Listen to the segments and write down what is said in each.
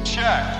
Check.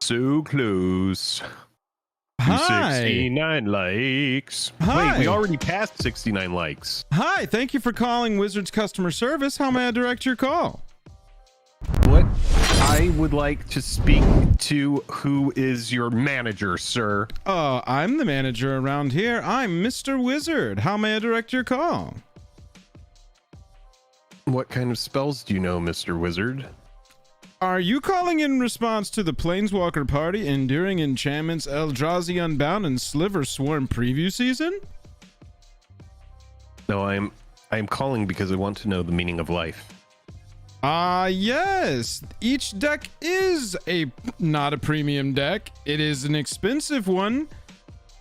So close. Hi. 69 likes. Hi. Wait, we already passed 69 likes. Hi, thank you for calling Wizards customer service. How may I direct your call? What? I would like to speak to who is your manager, sir. I'm the manager around here. I'm Mr. Wizard. How may I direct your call? What kind of spells do you know, Mr. Wizard? Are you calling in response to the Planeswalker Party Enduring Enchantments Eldrazi Unbound and Sliver Swarm preview season? No, I'm calling because I want to know the meaning of life. Yes. Each deck is not a premium deck. It is an expensive one.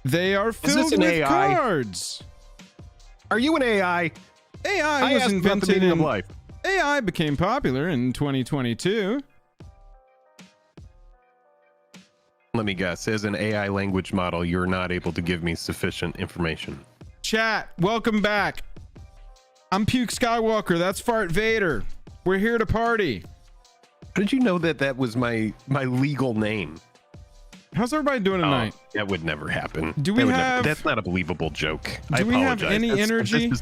They are filled with AI? cards. Are you an AI? AI was asked about the invented meaning in of life. AI AI became popular in 2022. Let me guess. As an AI language model, you're not able to give me sufficient information. Chat, welcome back. I'm Puke Skywalker. That's Fart Vader. We're here to party. How did you know that that was my legal name? How's everybody doing tonight? That would never happen. Do we have... That's not a believable joke. Do we have any energy?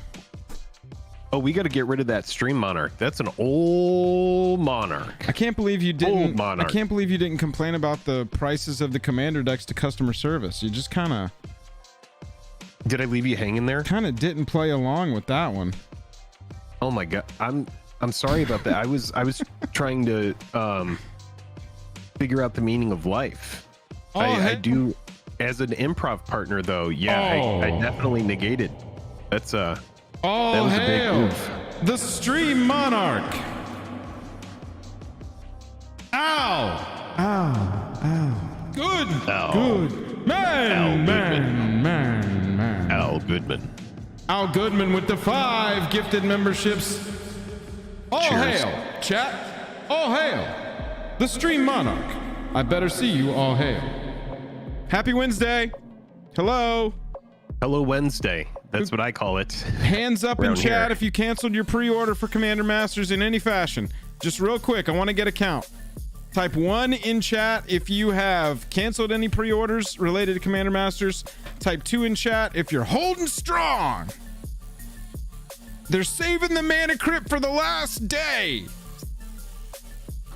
Oh, we got to get rid of that stream monarch. That's an old monarch. I can't believe you didn't. Old monarch. I can't believe you didn't complain about the prices of the commander decks to customer service. You just kind of Did I leave you hanging there? didn't play along with that one. Oh my god. I'm sorry about that. I was trying to figure out the meaning of life. Oh, I do as an improv partner though. Yeah, I definitely negated. That's that was a big move. The Stream Monarch. Ow! Good. Man. Al Goodman. Al Goodman with the 5 gifted memberships. All Cheers. hail, chat. All hail. The Stream Monarch. I better see you all hail. Happy Wednesday. Hello. Hello Wednesday. That's what I call it. Hands up in Around chat here. if you canceled your pre-order for Commander Masters in any fashion. Just real quick, I want to get a count. Type 1 in chat if you have canceled any pre-orders related to Commander Masters. Type 2 in chat if you're holding strong. They're saving the mana crypt for the last day.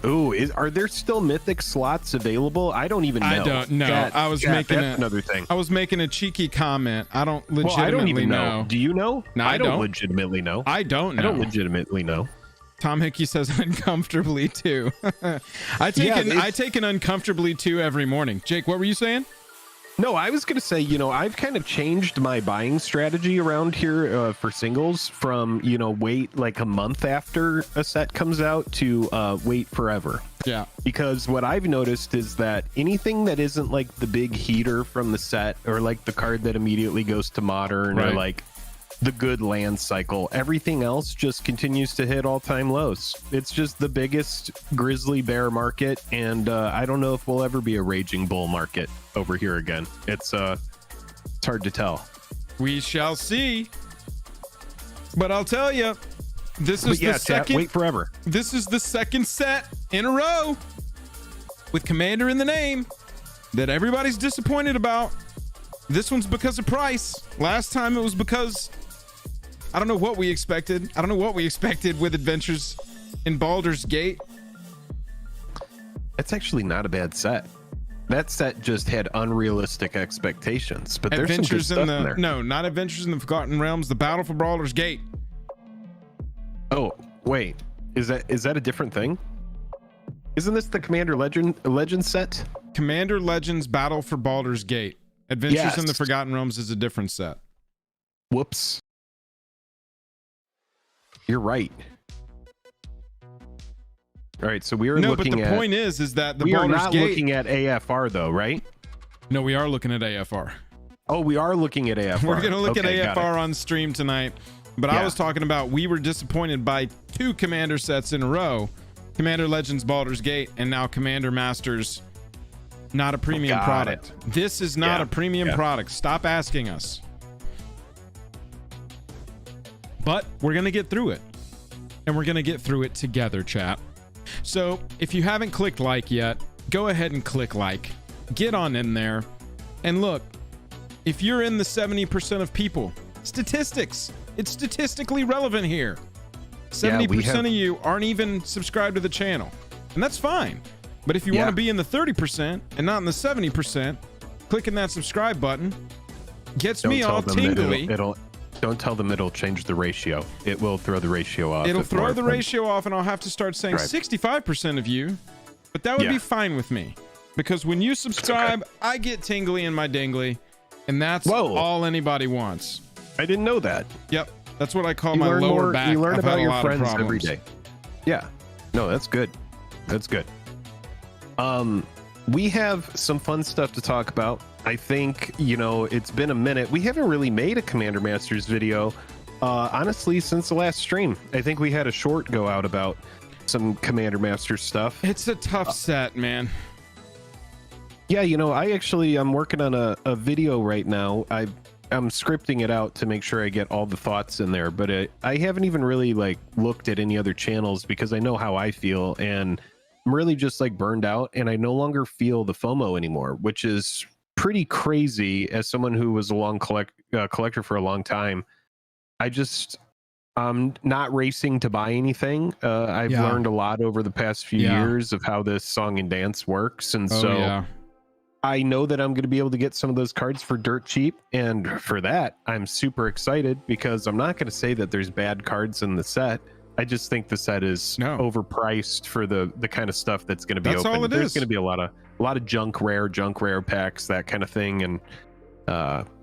Ooh, are there still mythic slots available? I don't even know. I don't know. I was making another thing. I was making a cheeky comment. I don't legitimately I don't even know. Do you know? No, I don't legitimately know. I don't know. I don't legitimately know. Tom Hickey says uncomfortably too. I take an uncomfortably too every morning. Jake, what were you saying? No, I was going to say, I've kind of changed my buying strategy around here for singles from, wait like a month after a set comes out to wait forever. Yeah. Because what I've noticed is that anything that isn't like the big heater from the set or like the card that immediately goes to modern or like the good land cycle, everything else just continues to hit all-time lows. It's just the biggest grizzly bear market, and I don't know if we'll ever be a raging bull market over here again. It's hard to tell. We shall see. But I'll tell you, this is the second. Wait forever. This is the second set in a row with Commander in the name that everybody's disappointed about. This one's because of price. Last time it was because I don't know what we expected. I don't know what we expected with Adventures in Baldur's Gate. It's actually not a bad set. That set just had unrealistic expectations, but there's some good stuff in there. No, not Adventures in the Forgotten Realms. The Battle for Baldur's Gate. Oh, wait. Is that a different thing? Isn't this the Commander Legend set? Commander Legends Battle for Baldur's Gate. Adventures in the Forgotten Realms is a different set. Whoops. You're right. All right, so we are looking at... No, but the point is that the we Baldur's are not Gate... looking at AFR, though, right? No, we are looking at AFR. Oh, we are looking at AFR. We're going to look at AFR on stream tonight. But I was talking about we were disappointed by 2 Commander sets in a row. Commander Legends Baldur's Gate, and now Commander Masters. Not a premium product. This is not a premium product. Stop asking us. But we're going to get through it. And we're going to get through it together, chat. So if you haven't clicked like yet, go ahead and click like. Get on in there. And look, if you're in the 70% of people, statistics. It's statistically relevant here. 70% of you aren't even subscribed to the channel. And that's fine. But if you want to be in the 30% and not in the 70%, clicking that subscribe button gets me all tingly. Don't tell them it'll change the ratio. It will throw the ratio off. It'll throw the ratio off, and I'll have to start saying 65% of you. But that would be fine with me. Because when you subscribe, I get tingly in my dingly. And that's all anybody wants. I didn't know that. Yep. That's what I call my lower back. You learn about your friends every day. Yeah. No, that's good. That's good. We have some fun stuff to talk about. I think, it's been a minute. We haven't really made a Commander Masters video Honestly, since the last stream, I think we had a short go out about some Commander Master stuff. It's a tough set, man. Yeah, I'm working on a video right now. I'm scripting it out to make sure I get all the thoughts in there, but I haven't even really looked at any other channels because I know how I feel, and I'm really just burned out, and I no longer feel the FOMO anymore, which is pretty crazy as someone who was a collector for a long time. I'm not racing to buy anything. I've learned a lot over the past few years of how this song and dance works, and I know that I'm going to be able to get some of those cards for dirt cheap, and for that, I'm super excited because I'm not going to say that there's bad cards in the set. I just think the set is overpriced for the kind of stuff that's going to be open. All there's going to be a lot of junk rare packs, that kind of thing, and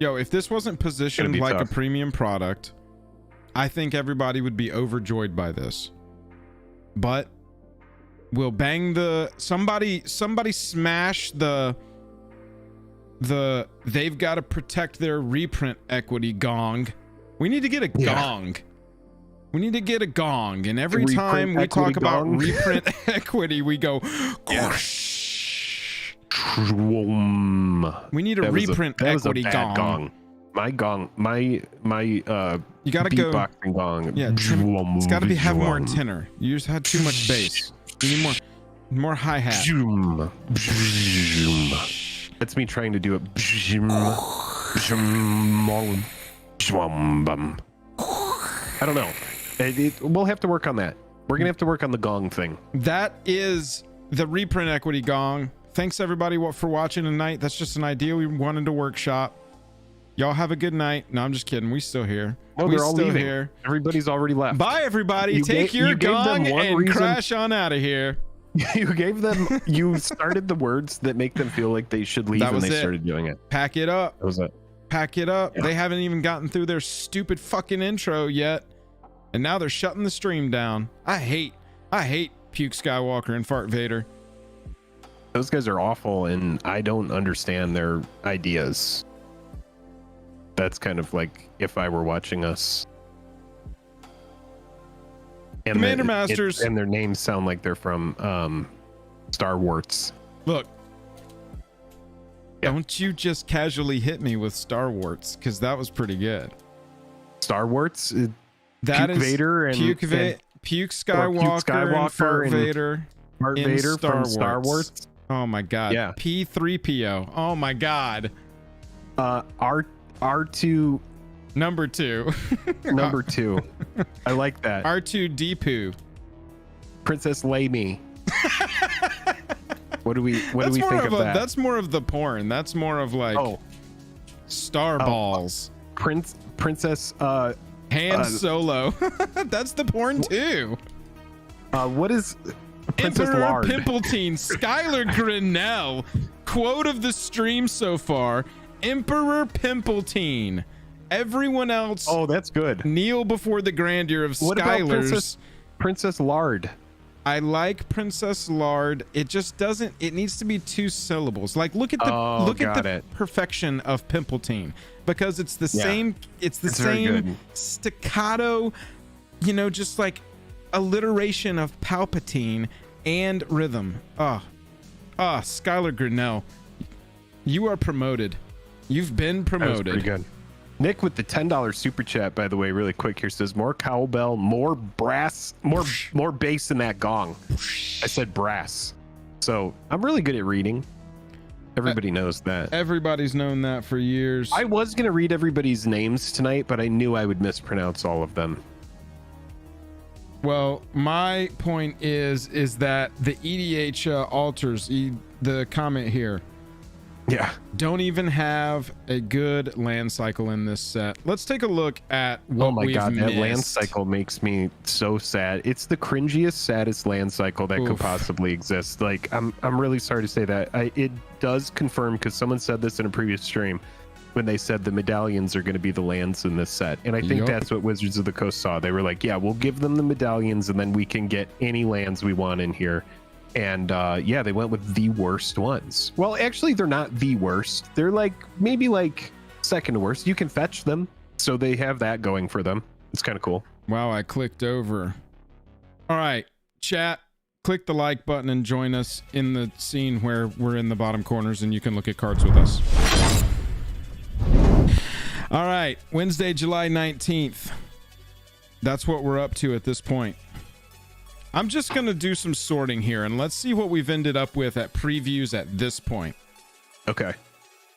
if this wasn't positioned like a premium product, I think everybody would be overjoyed by this. But we'll bang somebody smash the they've got to protect their reprint equity gong. We need to get a gong. We need to get a gong, and every time we talk about reprint equity, we go we need a reprint equity gong. My gong, my you gotta beatboxing gong. Yeah, it's got to have more tenor. You just had too much bass. You need more hi-hat. That's me trying to do it. I don't know. We'll have to work on that. We're gonna have to work on the gong thing. That is the reprint equity gong. Thanks everybody for watching tonight. That's just an idea we wanted to workshop. Y'all have a good night. No, I'm just kidding. We still here. Oh, they're all leaving. Here. Everybody's already left. Bye everybody. Take your gong and crash on out of here. You started the words that make them feel like they should leave, and they started doing it. Pack it up. That was it. Pack it up. Yeah. They haven't even gotten through their stupid fucking intro yet, and now they're shutting the stream down. I hate Puke Skywalker and Fart Vader. Those guys are awful, and I don't understand their ideas. That's kind of like if I were watching us. And Commander Masters, and their names sound like they're from Star Warts. Look, don't you just casually hit me with Star Warts, because that was pretty good. Star Warts? That Puke is Vader and Puke Skywalker and Fart Vader. Fart Vader from Star Wars. Oh my god. Yeah. P3PO. Oh my god. R2 number 2. Number 2. I like that. R2D2. Princess Leia. What do we think of that? That's more of the porn. That's more of Star Balls. Princess Han Solo. That's the porn too. What is Princess Emperor Lard? Pimpletine, Skylar Grinnell. Quote of the stream so far: Emperor Pimpletine. Everyone else, oh, that's good. Kneel before the grandeur of what Skylar's. About Princess Lard? I like Princess Lard. It just doesn't. It needs to be 2 syllables. Like look at the perfection of Pimpletine, because it's the same. It's the same staccato. Just like alliteration of Palpatine and rhythm. Skylar Grinnell, you are promoted. You've been promoted. That was pretty good. Nick with the $10 super chat, by the way, really quick here, says more cowbell, more brass, more bass in that gong. I said brass. So I'm really good at reading. Everybody knows that. Everybody's known that for years. I was going to read everybody's names tonight, but I knew I would mispronounce all of them. Well, my point is that the EDH altars, the comment here, don't even have a good land cycle in this set. Let's take a look at what we've missed. That land cycle makes me so sad. It's the cringiest, saddest land cycle that could possibly exist. Like, I'm really sorry to say that. It does confirm, because someone said this in a previous stream when they said the medallions are going to be the lands in this set, and I think that's what Wizards of the Coast saw. They were like, yeah, we'll give them the medallions, and then we can get any lands we want in here. And they went with the worst ones. Well, actually, they're not the worst. They're maybe second worst. You can fetch them, so they have that going for them. It's kind of cool. Wow, I clicked over. All right, chat, click the like button and join us in the scene where we're in the bottom corners and you can look at cards with us. All right, Wednesday, July 19th. That's what we're up to at this point. I'm just going to do some sorting here and let's see what we've ended up with at previews at this point. Okay.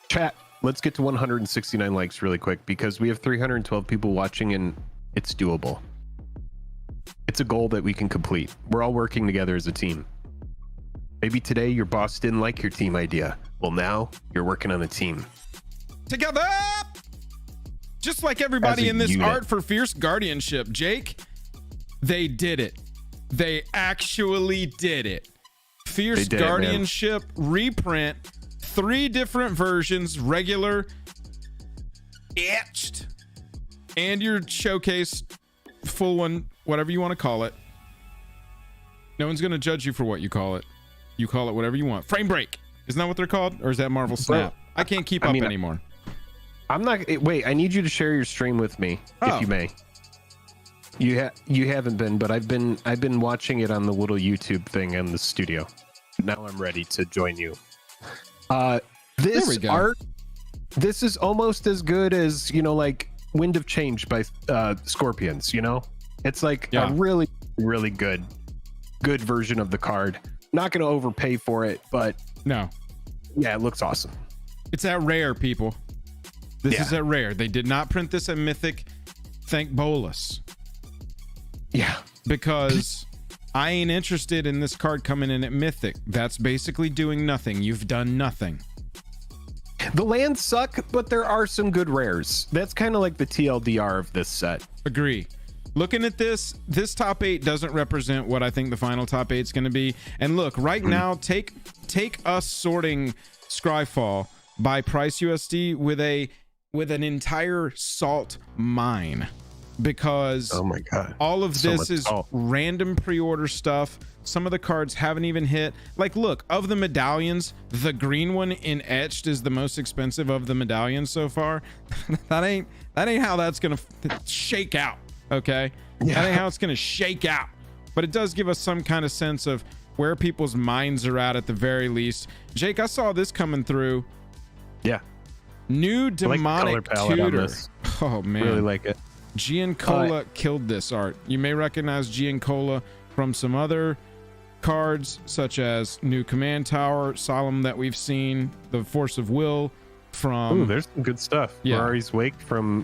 Chat, let's get to 169 likes really quick because we have 312 people watching and it's doable. It's a goal that we can complete. We're all working together as a team. Maybe today your boss didn't like your team idea. Well, now you're working on a team. Together! Just like everybody in this unit. Art for Fierce Guardianship, Jake, they did it. They actually did it. Fierce did, Guardianship reprint, 3 different versions, regular, etched, and your showcase full one, whatever you want to call it. No one's going to judge you for what you call it. You call it whatever you want. Frame break. Isn't that what they're called? Or is that Marvel Snap? I can't keep up anymore. I'm not. Wait, I need you to share your stream with me, if you may. You haven't been, but I've been watching it on the little YouTube thing in the studio. Now I'm ready to join you. This art, this is almost as good as, you know, like Wind of Change by Scorpions, you know? It's like a really, really good version of the card. Not going to overpay for it, but no. Yeah, it looks awesome. It's at Rare, people. This is at Rare. They did not print this at Mythic. Thank Bolus. Yeah. Because I ain't interested in this card coming in at Mythic. That's basically doing nothing. You've done nothing. The lands suck, but there are some good rares. That's kind of like the TLDR of this set. Agree. Looking at this top 8 doesn't represent what I think the final top 8 is going to be. And look, right now, take us sorting Scryfall by price USD with an entire salt mine, because oh my god, all of this is random pre-order stuff. Some of the cards haven't even hit. Like, look, of the medallions, the green one in etched is the most expensive of the medallions so far. that ain't how that's gonna shake out. Okay, that ain't how it's gonna shake out. But it does give us some kind of sense of where people's minds are at the very least. Jake, I saw this coming through. Yeah. New demonic tutor. Oh man, really like it. Giancola killed this art. You may recognize Giancola from some other cards, such as New Command Tower, Solemn that we've seen, the Force of Will from. Ooh, there's some good stuff. Yeah. Ferrari's Wake from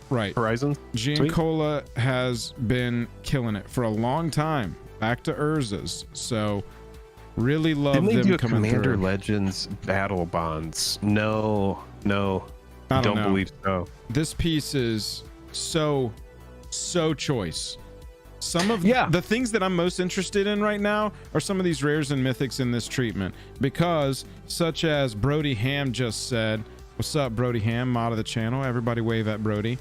Horizon. Giancola has been killing it for a long time. Back to Urza's. So really love Didn't they them do a coming Commander through. Legends Battle Bonds? No. I don't know. Believe so. This piece is so choice. Some of the things that I'm most interested in right now are some of these rares and mythics in this treatment, because such as Brody Ham just said, what's up, Brody Ham, mod of the channel, everybody wave at Brody.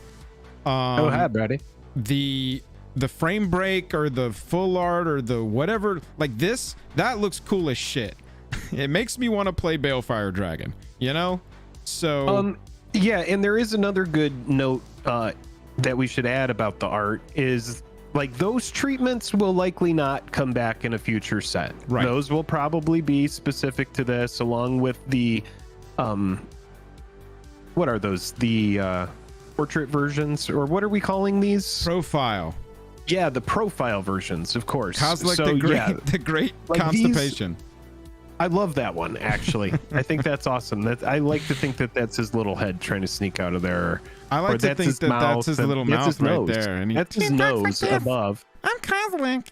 Oh, hi, Brody. The frame break or the full art or the whatever, like this, that looks cool as shit. It makes me want to play Balefire Dragon, you know? So yeah, and there is another good note that we should add about the art is, like, those treatments will likely not come back in a future set. Right. Those will probably be specific to this, along with the what are those? The portrait versions, or what are we calling these? Profile. Yeah, the profile versions, of course. Coslick, so, the great like constipation. I love that one, actually. I think that's awesome. I like to think that that's his little head trying to sneak out of there. I like to think that that's his little mouth right there. And that's his nose above. I'm Coslick.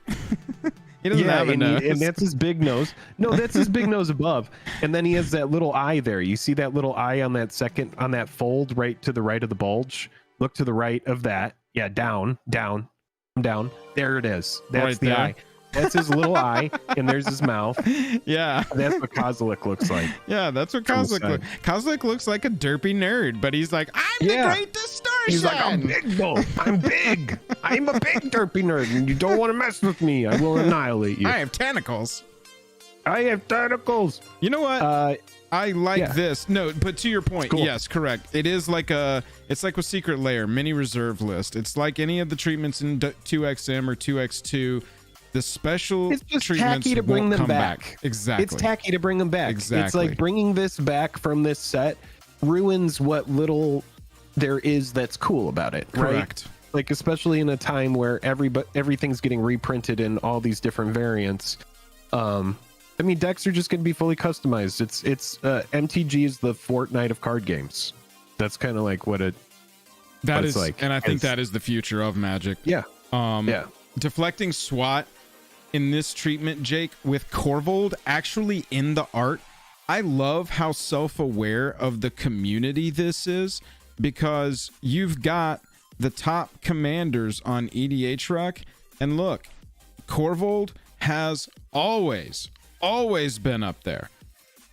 He doesn't have a nose. And that's his big nose. No, that's his big nose above. And then he has that little eye there. You see that little eye on that fold right to the right of the bulge? Look to the right of that. Yeah, down. There it is. That's right the there. eye. That's his little eye, and there's his mouth. Yeah. That's what Kozilek looks like. Yeah, that's what Coslick looks like. Coslick looks like a derpy nerd, but he's like, I'm the great distortion. He's like, I'm big, though. I'm big. I'm a big derpy nerd, and you don't want to mess with me. I will annihilate you. I have tentacles. I have tentacles. You know what? I like Yeah. this. No, but to your point, Cool. yes, correct. It is like it's like with Secret Lair, mini reserve list. It's like any of the treatments in 2XM or 2X2. The special It's just treatments tacky to bring won't them come back. Exactly. It's tacky to bring them back. Exactly. It's like bringing this back from this set ruins what little there is that's cool about it, Correct. right? Like, especially in a time where everything's getting reprinted in all these different variants. I mean, decks are just going to be fully customized. It's MTG is the Fortnite of card games. That's kind of like what That it's is, like. and I think that is the future of Magic. Yeah. Yeah. Deflecting SWAT in this treatment, Jake, with Corvold actually in the art. I love how self-aware of the community this is, because you've got the top commanders on EDH Rec, and look, Corvold has always been up there.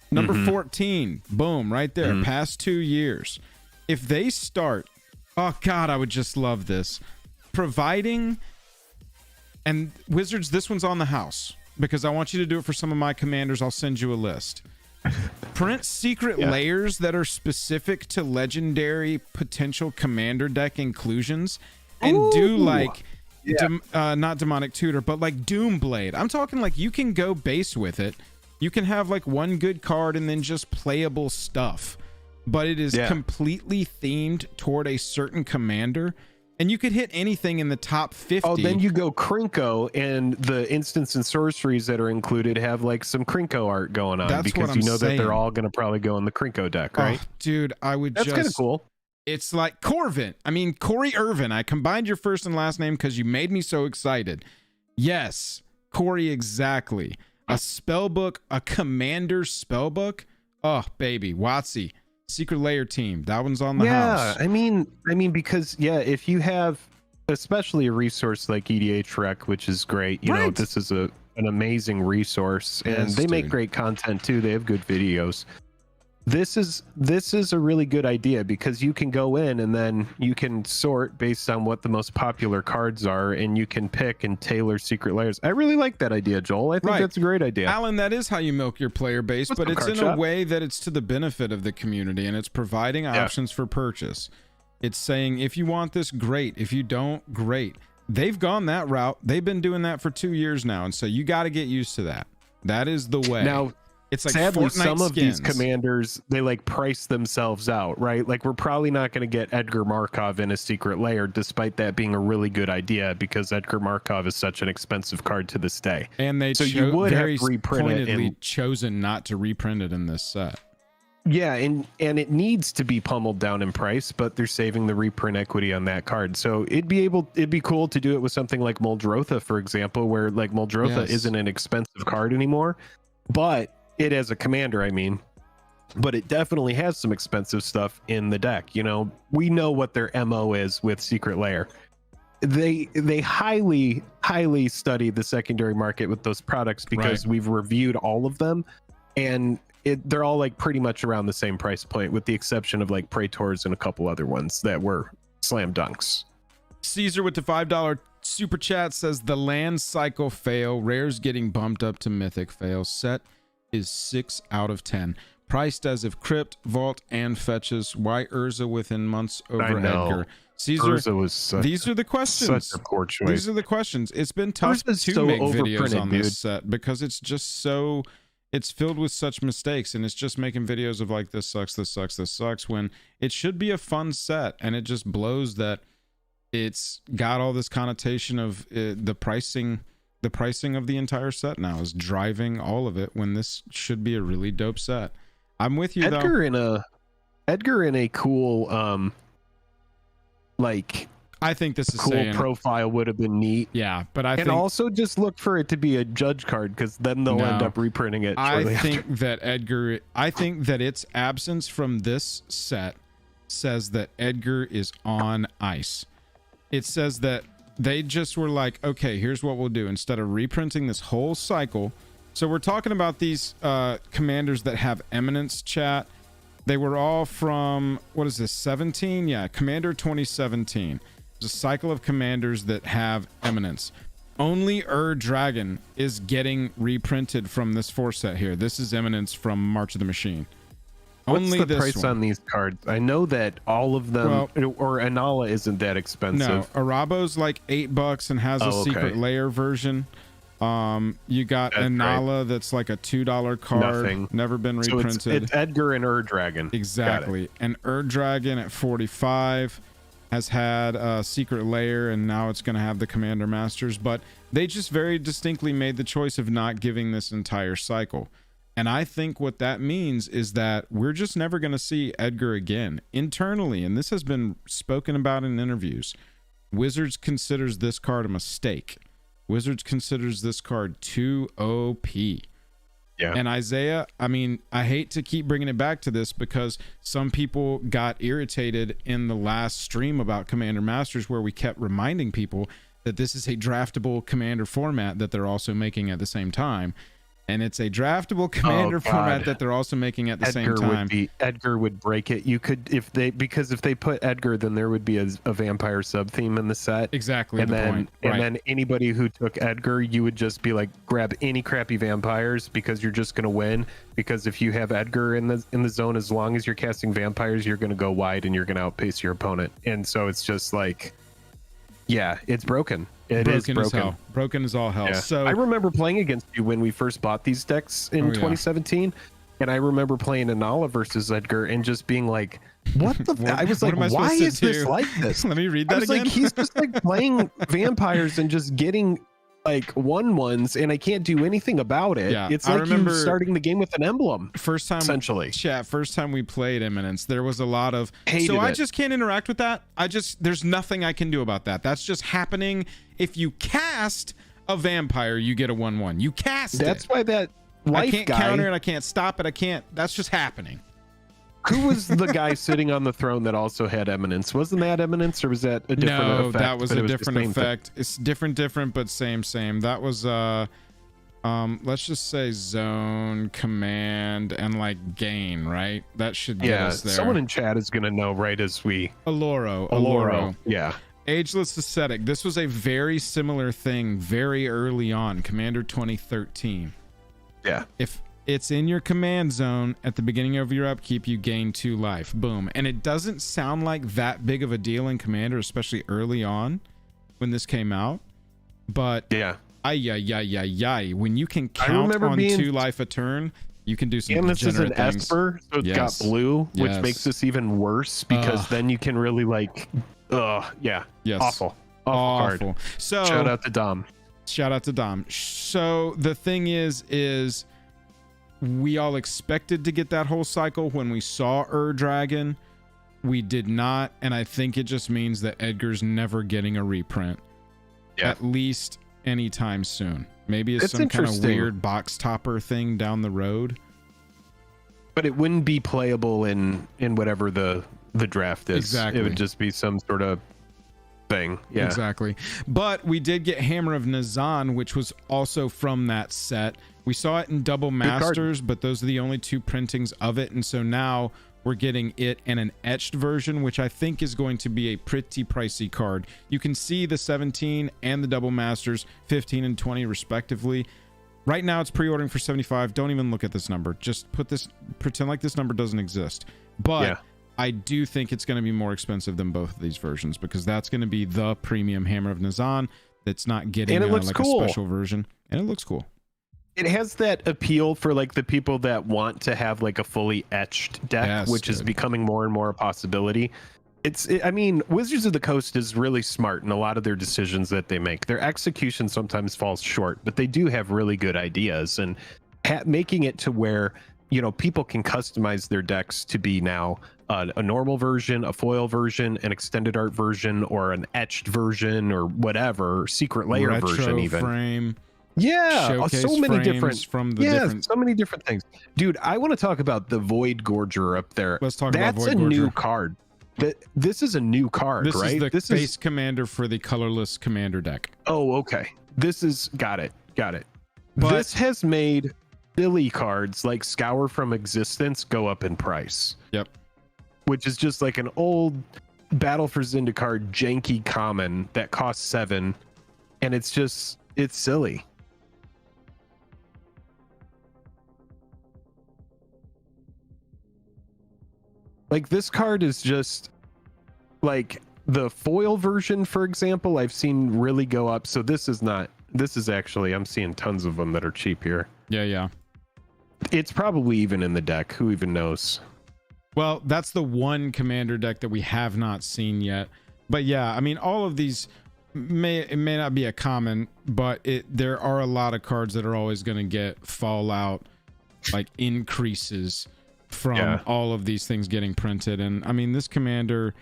Number 14, boom, right there, past 2 years. If they start, oh God, I would just love this. Providing, and Wizards, this one's on the house, because I want you to do it for some of my commanders. I'll send you a list. Print secret layers that are specific to legendary potential commander deck inclusions, and do like not Demonic Tutor, but like Doomblade. I'm talking like you can go base with it. You can have like one good card and then just playable stuff, but it is completely themed toward a certain commander. And you could hit anything in the top 50. Oh, then you go Krinko, and the instants and sorceries that are included have like some Krinko art going on. That's because what you I'm know saying. that they're all going to probably go in the Krinko deck, right? Oh, dude, I would That's kind of just... cool. It's like Corvin. I mean, Corey Irvin. I combined your first and last name because you made me so excited. Yes, Corey, exactly. A spellbook, a commander spellbook. Oh, baby, Watsy. Secret Layer team. That one's on the house. I mean, because if you have especially a resource like EDH Rec, which is great, you know, this is an amazing resource, and they make great content too. They have good videos. This is a really good idea, because you can go in and then you can sort based on what the most popular cards are, and you can pick and tailor secret layers. I really like that idea, Joel. I think that's a great idea. Alan, that is how you milk your player base, but it's in a way that it's to the benefit of the community, and it's providing options for purchase. It's saying, if you want this, great. If you don't, great. They've gone that route. They've been doing that for 2 years now, and so you got to get used to that. That is the way. Now, it's like sadly, Fortnite some of these skins. commanders, they like price themselves out, right? Like, we're probably not going to get Edgar Markov in a secret layer, despite that being a really good idea, because Edgar Markov is such an expensive card to this day. And they you would very have reprint it pointedly chosen not to reprint it in this set. Yeah, and it needs to be pummeled down in price, but they're saving the reprint equity on that card. So it'd be cool to do it with something like Muldrotha, for example, where like Muldrotha isn't an expensive card anymore, but it as a commander, I mean, but it definitely has some expensive stuff in the deck. You know, we know what their MO is with Secret Lair. They highly study the secondary market with those products, because we've reviewed all of them, and they're all like pretty much around the same price point, with the exception of like Praetors and a couple other ones that were slam dunks. Caesar with the $5 super chat says, the land cycle fail, rares getting bumped up to mythic fail, set is 6 out of 10, priced as if crypt, vault, and fetches. Why Urza within months over Edgar? Caesar, Urza was these are the questions. Such a poor choice. These are the questions. It's been tough to make videos on this set, because it's just so, it's filled with such mistakes, and it's just making videos of like, this sucks, this sucks, this sucks, when it should be a fun set. And it just blows that it's got all this connotation of the pricing of the entire set now is driving all of it, when this should be a really dope set. I'm with you, Edgar in a cool like, I think this is cool profile would have been neat. Yeah, but I think also just look for it to be a judge card, because then they'll end up reprinting it. I think that its absence from this set says that Edgar is on ice. It says that they just were like, okay, here's what we'll do. Instead of reprinting this whole cycle, so we're talking about these commanders that have eminence, chat. They were all from, what is this, 17? Yeah, Commander 2017. There's a cycle of commanders that have eminence. Only Dragon is getting reprinted from this 4 set here. This is eminence from March of the Machine. What's Only the this price one. on these cards? I know that all of them, or Anala isn't that expensive. No, Arabo's like $8 and has a secret layer version. You got Anala that's like a $2 card. Nothing. Never been reprinted. So it's Edgar and Dragon. Exactly. And Dragon at 45 has had a secret layer, and now it's going to have the Commander Masters. But they just very distinctly made the choice of not giving this entire cycle. And I think what that means is that we're just never going to see Edgar again internally. And this has been spoken about in interviews. Wizards considers this card a mistake. Wizards considers this card too OP. Yeah. And Isaiah, I mean, I hate to keep bringing it back to this because some people got irritated in the last stream about Commander Masters, where we kept reminding people that this is a draftable Commander format that they're also making at the same time. And it's a draftable Commander format that they're also making at the same time. Edgar would break it. You could, if they put Edgar, then there would be a vampire sub theme in the set. Exactly. And then anybody who took Edgar, you would just be like, grab any crappy vampires because you're just gonna win. Because if you have Edgar in the zone, as long as you're casting vampires, you're gonna go wide and you're gonna outpace your opponent. And so it's just like, yeah, it's broken. It is broken as hell. Broken as all hell. Yeah. So I remember playing against you when we first bought these decks in 2017, and I remember playing Anala versus Edgar and just being like, "What the?" I was like, "Why is this like this?" Let me read that again. Like, he's just like playing vampires and just getting like 1/1s, and I can't do anything about it. Yeah, it's like you starting the game with an emblem. First time, essentially. First time we played Eminence, there was a lot of I just can't interact with that. There's nothing I can do about that. That's just happening. If you cast a vampire, you get a 1/1. You cast it. That's why that life I can't guy, counter it. I can't stop it. I can't. That's just happening. Who was the guy sitting on the throne that also had Eminence? Wasn't that Eminence, or was that a different effect? No, that was a different effect. Thing. It's different, but same. That was let's just say zone, command, and like gain, right? That should get us there. Someone in chat is gonna know right as we Aloro. Yeah. Ageless Ascetic. This was a very similar thing very early on, Commander 2013. Yeah. If it's in your command zone at the beginning of your upkeep, you gain 2 life. Boom. And it doesn't sound like that big of a deal in Commander, especially early on when this came out. But yeah. When you can count on 2 life a turn, you can do some and this is an things. Esper, so it's got blue, which makes this even worse because then you can really like awful card. So shout out to Dom. So the thing is we all expected to get that whole cycle when we saw Dragon. We did not, and I think it just means that Edgar's never getting a reprint, at least anytime soon. Maybe it's some kind of weird box topper thing down the road, but it wouldn't be playable in whatever the draft is. Exactly. It would just be some sort of thing. Yeah, exactly. But we did get Hammer of Nazan, which was also from that set. We saw it in Double Masters, but those are the only 2 printings of it, and so now we're getting it in an etched version, which I think is going to be a pretty pricey card. You can see the 17 and the Double Masters 15 and 20 respectively. Right now it's pre-ordering for 75. Don't even look at this number. Just pretend like this number doesn't exist. But I do think it's going to be more expensive than both of these versions, because that's going to be the premium Hammer of Nazan that's not getting a special version, and it looks cool. It has that appeal for like the people that want to have like a fully etched deck, which is becoming more and more a possibility. I mean, Wizards of the Coast is really smart in a lot of their decisions that they make. Their execution sometimes falls short, but they do have really good ideas, and making it to where, you know, people can customize their decks to be now a normal version, a foil version, an extended art version, or an etched version, or whatever, secret layer retro version even. Frame. Yeah, Showcase so many different from the so many different things. Dude, I want to talk about the Void Gorger up there. Let's talk about Void Gorger. That's a new card. This is a new card, right? This is the base commander for the colorless commander deck. Oh, okay. This is got it. But this has made silly cards like Scour from Existence go up in price. Yep. Which is just like an old Battle for Zendikar janky common that costs 7, and it's silly. Like this card is just like the foil version, for example, I've seen really go up. So this is actually, I'm seeing tons of them that are cheap here. Yeah. It's probably even in the deck. Who even knows? Well, that's the one commander deck that we have not seen yet. But yeah, I mean, all of these may not be a common, but there are a lot of cards that are always going to get fallout, like increases from all of these things getting printed. And I mean, this commander,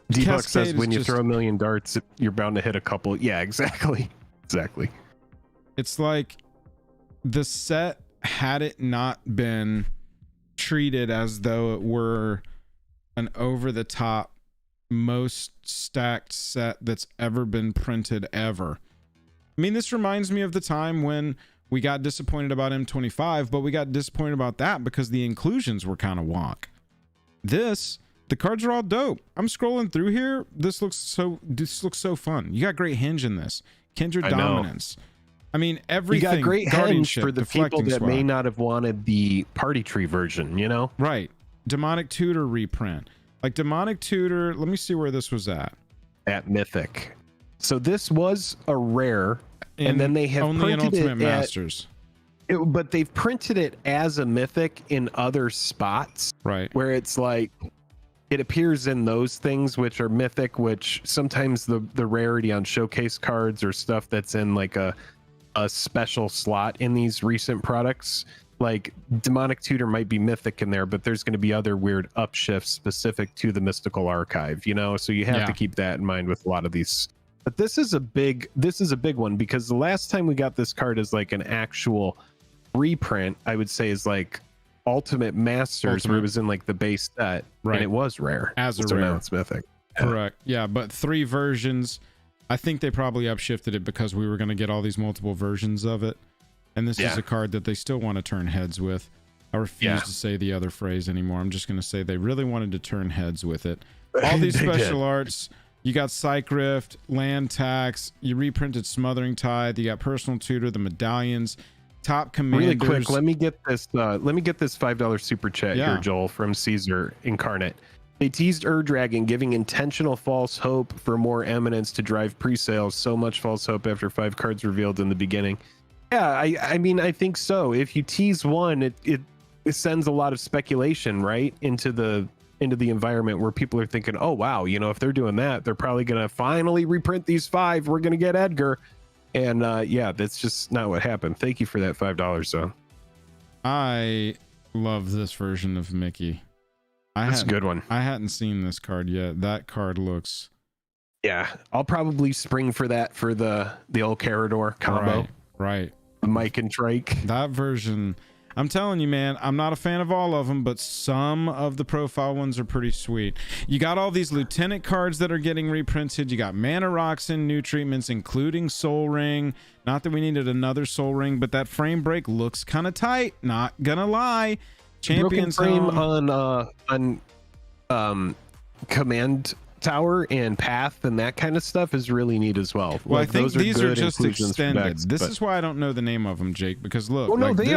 D-Buck says when you throw a million darts, you're bound to hit a couple. Yeah, exactly. It's like the set, had it not been treated as though it were an over-the-top most stacked set that's ever been printed ever. I mean, this reminds me of the time when we got disappointed about M25, but we got disappointed about that because the inclusions were kind of wonk. The cards are all dope. I'm scrolling through here. This looks so fun. You got great hinge in this. Kindred Dominance. I mean, everything. You got great hinge for the people that may not have wanted the party tree version, you know? Right. Demonic Tutor reprint. Like Demonic Tutor, let me see where this was at. At Mythic. So this was a rare, and then they have only in printed Ultimate it Masters. But they've printed it as a Mythic in other spots. Right. Where it's like, it appears in those things which are Mythic, which sometimes the rarity on showcase cards or stuff that's in like a special slot in these recent products. Like Demonic Tutor might be Mythic in there, but there's going to be other weird upshifts specific to the Mystical Archive, you know? So you have to keep that in mind with a lot of these. But this is a big one, because the last time we got this card as like an actual reprint, I would say, is like Ultimate Masters, where it was in like the base set, and it was rare. As a so rare. now it's Mythic. Correct. Yeah, but 3 versions. I think they probably upshifted it because we were going to get all these multiple versions of it. And this is a card that they still want to turn heads with. I refuse to say the other phrase anymore. I'm just going to say they really wanted to turn heads with it. All these special arts. You got Psych Rift, Land Tax. You reprinted Smothering Tithe. You got Personal Tutor, the medallions, top commanders. Really quick, let me get this $5 super chat here, Joel, from Caesar Incarnate. They teased Dragon, giving intentional false hope for more eminence to drive pre-sales. So much false hope after 5 cards revealed in the beginning. Yeah, I mean, I think so. If you tease one, it sends a lot of speculation right into the environment where people are thinking, oh wow, you know, if they're doing that, they're probably gonna finally reprint these 5. We're gonna get Edgar, and yeah, that's just not what happened. Thank you for that $5, though. I love this version of Mickey. That's a good one. I hadn't seen this card yet. That card looks... Yeah, I'll probably spring for that for the old Carador combo. Right. Mike and Trike. That version, I'm telling you, man, I'm not a fan of all of them, but some of the profile ones are pretty sweet. You got all these Lieutenant cards that are getting reprinted. You got Mana Rocks in new treatments, including Soul Ring. Not that we needed another Soul Ring, but that frame break looks kind of tight. Not gonna lie. Champions frame on Command Tower and Path and that kind of stuff is really neat as well. Well, like, I think these are just extended. Decks, this is why I don't know the name of them, Jake, because look. Oh no, like they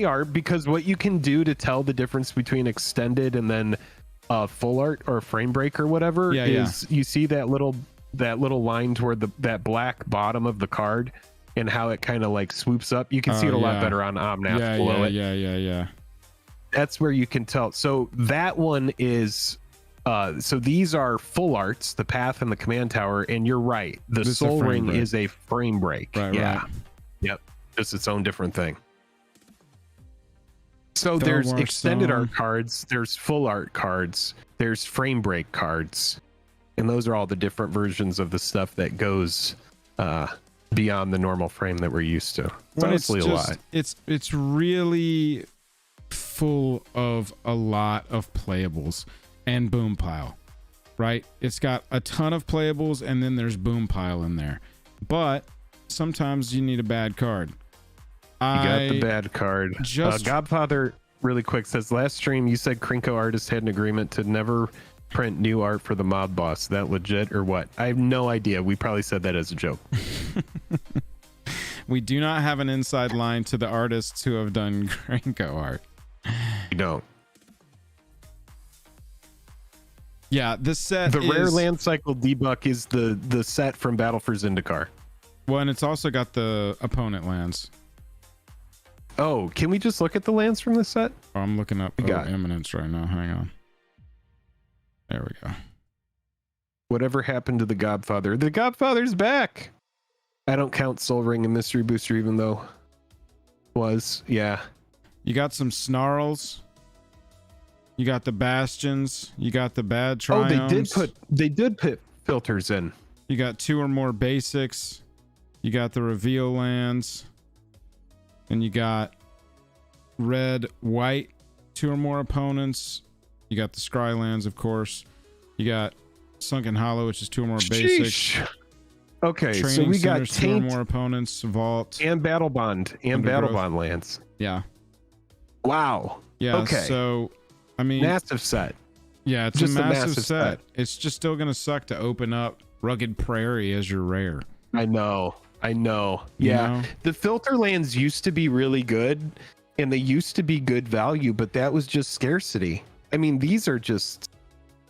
are, because what you can do to tell the difference between extended and then full art or frame break or whatever is you see that little line toward that black bottom of the card and how it kind of like swoops up. You can see it a lot better on Omnath below it. Yeah. That's where you can tell. So that one is so these are full arts, the Path and the Command Tower, and you're right. The Soul Ring is a frame break. Right. Yep. It's its own different thing. So there's extended art cards, there's full art cards, there's frame break cards, and those are all the different versions of the stuff that goes beyond the normal frame that we're used to. It's honestly a lot. It's really full of a lot of playables and boom pile, right? It's got a ton of playables and then there's boom pile in there, but sometimes you need a bad card. You got the bad card. Godfather really quick says, last stream you said Krinko artists had an agreement to never print new art for the mob boss. That legit or what? I have no idea. We probably said that as a joke. We do not have an inside line to the artists who have done Krinko art. You don't. Yeah, this set The is rare land cycle debuck is the set from Battle for Zendikar. well, and it's also got the opponent lands. Oh, can we just look at the lands from this set? Oh, I'm looking up got it. Eminence right now. Hang on. There we go. Whatever happened to the Godfather? The Godfather's back. I don't count Soul Ring and Mystery Booster, even though yeah. You got some Snarls. You got the Bastions. You got the Bad Oh, Triomes. they did put filters in. You got 2 or more basics. You got the reveal lands. And you got red, white, 2 or more opponents. You got the Scry lands, of course. You got Sunken Hollow, which is 2 or more basics. Sheesh. Okay, so Training we got Centers, 2 or Taint more opponents. Vault. and Battle Bond and Undergrowth. Battle Bond lands. Yeah. Wow. Yeah. Okay. So, I mean, Massive set. yeah, it's just a a massive, massive set. set. It's just still going to suck to open up Rugged Prairie as your rare. I know. You Yeah. know? The filter lands used to be really good and they used to be good value, but that was just scarcity. I mean, these are just,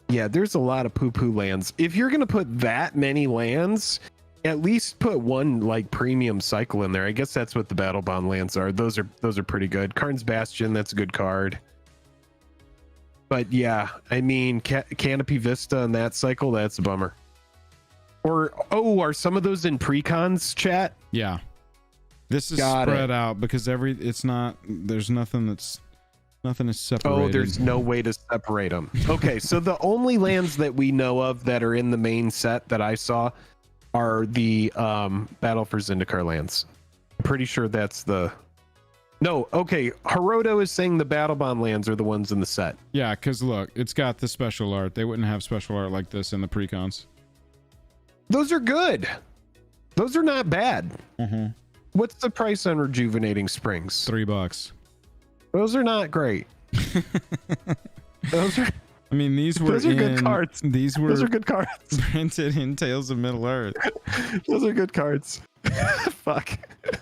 yeah, there's a lot of poo-poo lands. If you're going to put that many lands, at least put one like premium cycle in there. I guess that's what the Battle Bond lands are. Those are pretty good. Karn's Bastion, that's a good card. But yeah, I mean, Canopy Vista and that cycle, that's a bummer. Or, are some of those in precons, chat? Yeah. This is Got spread it. out because there's nothing is separated. Oh, there's no way to separate them. Okay, so the only lands that we know of that are in the main set that I saw are the Battle for Zendikar lands. I'm pretty sure that's the... No, okay, Hiroto is saying the Battle Bond lands are the ones in the set. Yeah, because look, it's got the special art. They wouldn't have special art like this in the precons. Those are good. Those are not bad. Mm-hmm. What's the price on Rejuvenating Springs? $3. Those are not great. Those are... I mean, these were Those are good cards. These were Those are good cards. printed in Tales of Middle Earth. Those are good cards. Fuck.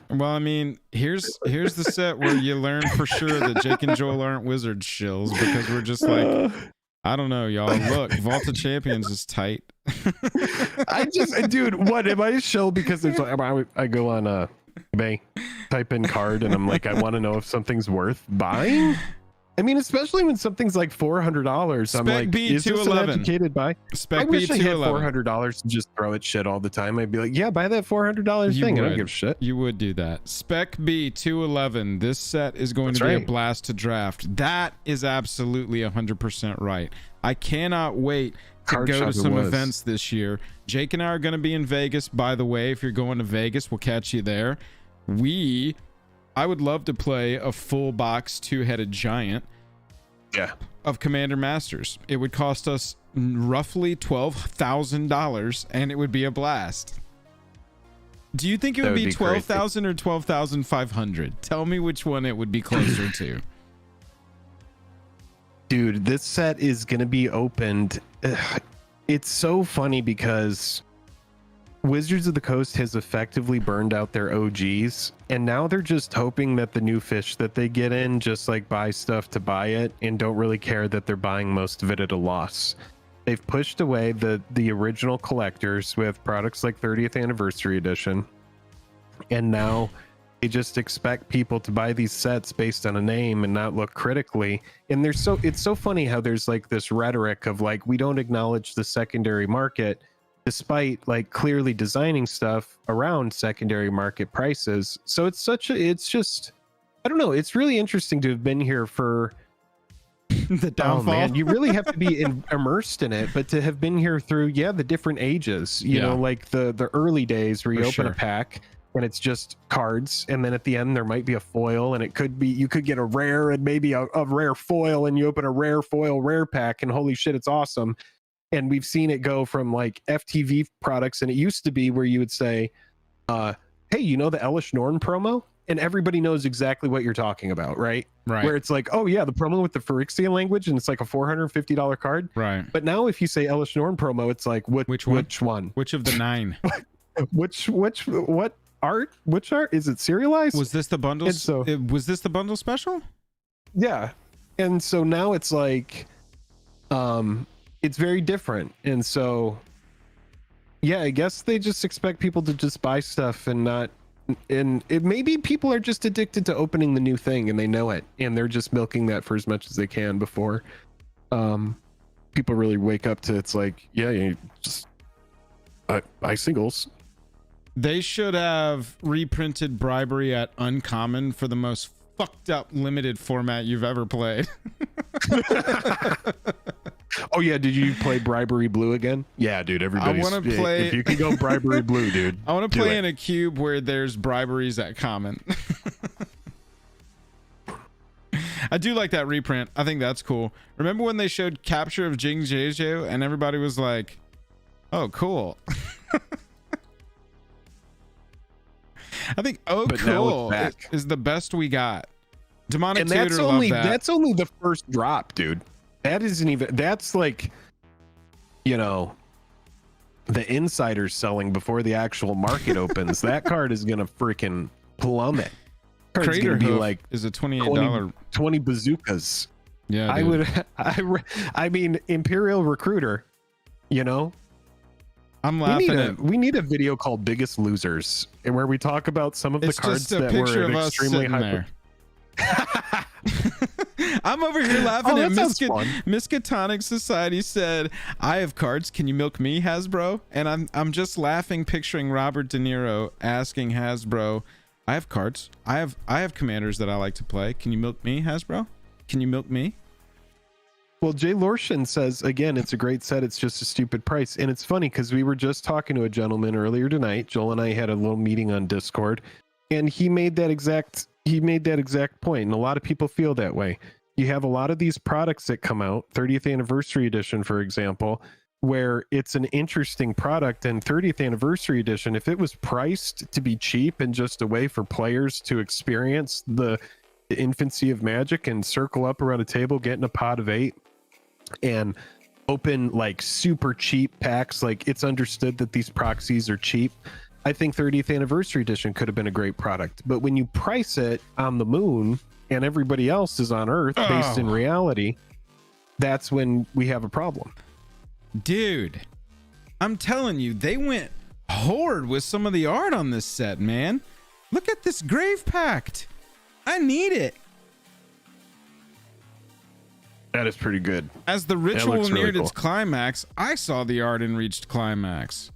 Well, I mean, here's the set where you learn for sure that Jake and Joel aren't wizard shills because we're just like, I don't know, y'all. Look, Vault of Champions is tight. Dude, what am I a shill because there's I go on eBay, type in card, and I'm like, I want to know if something's worth buying. I mean, especially when something's like $400, I'm like, B is this an 211. educated buy? I Spec wish I had B211. $400 to just throw at shit all the time. I'd be like, yeah, buy that $400 You thing. I would. don't give a shit. You would do that. Spec B 211. This set is going That's to be a right. blast to draft. That is absolutely 100% right. I cannot wait to Card go to shop it some was. events this year. Jake and I are going to be in Vegas. By the way, if you're going to Vegas, we'll catch you there. I would love to play a full box 2-headed giant Yeah. of Commander Masters. It would cost us roughly $12,000 and it would be a blast. Do you think it That would would be be crazy. 12,000 or 12,500? Tell me which one it would be closer to. Dude, this set is going to be opened. Ugh, it's so funny because Wizards of the Coast has effectively burned out their OGs, and now they're just hoping that the new fish that they get in just like buy stuff to buy it and don't really care that they're buying most of it at a loss. They've pushed away the original collectors with products like 30th Anniversary Edition, and now they just expect people to buy these sets based on a name and not look critically. And it's so funny how there's like this rhetoric of like, we don't acknowledge the secondary market, despite like clearly designing stuff around secondary market prices. So it's just, I don't know. It's really interesting to have been here for The oh downfall. man, you really have to be immersed in it, but to have been here through, the different ages, you know, like the early days where you For open sure. a pack and it's just cards, and then at the end there might be a foil, and you could get a rare and maybe a rare foil, and you open a rare foil rare pack and holy shit, it's awesome. And we've seen it go from like FTV products, and it used to be where you would say, hey, you know the Elish Norn promo? And everybody knows exactly what you're talking about, right? Right. Where it's like, oh yeah, the promo with the Phyrexian language, and it's like a $450 card. Right. But now if you say Elish Norn promo, it's like, Which one? Which one? Which of the 9? What art? Which art? Is it serialized? Was this the bundle? And so- Was this the bundle special? Yeah. And so now it's like, it's very different. And so, yeah, I guess they just expect people to just buy stuff and not. And it maybe people are just addicted to opening the new thing and they know it, and they're just milking that for as much as they can before people really wake up to it's like, yeah, you just buy singles. They should have reprinted Bribery at Uncommon for the most fucked up limited format you've ever played. Oh yeah, did you play Bribery Blue again? Yeah, dude, everybody's. I want to play. If you can go Bribery Blue, dude. I want to play in a cube where there's briberies at common. I do like that reprint. I think that's cool. Remember when they showed Capture of Jing Jeju and everybody was like, "Oh, cool." I think cool is the best we got. Demonic and Tutor, love that. That's only the first drop, dude. That isn't even. That's like, you know, the insiders selling before the actual market opens. That card is gonna freaking plummet. Card's Crater gonna be Hoof like is a $28. 20 bazookas. Yeah, dude. dude. I mean, Imperial Recruiter. You know, I'm laughing. We need a video called Biggest Losers, and where we talk about some of the cards that were of extremely high. There. I'm over here laughing at Miskatonic Society said, "I have cards. Can you milk me, Hasbro?" And I'm just laughing, picturing Robert De Niro asking Hasbro, "I have cards. I have commanders that I like to play. Can you milk me, Hasbro? Can you milk me?" Well, Jay Lorshin says, again, it's a great set. It's just a stupid price. And it's funny because we were just talking to a gentleman earlier tonight. Joel and I had a little meeting on Discord, and he made that exact point. And a lot of people feel that way. You have a lot of these products that come out, 30th anniversary edition, for example, where it's an interesting product. And 30th anniversary edition, if it was priced to be cheap and just a way for players to experience the infancy of Magic and circle up around a table, get in a pot of 8 and open like super cheap packs, like it's understood that these proxies are cheap. I think 30th anniversary edition could have been a great product, but when you price it on the moon and everybody else is on Earth based in reality, that's when we have a problem. Dude, I'm telling you, they went hard with some of the art on this set, man. Look at this Grave Pact. I need it. That is pretty good. As the ritual neared really its climax, I saw the art and reached climax.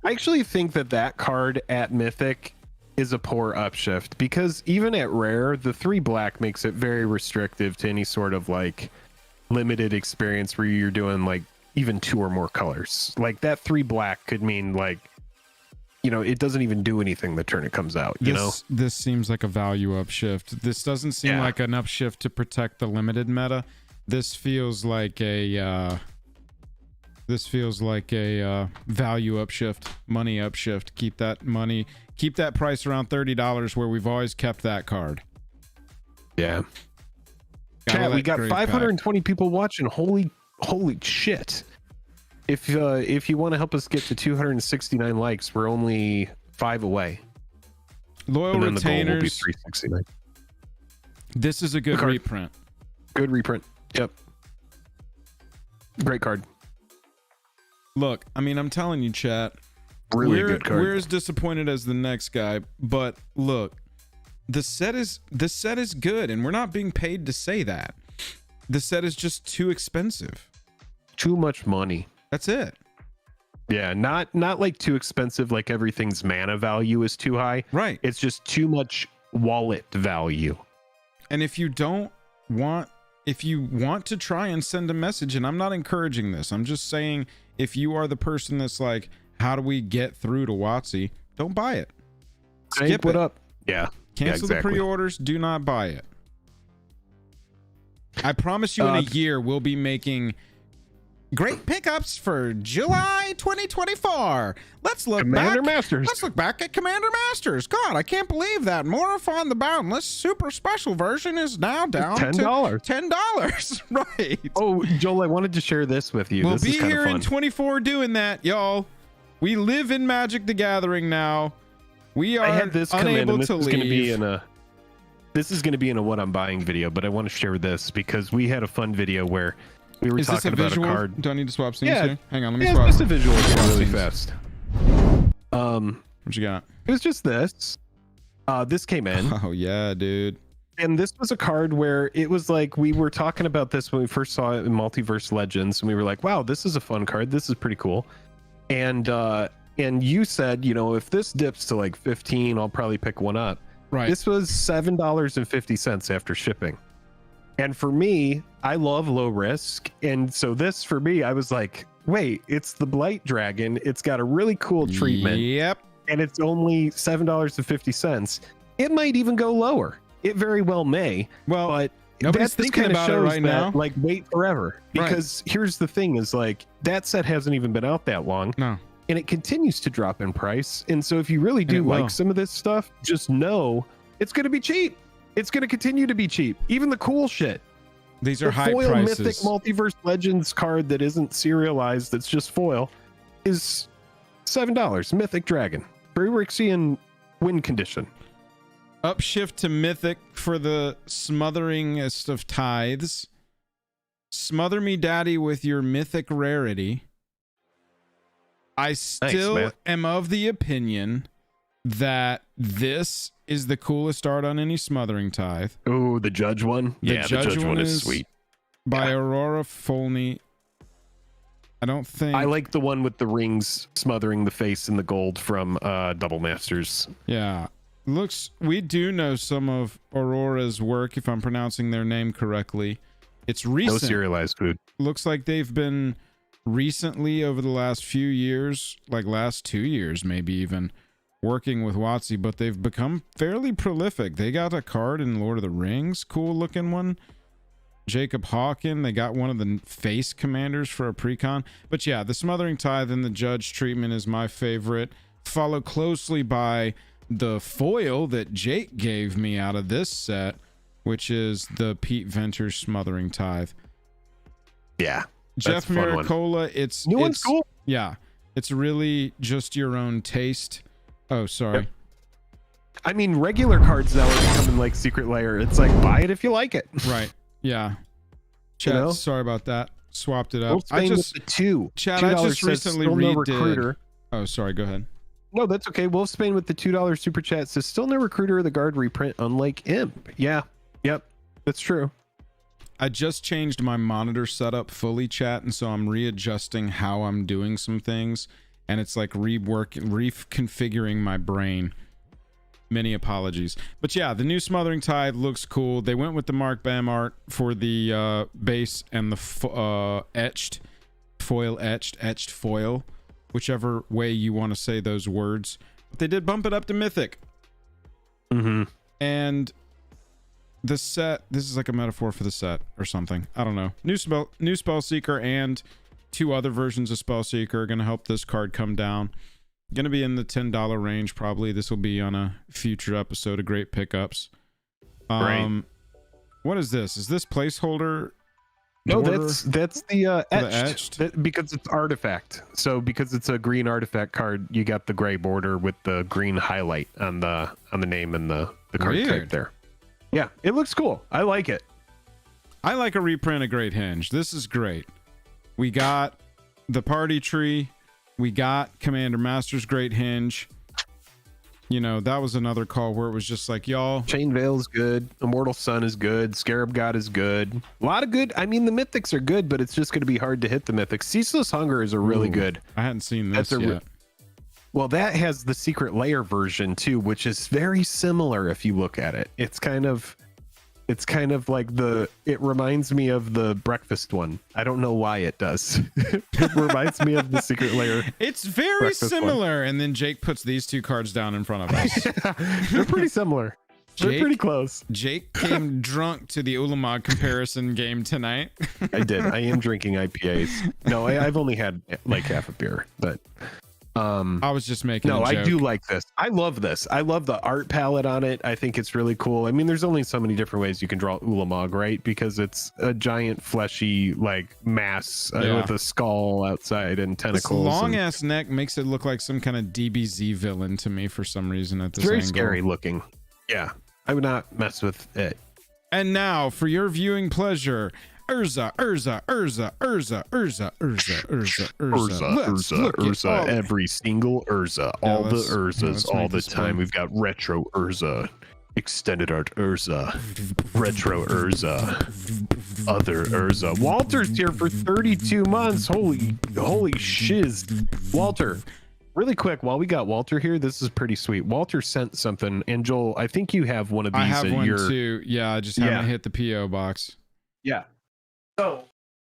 I actually think that card at Mythic is a poor upshift, because even at Rare, the 3 black makes it very restrictive to any sort of like limited experience where you're doing like even 2 or more colors. Like that 3 black could mean like, you know, it doesn't even do anything the turn it comes out, you know? This seems like a value upshift. This doesn't seem like an upshift to protect the limited meta. This feels like a value upshift, money upshift. Keep that money, keep that price around $30 where we've always kept that card. Yeah. Chat, we got 520 people watching. Holy shit. If you want to help us get to 269 likes, we're only 5 away. Loyal retainers. The goal will be 369. This is a good reprint. Good reprint. Yep. Great card. Look, I mean, I'm telling you, chat. Really good card. We're as disappointed as the next guy, but look, the set is good, and we're not being paid to say that. The set is just too expensive. Too much money. That's it. Yeah, not like too expensive, like everything's mana value is too high. Right. It's just too much wallet value. And if you want to try and send a message, and I'm not encouraging this, I'm just saying, if you are the person that's like, how do we get through to WotC? Don't buy it. Skip it. Up. Yeah. Cancel the pre-orders. Do not buy it. I promise you in a year, we'll be making great pickups for July 2024. Let's look Commander back. Masters. Let's look back at Commander Masters. God, I can't believe that. Mortifon the Boundless Super Special version is now down $10. to $10. Right. Oh, Joel, I wanted to share this with you. We'll this be is here fun. in 24 doing that, y'all. We live in Magic the Gathering now. We are unable to leave. This is going to be in a what I'm buying video, but I want to share this because we had a fun video where We were Is this a talking about visual? a card. Do I need to swap scenes Yeah. here? Hang on, let me Yeah, swap. it's just a visual really scenes. fast. What you got? It was just this. This came in. Oh yeah, dude. And this was a card where it was like we were talking about this when we first saw it in Multiverse Legends, and we were like, "Wow, this is a fun card. This is pretty cool." And you said, you know, if this dips to like 15, I'll probably pick one up. Right. This was $7.50 after shipping. And for me, I love low risk, and so this for me, I was like, "Wait, it's the Blight Dragon. It's got a really cool treatment, Yep. and it's only $7.50. It might even go lower. It very well may. Well, But nobody's that just thinking kinda about it shows right that, now. like, wait forever, Right. because here's the thing: is like that set hasn't even been out that long, no. and it continues to drop in price. And so, if you really And do it will. like some of this stuff, just know it's going to be cheap. It's going to continue to be cheap. Even the cool shit. These are The high foil prices. Mythic Multiverse Legends card that isn't serialized, that's just foil, is $7. Mythic Dragon, Phyrexian win condition. Upshift to Mythic for the smotheringest of tithes. Smother me, daddy, with your Mythic rarity. I still man. am of the opinion that this is the coolest art on any Smothering Tithe. Oh, the Judge one. The Yeah, Judge the Judge one one is is- sweet. By Yeah. Aurora Folney. I don't think... I like the one with the rings smothering the face in the gold from Double Masters. Yeah. Looks, we do know some of Aurora's work, if I'm pronouncing their name correctly. It's No recent. serialized food. Looks like they've been recently, over the last few years, like last 2 years maybe even, working with WotC, but they've become fairly prolific. They got a card in Lord of the Rings, cool looking one. Jacob Hawken, they got one of the face commanders for a precon. But yeah, the Smothering Tithe and the Judge treatment is my favorite, followed closely by the foil that Jake gave me out of this set, which is the Pete Venter Smothering Tithe. Yeah. Jeff a fun one. Miracola, it's New one's cool. Yeah, it's really just your own taste. Oh, sorry. Yep. I mean, regular cards now are becoming like Secret Lair. It's like, buy it if you like it. Right. Yeah. Chat, know? sorry about that. Swapped it up. Wolf Spain with the two. Chat, I $2 just says recently still no redid. recruiter. Oh, sorry. Go ahead. No, that's okay. Wolf Spain with the $2 super chat says still no recruiter of the guard reprint, unlike Imp. Yeah. Yep. That's true. I just changed my monitor setup fully, chat, and so I'm readjusting how I'm doing some things, and it's like reconfiguring my brain. Many apologies. But yeah, the new Smothering Tithe looks cool. They went with the Mark Bam art for the base and the etched foil, whichever way you want to say those words. But they did bump it up to Mythic. Mm-hmm. And the set, this is like a metaphor for the set or something. I don't know. New Spellseeker and 2 other versions of Spellseeker are going to help this card come down. Going to be in the $10 range probably. This will be on a future episode of Great Pickups. Right. What is this? Is this placeholder? No, border? that's the etched, etched? because it's artifact. So because it's a green artifact card, you got the gray border with the green highlight on the name and the card type Weird. there. Yeah, it looks cool. I like it. I like a reprint of Great Henge. This is great. We got the party tree. We got Commander Master's Great Henge. You know, that was another call where it was just like, y'all. Chain Veil's good. Immortal Sun is good. Scarab God is good. A lot of good. I mean, the mythics are good, but it's just going to be hard to hit the mythics. Ceaseless Hunger is a really Ooh, good. I hadn't seen this That's yet. Well, that has the Secret Lair version too, which is very similar if you look at it. It's kind of like it reminds me of the breakfast one. I don't know why it does. It reminds me of the Secret Lair. It's very breakfast similar. And then Jake puts these 2 cards down in front of us. They're pretty similar. They're Jake- pretty close. Jake came drunk to the Ulamog comparison game tonight. I did. I am drinking IPAs. No, I've only had like half a beer, but I was just making no, a I joke. do like this. I love this. I love the art palette on it. I think it's really cool. I mean, there's only so many different ways you can draw Ulamog, right? Because it's a giant fleshy like mass Yeah. with a skull outside and This tentacles. long and ass neck makes it look like some kind of DBZ villain to me for some reason at this it's very angle. scary looking. Yeah, I would not mess with it. And now, for your viewing pleasure, Urza. Urza. Every single Urza. All the Urzas, all the time. We've got retro Urza, extended art Urza, retro Urza, other Urza. Walter's here for 32 months. Holy shiz. Walter, really quick, while we got Walter here, this is pretty sweet. Walter sent something, and Joel, I think you have one of these. I have one too. Yeah, I just haven't hit the PO box. Yeah. So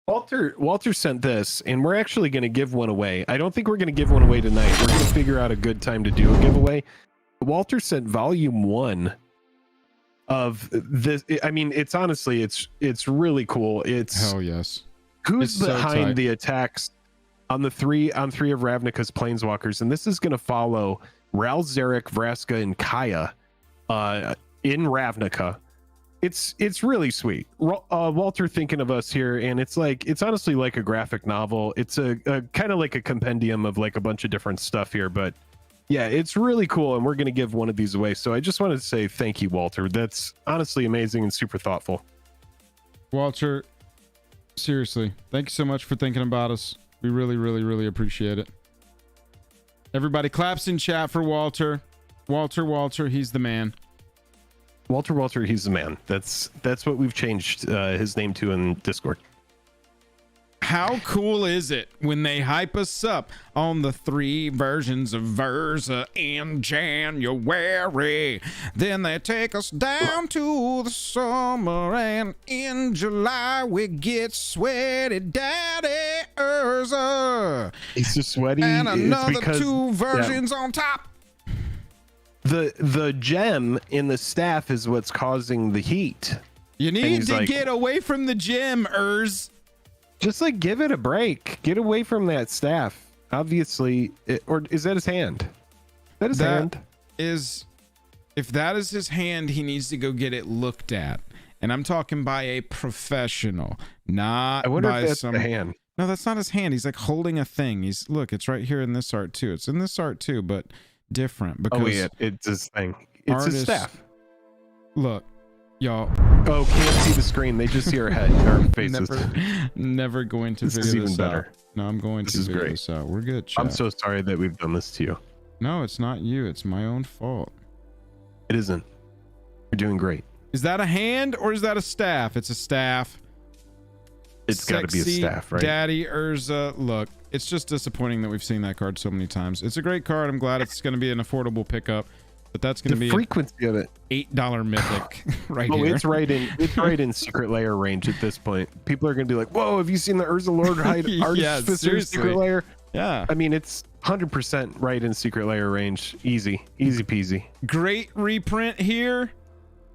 Walter sent this, and we're actually going to give one away. I don't think we're going to give one away tonight. We're going to figure out a good time to do a giveaway. Walter sent volume 1 of this. I mean, it's honestly, it's really cool. It's hell yes. Who's It's behind so the attacks on three of Ravnica's planeswalkers, and this is going to follow Ral, Zarek, Vraska, and Kaya in Ravnica. It's really sweet. Walter thinking of us here, and it's honestly like a graphic novel. It's a kind of like a compendium of like a bunch of different stuff here, but yeah, it's really cool, and we're going to give one of these away. So I just wanted to say thank you, Walter. That's honestly amazing and super thoughtful. Walter, seriously, thank you so much for thinking about us. We really, really, really appreciate it. Everybody claps in chat for Walter. Walter, he's the man. Walter, he's the man. That's what we've changed his name to in Discord. How cool is it when they hype us up on the 3 versions of Versa in January? Then they take us down to the summer, and in July we get Sweaty Daddy Urza. He's just sweaty. And another 2 versions on top. The gem in the staff is what's causing the heat. You need to get away from the gem, Urz. Just like give it a break. Get away from that staff. Obviously, or is that his hand? That his hand? If that is his hand, he needs to go get it looked at. And I'm talking by a professional, not by some hand. No, that's not his hand. He's like holding a thing. Look, it's right here in this art too. It's in this art too, but different because it's his thing. It's his staff. Look, y'all. Oh, can't see the screen. They just see our head, our faces. Never going to figure this out. No, I'm going to figure this out. We're good, chat. I'm so sorry that we've done this to you. No, it's not you. It's my own fault. It isn't. You're doing great. Is that a hand or is that a staff? It's a staff. It's got to be a staff, right? Daddy Urza. Look, it's just disappointing that we've seen that card so many times. It's a great card. I'm glad it's going to be an affordable pickup, but that's going to be the frequency of it. $8 mythic right here. It's right in secret layer range at this point. People are going to be like, "Whoa, have you seen the Urza Lord Artificer secret layer?" Yeah. I mean, it's 100% right in secret layer range. Easy peasy. Great reprint here.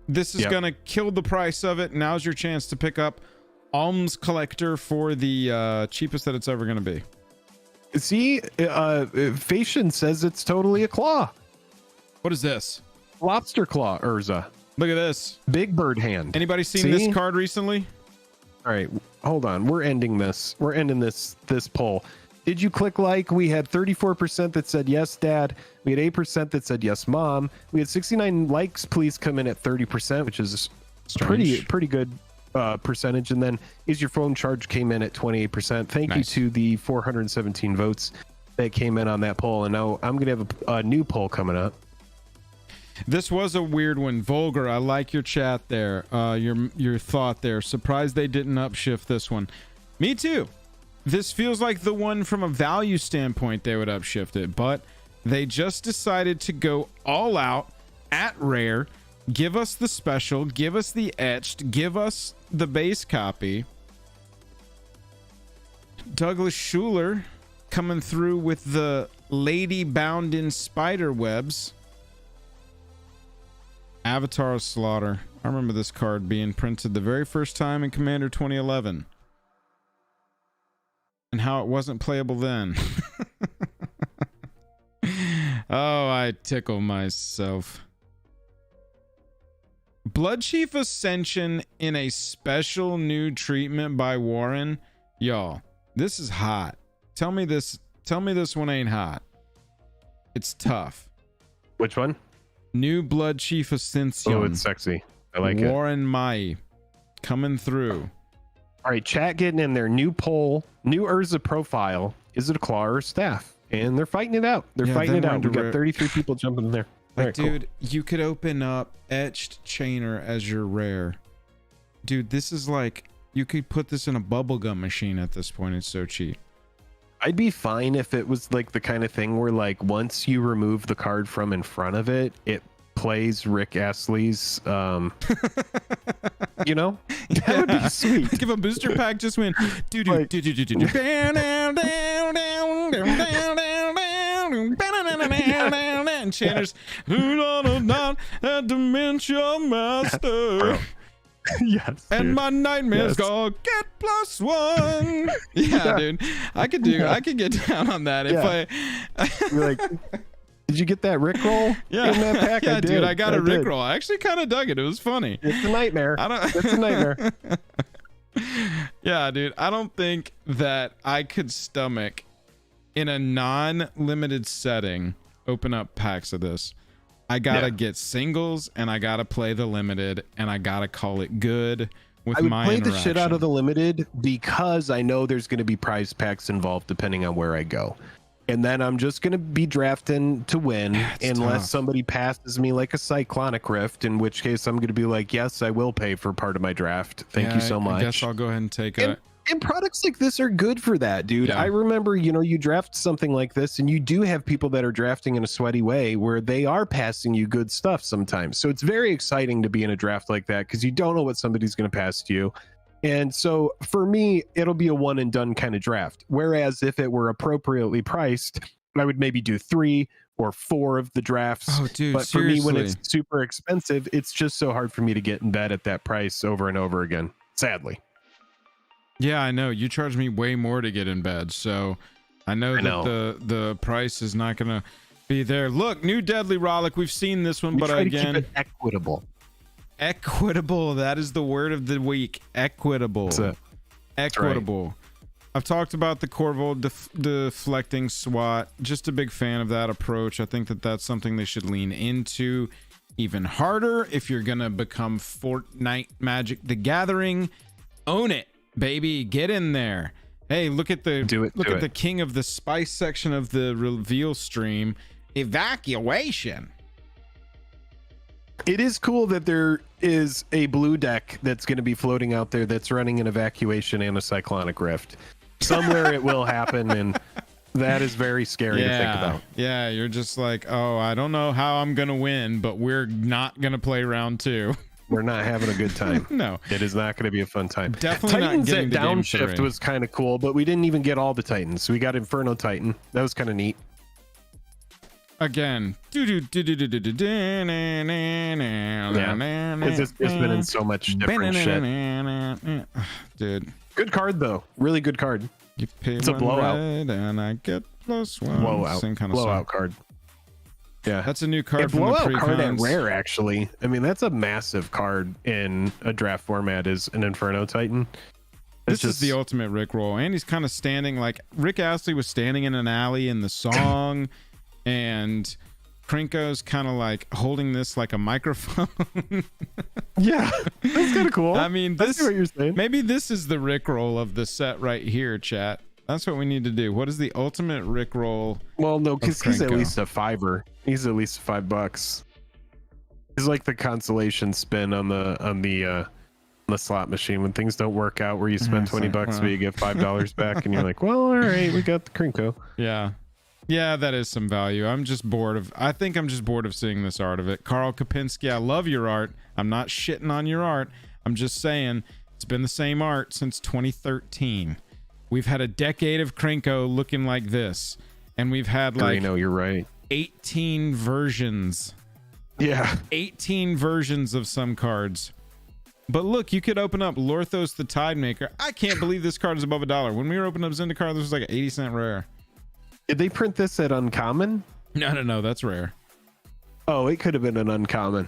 This is going to kill the price of it. Now's your chance to pick up Alms Collector for the cheapest that it's ever going to be. See, Fashion says it's totally a claw. What is this? Lobster claw Urza. Look at this. Big bird hand. Anybody seen this card recently? All right, hold on. We're ending this. We're ending this poll. Did you click like? We had 34% that said yes, Dad. We had 8% that said yes, Mom. We had 69 likes. Please come in at 30%, which is pretty good percentage. And then is your phone charged came in at 28%. Thank you to the 417 votes that came in on that poll. And now I'm gonna have a new poll coming up. This was a weird one. Vulgar, I like your chat there. Your thought there. Surprised they didn't upshift this one. Me too. This feels like the one from a value standpoint they would upshift it, but they just decided to go all out at rare. Give us the special, give us the etched, give us the base copy. Douglas Schuler coming through with the lady bound in spider webs. Avatar of Slaughter. I remember this card being printed the very first time in Commander 2011. And how it wasn't playable then. Oh, I tickle myself. Bloodchief Ascension in a special new treatment by Warren. Y'all, this is hot. Tell me this one ain't hot. It's tough. Which one? New Bloodchief Ascension. Oh, it's sexy. I like it. Warren Mai coming through. All right, chat getting in there. New poll, new Urza profile. Is it a claw or a staff? And they're fighting it out. They're fighting it out. We got 33 people jumping in there. Like, right, dude, you could open up etched chainer as your rare. Dude, this is like, you could put this in a bubblegum machine at this point. It's so cheap. I'd be fine if it was like the kind of thing where like once you remove the card from in front of it, it plays Rick Astley's you know, that would be sweet. Like if a booster pack just went and Chanter's dementia master. Yes, and dude. my nightmares go get +1. Yeah, dude, I could get down on that if You're like, did you get that Rickroll in that pack? Yeah, I did. dude, I got a Rickroll. I actually kind of dug it. It was funny. It's a nightmare. It's a nightmare. Yeah, dude, I don't think that I could stomach in a non-limited setting open up packs of this. I gotta get singles, and I gotta play the limited, and I gotta call it good with my play the shit out of the limited because I know there's going to be prize packs involved depending on where I go. And then I'm just going to be drafting to win unless somebody passes me like a Cyclonic Rift, in which case I'm going to be like, yes, I will pay for part of my draft. Thank you so much. I guess I'll go ahead and take it. And products like this are good for that, dude. I remember, you know, you draft something like this and you do have people that are drafting in a sweaty way where they are passing you good stuff sometimes. So it's very exciting to be in a draft like that because you don't know what somebody's going to pass to you. And so for me, it'll be a one and done kind of draft. Whereas if it were appropriately priced, I would maybe do 3 or 4 of the drafts. Oh, dude, but seriously. for me, when it's super expensive, it's just so hard for me to get in bed at that price over and over again, sadly. Yeah, I know. You charge me way more to get in bed, so I know that the price is not going to be there. Look, new Deadly Rollick. We've seen this one, but again, keep it equitable. Equitable. That is the word of the week. Equitable. Equitable. Right. I've talked about the Corvo deflecting SWAT. Just a big fan of that approach. I think that that's something they should lean into even harder. If you're going to become Fortnite Magic the Gathering, own it, baby. Get in there. Hey, look at the the king of the spice section of the reveal stream. Evacuation. It is cool that there is a blue deck that's going to be floating out there that's running an evacuation and a Cyclonic Rift. Somewhere it will happen, and that is very scary to think about. Yeah, you're just like, oh, I don't know how I'm going to win, but we're not going to play round 2. We're not having a good time. No. It is not going to be a fun time. Definitely Titans not getting at Downshift was kind of cool, but we didn't even get all the Titans. We got Inferno Titan. That was kind of neat. Again. It's just been in so much different shit. Dude. Good card, though. Really good card. You pay it's a blowout. And I get +1. Blowout. Same kind of blowout card. Yeah. That's a new card from blowout the pre-cons. card at rare, actually. I mean, that's a massive card in a draft format is an Inferno Titan. This is the ultimate Rickroll. And he's kind of standing like Rick Astley was standing in an alley in the song. And Krinko's kind of like holding this like a microphone. Yeah, that's kind of cool. I mean, I see what you're saying. Maybe this is the Rickroll of the set right here, chat. That's what we need to do. What is the ultimate Rickroll? Well, no, because he's at least a $5. He's at least $5. He's like the consolation spin on the slot machine when things don't work out, where you spend $20, but you get $5 back, and you're like, well, all right, we got the Krinko. Yeah. Yeah, that is some value. I think I'm just bored of seeing this art of it. Carl Kopinski, I love your art. I'm not shitting on your art. I'm just saying it's been the same art since 2013. We've had a decade of Krinko looking like this. And we've had like you're right. 18 versions. Yeah. 18 versions of some cards. But look, you could open up Lorthos the Tidemaker. I can't believe this card is above $1. When we were opening up Zendikar, this was like an 80-cent rare. Did they print this at uncommon? No, that's rare. Oh, it could have been an uncommon.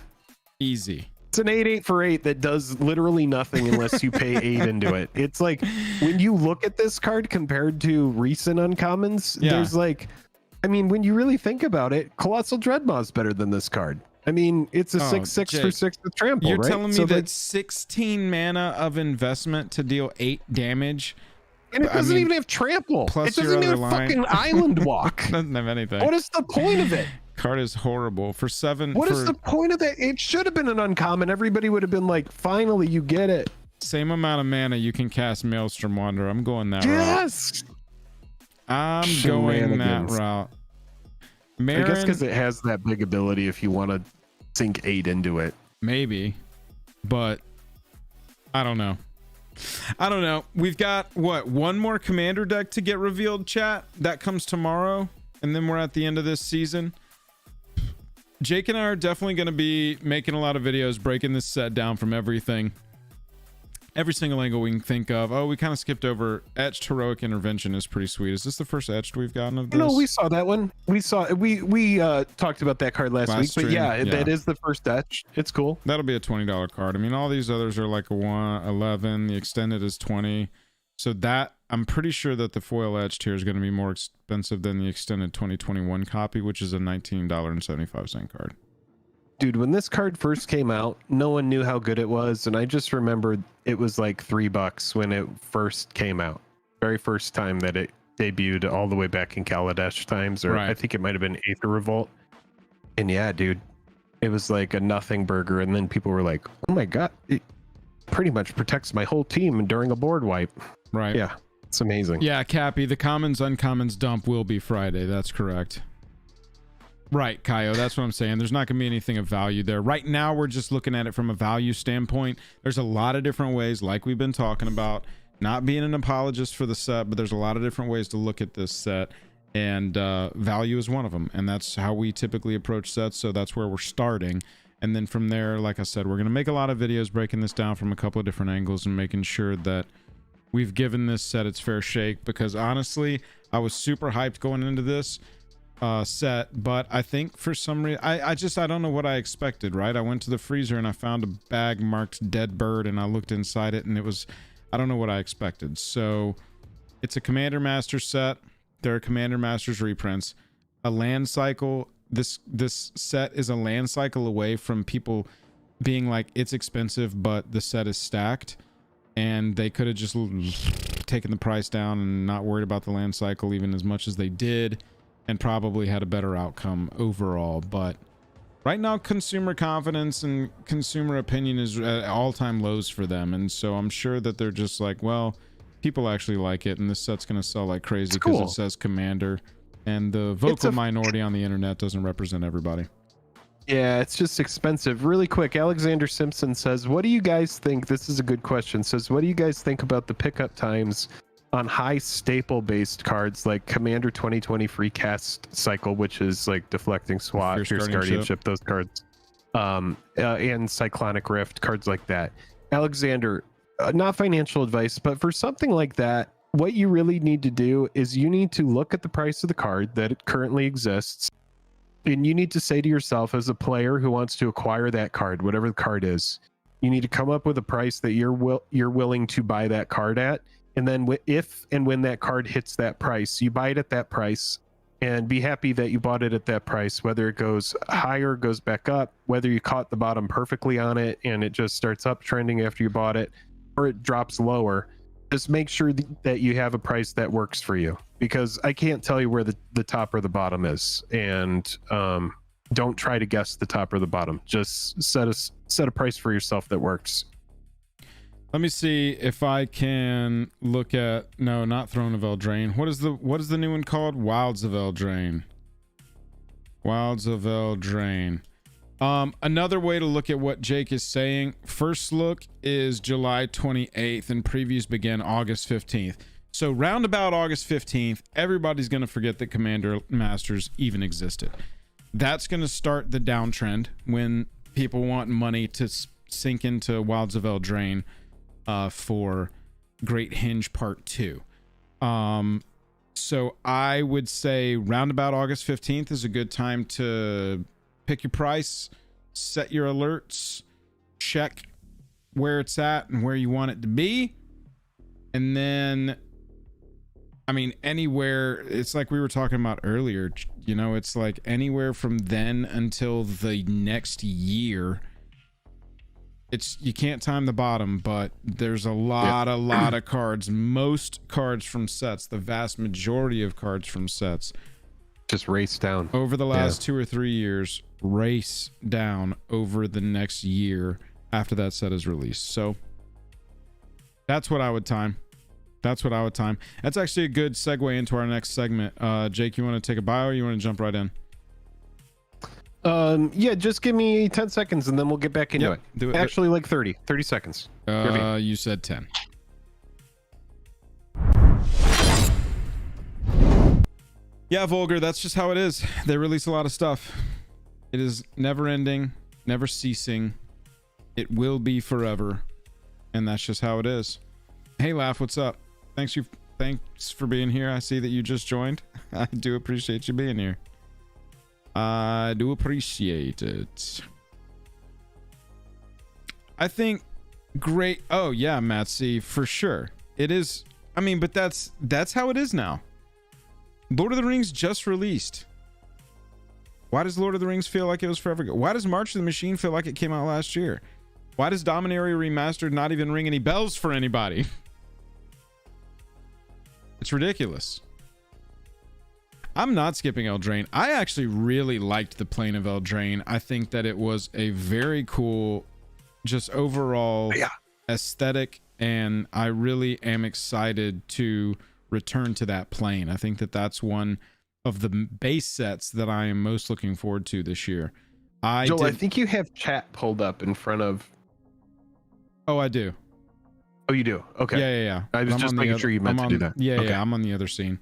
Easy. It's an 8/8 for 8 that does literally nothing unless you pay 8 into it. It's like when you look at this card compared to recent uncommons, there's like, I mean, when you really think about it, Colossal Dreadmaw's better than this card. I mean, it's a Oh, 6/6 for Jake, 6 with trample, You're right? telling me So, that like, 16 mana of investment to deal 8 damage, and it doesn't even have trample. plus It your doesn't even other have line. fucking island walk. Doesn't have anything. What is the point of it? Card is horrible for 7. What is the point of that? It should have been an uncommon. Everybody would have been like, finally, you get it. Same amount of mana you can cast Maelstrom Wanderer. I'm going that route. Yes. I'm going that route. Marin, I guess because it has that big ability if you want to sink 8 into it. maybe, but I don't know. We've got one more commander deck to get revealed, chat. That comes tomorrow, and then we're at the end of this season. Jake and I are definitely going to be making a lot of videos breaking this set down from every single angle we can think of. Oh, we kind of skipped over Etched Heroic Intervention is pretty sweet. Is this the first Etched we've gotten of this? No, we saw that one. We talked about that card last week, stream, but yeah, that is the first Etched. It's cool. That'll be a $20 card. I mean, all these others are like a 11. The extended is 20. So that, I'm pretty sure that the foil Etched here is going to be more expensive than the extended 2021 copy, which is a $19.75 card. Dude, when this card first came out, no one knew how good it was, and I just remembered it was like $3 when it first came out. Very first time that it debuted, all the way back in Kaladesh times, or Right. I think it might have been Aether Revolt. And yeah, dude, it was like a nothing burger, and then people were like, "Oh my god, it pretty much protects my whole team during a board wipe." Right. Yeah, it's amazing. Yeah, Cappy, the commons uncommons dump will be Friday. That's correct. Right, Kaio, that's what I'm saying. There's not going to be anything of value there. Right now, we're just looking at it from a value standpoint. There's a lot of different ways, like we've been talking about, not being an apologist for the set, but there's a lot of different ways to look at this set, and value is one of them. And that's how we typically approach sets, so that's where we're starting. And then from there, like I said, we're going to make a lot of videos breaking this down from a couple of different angles and making sure that we've given this set its fair shake, because honestly, I was super hyped going into this set, but I think for some reason I don't know what I expected, right? I went to the freezer and I found a bag marked dead bird, and I looked inside it and it was, I don't know what I expected. So it's a Commander Master set. There are Commander Masters reprints, a land cycle. This set is a land cycle away from people being like, it's expensive but the set is stacked, and they could have just taken the price down and not worried about the land cycle even as much as they did, and probably had a better outcome overall. But right now, consumer confidence and consumer opinion is at all-time lows for them, and so I'm sure that they're just like, well, people actually like it, and this set's gonna sell like crazy because it says Commander, and the vocal minority on the internet doesn't represent everybody. Yeah, it's just expensive. Really quick, Alexander Simpson says, what do you guys think? This is a good question. Says, what do you guys think about the pickup times on high staple based cards like Commander 2020 free cast cycle, which is like deflecting SWAT, Fierce Guardianship, those cards, and Cyclonic Rift, cards like that? Alexander, not financial advice, but for something like that, what you really need to do is you need to look at the price of the card that it currently exists, and you need to say to yourself, as a player who wants to acquire that card, whatever the card is, you need to come up with a price that you're willing to buy that card at. And then if and when that card hits that price, you buy it at that price and be happy that you bought it at that price, whether it goes higher, goes back up, whether you caught the bottom perfectly on it and it just starts uptrending after you bought it, or it drops lower. Just make sure that you have a price that works for you, because I can't tell you where the top or the bottom is. And don't try to guess the top or the bottom. Just set a price for yourself that works. Let me see if I can look at, no, not Throne of Eldraine. What is the new one called? Wilds of Eldraine. Wilds of Eldraine. Another way to look at what Jake is saying, first look is July 28th and previews began August 15th. So roundabout August 15th, everybody's going to forget that Commander Masters even existed. That's going to start the downtrend when people want money to sink into Wilds of Eldraine for Great Hinge Part 2. So I would say roundabout August 15th is a good time to pick your price, set your alerts, check where it's at and where you want it to be, and then I mean, anywhere, it's like we were talking about earlier, you know, it's like anywhere from then until the next year. It's, you can't time the bottom, but there's a lot of cards. Most cards from sets, the vast majority of cards from sets, just race down over the last 2 or 3 years, race down over the next year after that set is released. So that's what I would time. That's what I would time. That's actually a good segue into our next segment. Jake, you want to take a bio or you want to jump right in? Yeah, just give me 10 seconds and then we'll get back into it. Do it. Actually, like 30 seconds. You said 10. Yeah, Vulgar, that's just how it is. They release a lot of stuff. It is never ending, never ceasing. It will be forever. And that's just how it is. Hey, Laugh, what's up? Thanks for being here. I see that you just joined. I do appreciate you being here. I do appreciate it. I think great. Oh yeah, Matt C, for sure. It is. I mean, but that's how it is now. Lord of the Rings just released. Why does Lord of the Rings feel like it was forever ago? Why does March of the Machine feel like it came out last year? Why does Dominaria Remastered not even ring any bells for anybody? It's ridiculous. I'm not skipping Eldraine. I actually really liked the Plane of Eldraine. I think that it was a very cool, just overall aesthetic, and I really am excited to return to that plane. I think that that's one of the base sets that I am most looking forward to this year. Joel, I think you have chat pulled up in front of... Oh, I do. Oh, you do? Okay. Yeah. I was just making sure you meant to do that. Yeah, I'm on the other scene.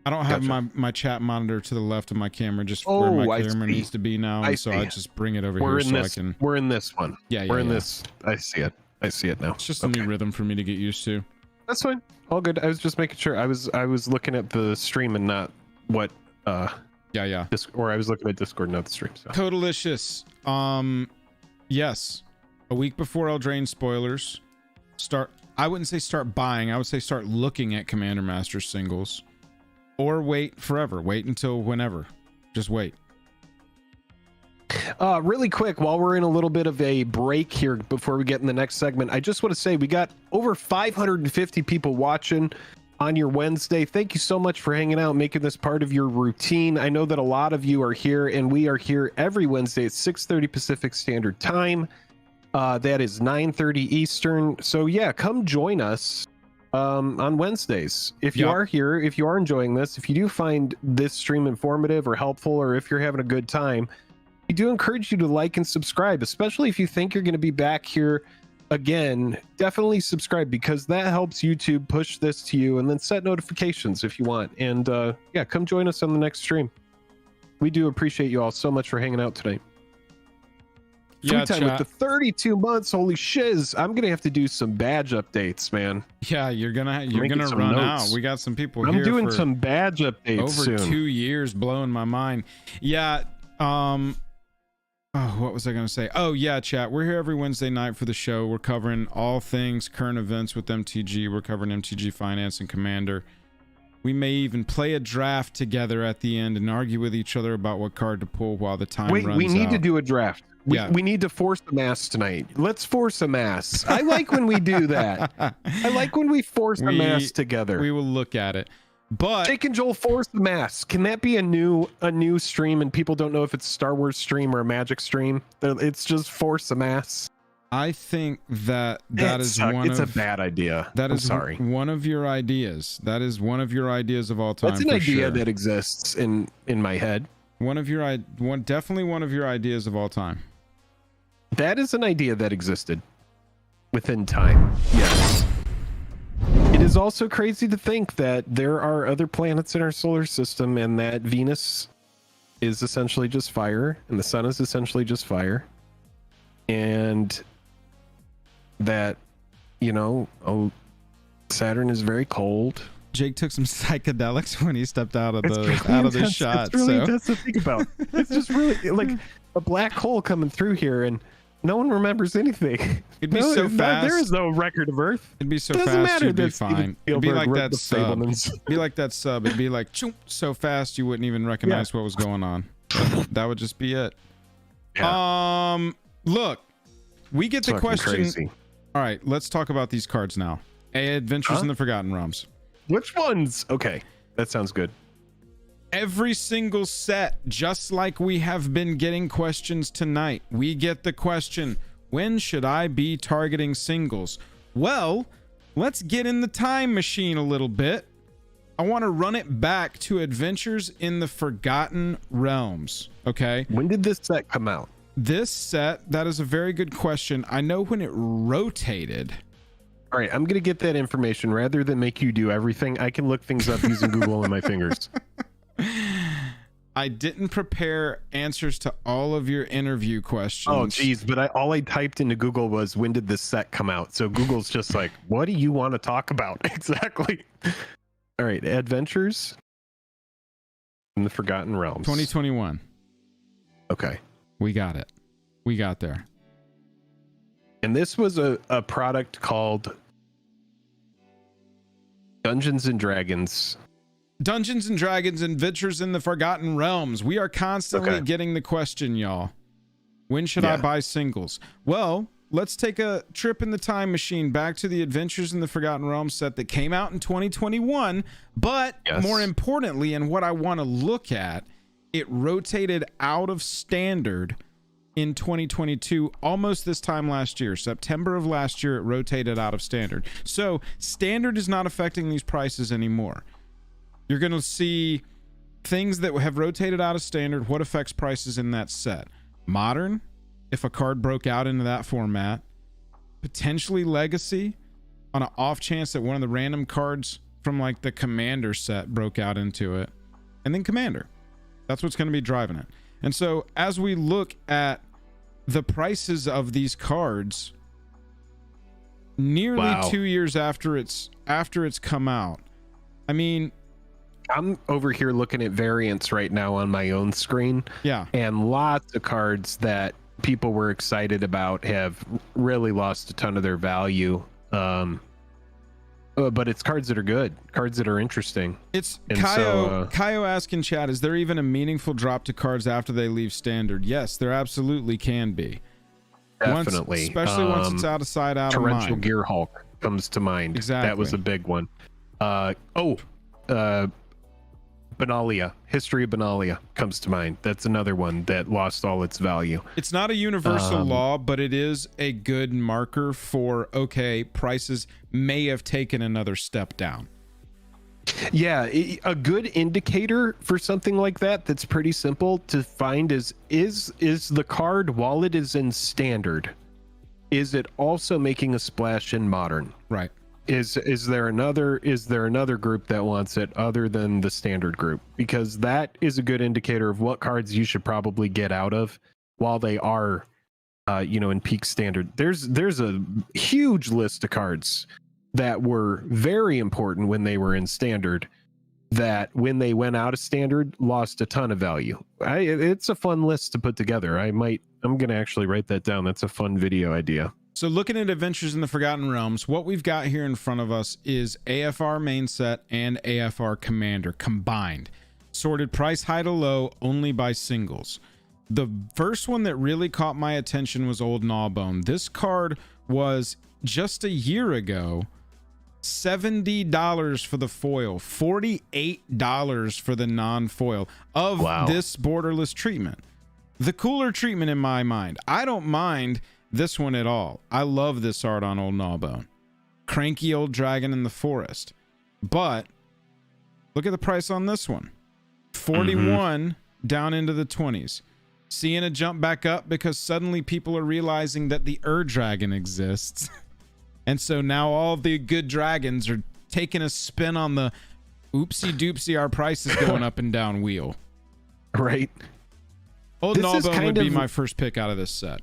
I don't have my chat monitor to the left of my camera, just where my camera needs to be now. So I just bring it over here so I can... We're in this one. We're in this. I see it. I see it now. It's just a new rhythm for me to get used to. That's fine. All good. I was just making sure. I was looking at the stream and not what... or I was looking at Discord, not the stream. So. Codelicious. Yes. A week before Eldraine spoilers. I wouldn't say start buying. I would say start looking at Commander Master singles. Or wait forever. Wait until whenever. Just wait. Really quick, while we're in a little bit of a break here before we get in the next segment, I just want to say we got over 550 people watching on your Wednesday. Thank you so much for hanging out, making this part of your routine. I know that a lot of you are here, and we are here every Wednesday at 6:30 Pacific Standard Time. That is 9:30 Eastern. So yeah, come join us on Wednesdays. If you are here, if you are enjoying this, if you do find this stream informative or helpful, or if you're having a good time, we do encourage you to like and subscribe, especially if you think you're going to be back here again. Definitely subscribe, because that helps YouTube push this to you, and then set notifications if you want. And yeah, come join us on the next stream. We do appreciate you all so much for hanging out tonight. Free time with the 32 months. Holy shiz. I'm gonna have to do some badge updates, man. Yeah, you're gonna run out. We got some people here. I'm doing some badge updates over soon. 2 years, blowing my mind. Yeah. Oh, what was I gonna say? Oh yeah, chat. We're here every Wednesday night for the show. We're covering all things current events with MTG. We're covering MTG Finance and Commander. We may even play a draft together at the end and argue with each other about what card to pull while the time runs out. We need to do a draft. We need to force a mass tonight. Let's force a mass. I like when we do that. I like when we force a mass together. We will look at it. But Jake and Joel force the mass. Can that be a new stream, and people don't know if it's a Star Wars stream or a Magic stream? It's just force a mass. I think that is a bad idea. That is one of your ideas. That is one of your ideas of all time. That's an idea that exists in my head. Definitely one of your ideas of all time. That is an idea that existed within time. Yes. It is also crazy to think that there are other planets in our solar system, and that Venus is essentially just fire, and the sun is essentially just fire, and that, Saturn is very cold. Jake took some psychedelics when he stepped out of the shot. It's really intense to think about. It's just really like a black hole coming through here, and No one remembers anything. It'd be so fast. There is no record of Earth. It'd be so Doesn't fast. matter You'd be that fine. Steven It'd be Spielberg like wrote that the sub. Fablemans. It'd be like that sub. It'd be like choom, so fast you wouldn't even recognize what was going on. That would just be it. Yeah. Look, we get the Fucking question. crazy. All right, let's talk about these cards now. Adventures in the Forgotten Realms. Which ones? Okay, that sounds good. Every single set, just like we have been getting questions tonight, we get the question, when should I be targeting singles? Well, let's get in the time machine a little bit. I want to run it back to Adventures in the Forgotten Realms. Okay. When did this set come out? This set, that is a very good question. I know when it rotated. All right, I'm going to get that information rather than make you do everything. I can look things up using Google on my fingers. I didn't prepare answers to all of your interview questions. Oh, geez. But all I typed into Google was, when did this set come out? So Google's just like, what do you want to talk about? Exactly. All right. Adventures in the Forgotten Realms. 2021. Okay. We got it. We got there. And this was a product called Dungeons and Dragons. Dungeons and Dragons Adventures in the Forgotten Realms. We are constantly getting the question, y'all. When should I buy singles? Well, let's take a trip in the time machine back to the Adventures in the Forgotten Realms set that came out in 2021. But more importantly, and what I want to look at, it rotated out of standard in 2022, almost this time last year. September of last year, it rotated out of standard. So standard is not affecting these prices anymore. You're going to see things that have rotated out of standard. What affects prices in that set? Modern, if a card broke out into that format. Potentially Legacy, on an off chance that one of the random cards from like the Commander set broke out into it. And then Commander. That's what's going to be driving it. And so as we look at the prices of these cards, nearly 2 years after it's come out, I mean, I'm over here looking at variants right now on my own screen. Yeah. And lots of cards that people were excited about have really lost a ton of their value. But it's cards that are good, cards that are interesting. It's and Kaio asking chat, is there even a meaningful drop to cards after they leave standard? Yes, there absolutely can be. Definitely. Especially once it's out of sight, out of mind. Torrential Gear Hulk comes to mind. Exactly. That was a big one. Benalia, History of Benalia comes to mind. That's another one that lost all its value. It's not a universal law, but it is a good marker for, okay, prices may have taken another step down. Yeah, a good indicator for something like that that's pretty simple to find is the card, while it is in standard, is it also making a splash in modern? Right. Is there another group that wants it other than the standard group? Because that is a good indicator of what cards you should probably get out of while they are in peak standard. There's a huge list of cards that were very important when they were in standard, that when they went out of standard lost a ton of value. It's a fun list to put together. I'm gonna actually write that down. That's a fun video idea. So looking at Adventures in the Forgotten Realms, what we've got here in front of us is AFR main set and AFR Commander combined. Sorted price high to low only by singles. The first one that really caught my attention was Old Gnawbone. This card was just a year ago $70 for the foil, $48 for the non-foil of this borderless treatment. The cooler treatment in my mind. I don't mind this one at all. I love this art on Old Gnawbone. Cranky old dragon in the forest. But look at the price on this one. 41 down into the 20s. Seeing a jump back up because suddenly people are realizing that the Dragon exists. And so now all the good dragons are taking a spin on the oopsie doopsie, our price is going up and down wheel. Right. Old Gnawbone would be my first pick out of this set.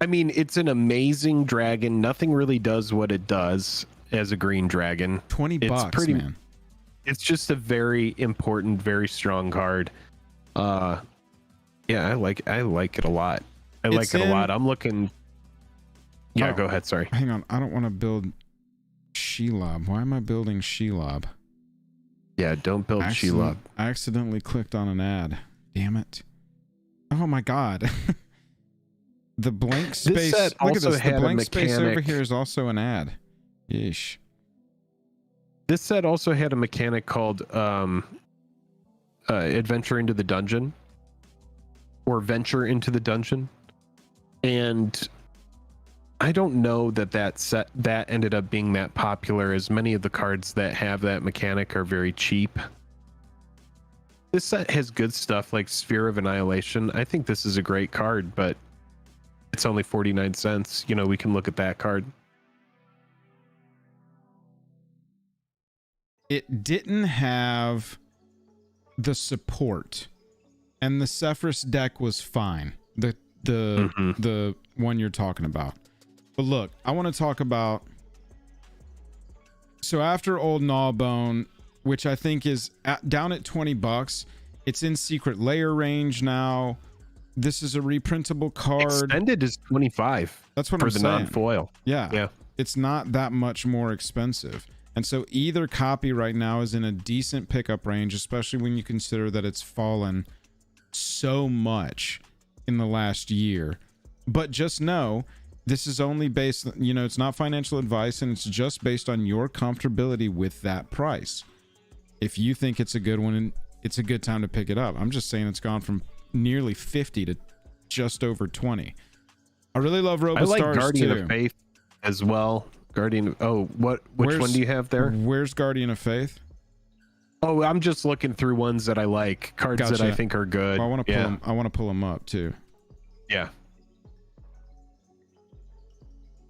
I mean, it's an amazing dragon. Nothing really does what it does as a green dragon. $20, man. It's just a very important, very strong card. Yeah, I like it a lot. I like it a lot. I'm looking. Yeah, Oh, go ahead. Sorry. Hang on. I don't want to build Shelob. Why am I building Shelob? Yeah, don't build Shelob. I accidentally clicked on an ad. Damn it. Oh my god. The blank space. Look at this. The blank space over here is also an ad. Yeesh. This set also had a mechanic called Adventure into the Dungeon, or Venture into the Dungeon. And I don't know that ended up being that popular, as many of the cards that have that mechanic are very cheap. This set has good stuff like Sphere of Annihilation. I think this is a great card, but it's only 49 cents. You know, we can look at that card. It didn't have the support, and the Sephiroth deck was fine. The one you're talking about. But look, I want to talk about. So after Old Gnawbone, which I think is down at $20, it's in secret layer range now. This is a reprintable card. Extended is 25. That's what for I'm the saying. non-foil. Yeah. It's not that much more expensive. And so either copy right now is in a decent pickup range, especially when you consider that it's fallen so much in the last year. But just know, this is only based, you know, it's not financial advice, and it's just based on your comfortability with that price. If you think it's a good one, it's a good time to pick it up. I'm just saying it's gone from nearly 50 to just over 20. I really love Robostars, I like Guardian too. of Faith as well. Guardian. Oh, which one do you have there? Where's Guardian of Faith? Oh, I'm just looking through ones that I like, cards that I think are good. Well, I want to pull them. I want to pull them up too. Yeah.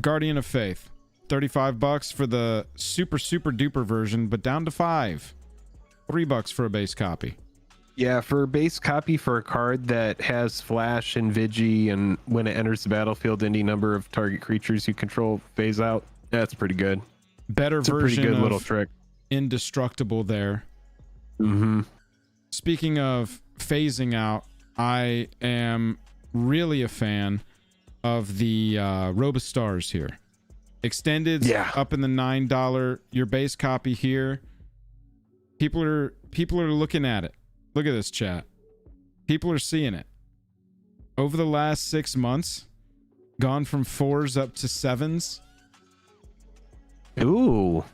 Guardian of Faith, $35 for the super duper version, but down to $5. $3 for a base copy. Yeah, for a base copy for a card that has Flash and Vigi, and when it enters the battlefield, any number of target creatures you control phase out. That's pretty good. Better version. It's a pretty good little trick. Indestructible there. Mm-hmm. Speaking of phasing out, I am really a fan of the Robostars here. Extended up in the $9. Your base copy here. People are looking at it. Look at this, chat. People are seeing it. Over the last 6 months, gone from 4s up to 7s. Ooh.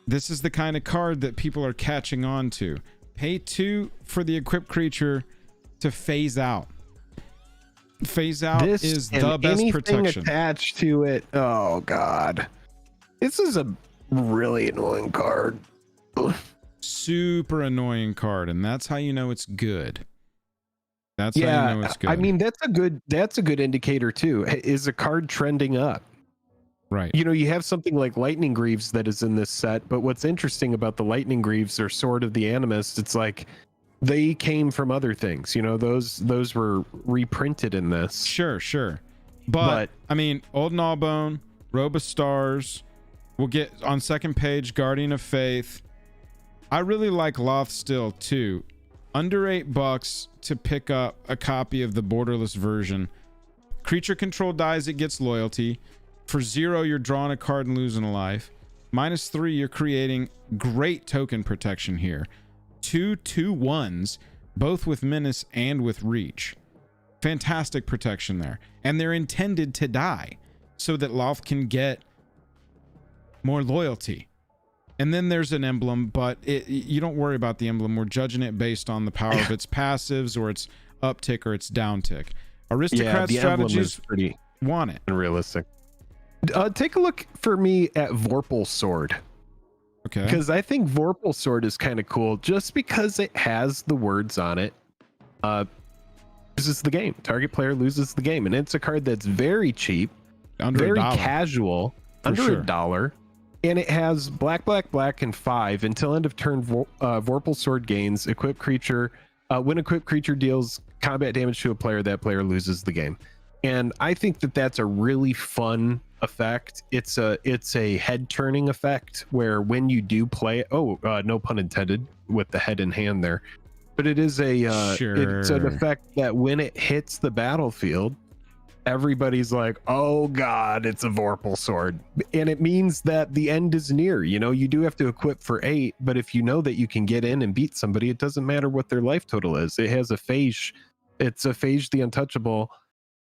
This is the kind of card that people are catching on to. Pay 2 for the equipped creature to phase out. Phase out is the best protection. Attached to it. Oh god. This is a really annoying card. Super annoying card, and that's how you know it's good. That's how you know it's good. I mean, that's a good indicator too. Is a card trending up? Right. You know, you have something like Lightning Greaves that is in this set, but what's interesting about the Lightning Greaves or Sword of the Animist, it's like they came from other things. You know, those were reprinted in this. Sure. But I mean, Old Gnawbone, Robostars, we'll get on second page, Guardian of Faith. I really like Loth still too. Under $8 to pick up a copy of the borderless version. Creature control dies, it gets loyalty. For 0, you're drawing a card and losing a life. -3, you're creating great token protection here. 2/2/1s, both with menace and with reach. Fantastic protection there. And they're intended to die so that Loth can get more loyalty. And then there's an emblem, but you don't worry about the emblem. We're judging it based on the power of its passives or its uptick or its downtick. Aristocrat strategies pretty want it. Unrealistic. Take a look for me at Vorpal Sword. Okay. Because I think Vorpal Sword is kind of cool just because it has the words on it. Loses the game. Target player loses the game. And it's a card that's very cheap, very casual, under $1. And it has black, and 5 until end of turn. Vorpal Sword gains equipped creature. When equipped creature deals combat damage to a player, that player loses the game. And I think that that's a really fun effect. It's a head turning effect where when you do play it, no pun intended with the head in hand there, but it is it's an effect that when it hits the battlefield, everybody's like, oh god, it's a Vorpal sword, and it means that the end is near. You know, you do have to equip for 8, but if you know that you can get in and beat somebody, it doesn't matter what their life total is. It has a phage. It's a phage the untouchable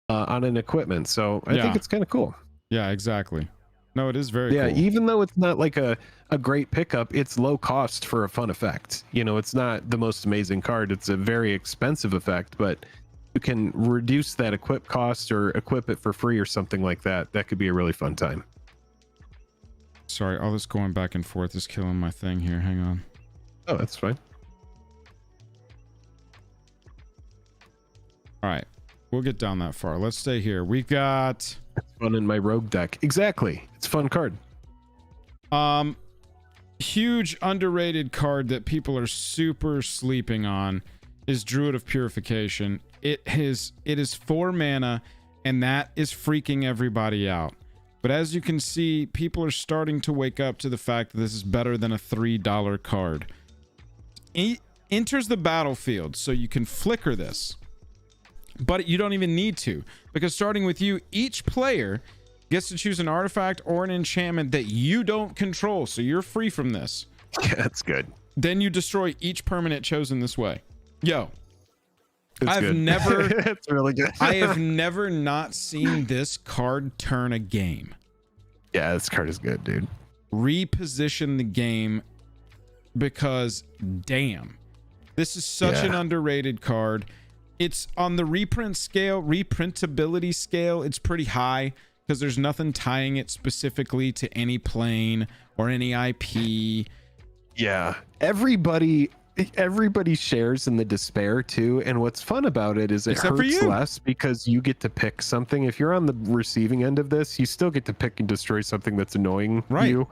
on an equipment, so I think it's kind of cool. Yeah, exactly. No, it is very cool. Even though it's not like a great pickup, it's low cost for a fun effect. You know, it's not the most amazing card. It's a very expensive effect, but you can reduce that equip cost or equip it for free or something like that. That could be a really fun time. Sorry, all this going back and forth is killing my thing here. Hang on. Oh, that's fine. All right. We'll get down that far. Let's stay here. We've got... It's fun in my rogue deck. Exactly. It's a fun card. Huge underrated card that people are super sleeping on is Druid of Purification. It is 4 mana, and that is freaking everybody out. But as you can see, people are starting to wake up to the fact that this is better than a $3 card. It enters the battlefield, so you can flicker this. But you don't even need to, because starting with you, each player gets to choose an artifact or an enchantment that you don't control, so you're free from this. Yeah, that's good. Then you destroy each permanent chosen this way. Yo, That's I've good. never... That's really good. I have never not seen this card turn a game. Yeah, this card is good, dude. Reposition the game, because damn, this is such an underrated card. It's on the reprint scale, reprintability scale, it's pretty high because there's nothing tying it specifically to any plane or any IP. Yeah, everybody shares in the despair too, and what's fun about it is it Except for hurts you. less because you get to pick something. If you're on the receiving end of this, you still get to pick and destroy something that's annoying you,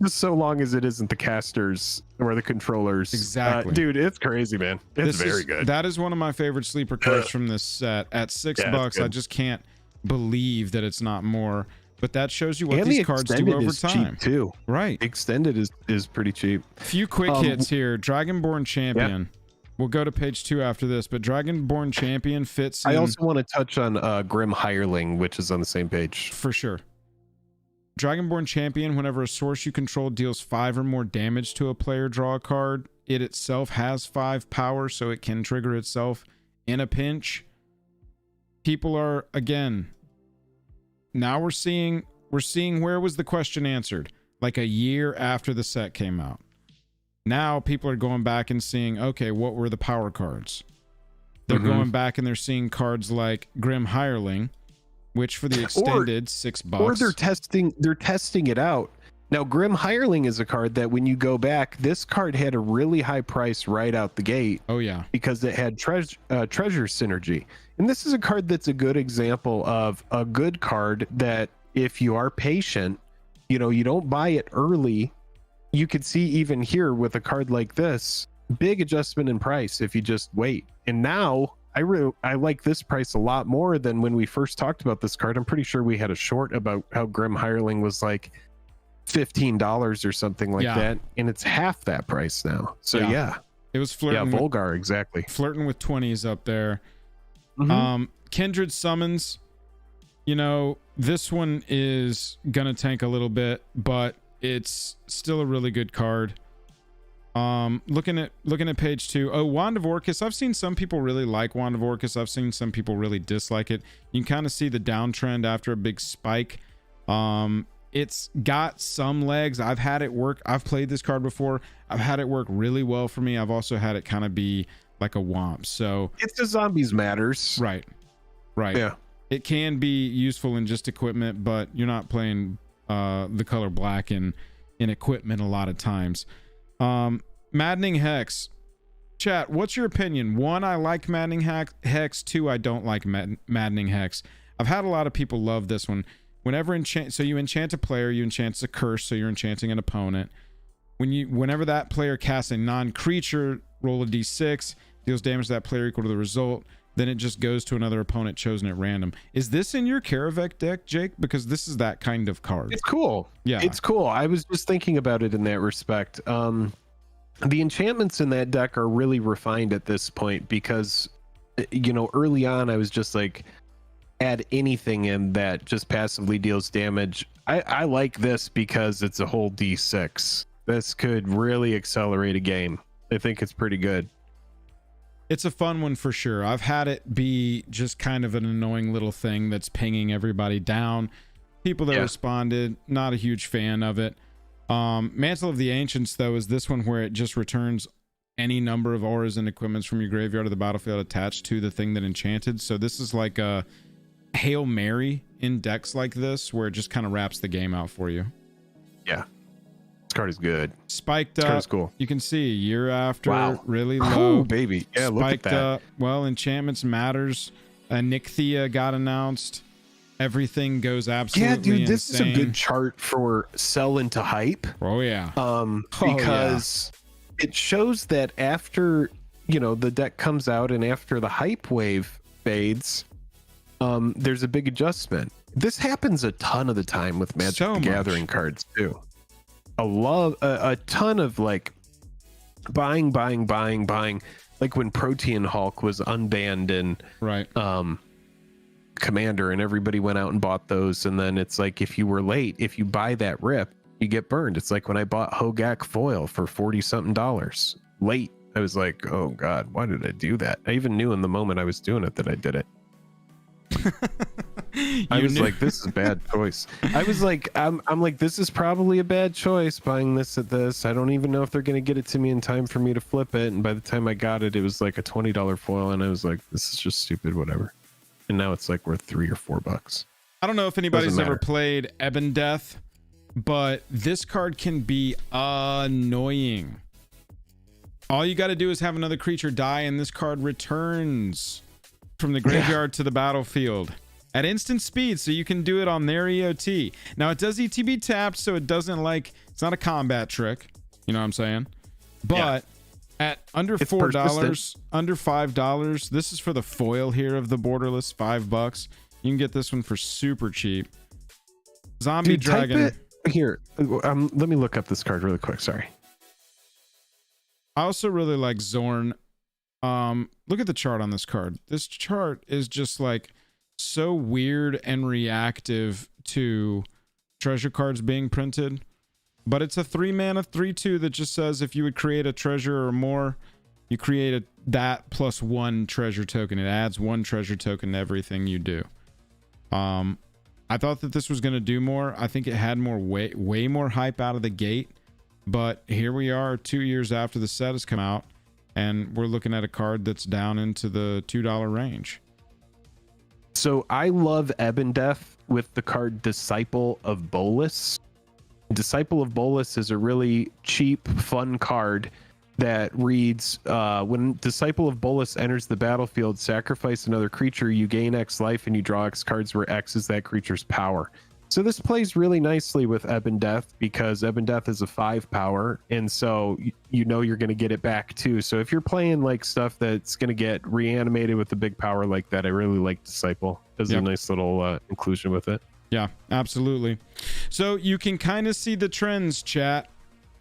just so long as it isn't the casters or the controllers. Exactly. Dude, it's crazy, man. It's very good. That is one of my favorite sleeper cards from this set. At $6, I just can't believe that it's not more. But that shows you what And these the cards do extended over is time. cheap too. Right. Extended is pretty cheap. Few quick hits here. Dragonborn Champion. We'll go to page 2 after this, but Dragonborn Champion fits in... I also want to touch on Grim Hireling, which is on the same page. For sure. Dragonborn Champion, whenever a source you control deals 5 or more damage to a player, draw a card. It itself has 5 power, so it can trigger itself in a pinch. People are, again, now we're seeing where was the question answered? Like a year after the set came out. Now people are going back and seeing, okay, what were the power cards? They're going back and they're seeing cards like Grim Hireling, which for the extended $6. Or they're testing it out. Now, Grim Hireling is a card that when you go back, this card had a really high price right out the gate. Oh yeah, because it had treasure synergy. And this is a card that's a good example of a good card that if you are patient, you know, you don't buy it early. You could see even here with a card like this, big adjustment in price if you just wait. And now I like this price a lot more than when we first talked about this card. I'm pretty sure we had a short about how Grim Hireling was like $15 or something like that, and it's half that price now. So it was flirting. Yeah, Volgar, exactly. Flirting with 20s up there. Kindred Summons, you know, this one is gonna tank a little bit, but it's still a really good card. Looking at page 2. Oh, Wand of Orcus. I've seen some people really like Wand of Orcus. I've seen some people really dislike it. You can kind of see the downtrend after a big spike. It's got some legs. I've had it work. I've played this card before. I've had it work really well for me. I've also had it kind of be like a womp. So it's the zombies matters. Right. Yeah. It can be useful in just equipment, but you're not playing the color black in equipment a lot of times. Maddening Hex. Chat, what's your opinion? 1, I like Maddening Hex. 2, I don't like Maddening Hex. I've had a lot of people love this one. Whenever you enchant a player, you enchant a curse, so you're enchanting an opponent. Whenever that player casts a non-creature, roll a d6, deals damage to that player equal to the result, then it just goes to another opponent chosen at random. Is this in your Karavek deck, Jake? Because this is that kind of card. It's cool. Yeah, it's cool. I was just thinking about it in that respect. The enchantments in that deck are really refined at this point because, you know, early on I was just like, add anything in that just passively deals damage. I like this because it's a whole D6. This could really accelerate a game. I think it's pretty good. It's a fun one for sure. I've had it be just kind of an annoying little thing that's pinging everybody down. People that responded, not a huge fan of it. Mantle of the Ancients, though, is this one where it just returns any number of auras and equipments from your graveyard of the battlefield attached to the thing that enchanted. So this is like a Hail Mary in decks like this, where it just kind of wraps the game out for you. Yeah. This card is good. Spiked up. This cool. You can see year after, Wow. really low. Ooh, baby. Yeah, look at Spiked that. up. Well, enchantments matters. Nixthea got announced. Everything goes absolutely yeah, dude, this insane. is a good chart for sell into hype. Oh yeah. Because it shows that after, you know, the deck comes out and after the hype wave fades, there's a big adjustment. This happens a ton of the time with Magic the Gathering cards too. A ton of like buying. Like when Protean Hulk was unbanned in Commander, and everybody went out and bought those, and then it's like if you were late, if you buy that rip, you get burned. It's like when I bought Hogak foil for $40-something late. I was like, oh god, why did I do that? I even knew in the moment I was doing it that I did it. I was like, this is a bad choice. I was like, I'm like, this is probably a bad choice buying this at this. I don't even know if they're going to get it to me in time for me to flip it. And by the time I got it, it was like a $20 foil. And I was like, this is just stupid, whatever. And now it's like worth $3 or $4. I don't know if anybody's ever played Ebon Death, but this card can be annoying. All you got to do is have another creature die, and this card returns from the graveyard to the battlefield at instant speed, so you can do it on their EOT. Now it does ETB tapped, so it doesn't like, it's not a combat trick, you know what I'm saying? But at under $4, under $5, this is for the foil here of the borderless, $5. You can get this one for super cheap. Zombie Dragon. Here, let me look up this card really quick. Sorry. I also really like Zorn. Look at the chart on this card. This chart is just like so weird and reactive to treasure cards being printed. But it's a 3-mana 3/2 that just says if you would create a treasure or more, you create that plus 1 treasure token. It adds 1 treasure token to everything you do. I thought that this was going to do more. I think it had way more hype out of the gate. But here we are 2 years after the set has come out, and we're looking at a card that's down into the $2 range. So I love Ebon Death with the card Disciple of Bolus. Disciple of Bolus is a really cheap, fun card that reads, when Disciple of Bolus enters the battlefield, sacrifice another creature, you gain X life and you draw X cards where X is that creature's power. So this plays really nicely with Ebon Death because Ebon Death is a 5 power, and so you know you're going to get it back too. So if you're playing like stuff that's going to get reanimated with a big power like that, I really like Disciple. Does a nice little inclusion with it. Yeah, absolutely. So you can kind of see the trends, chat.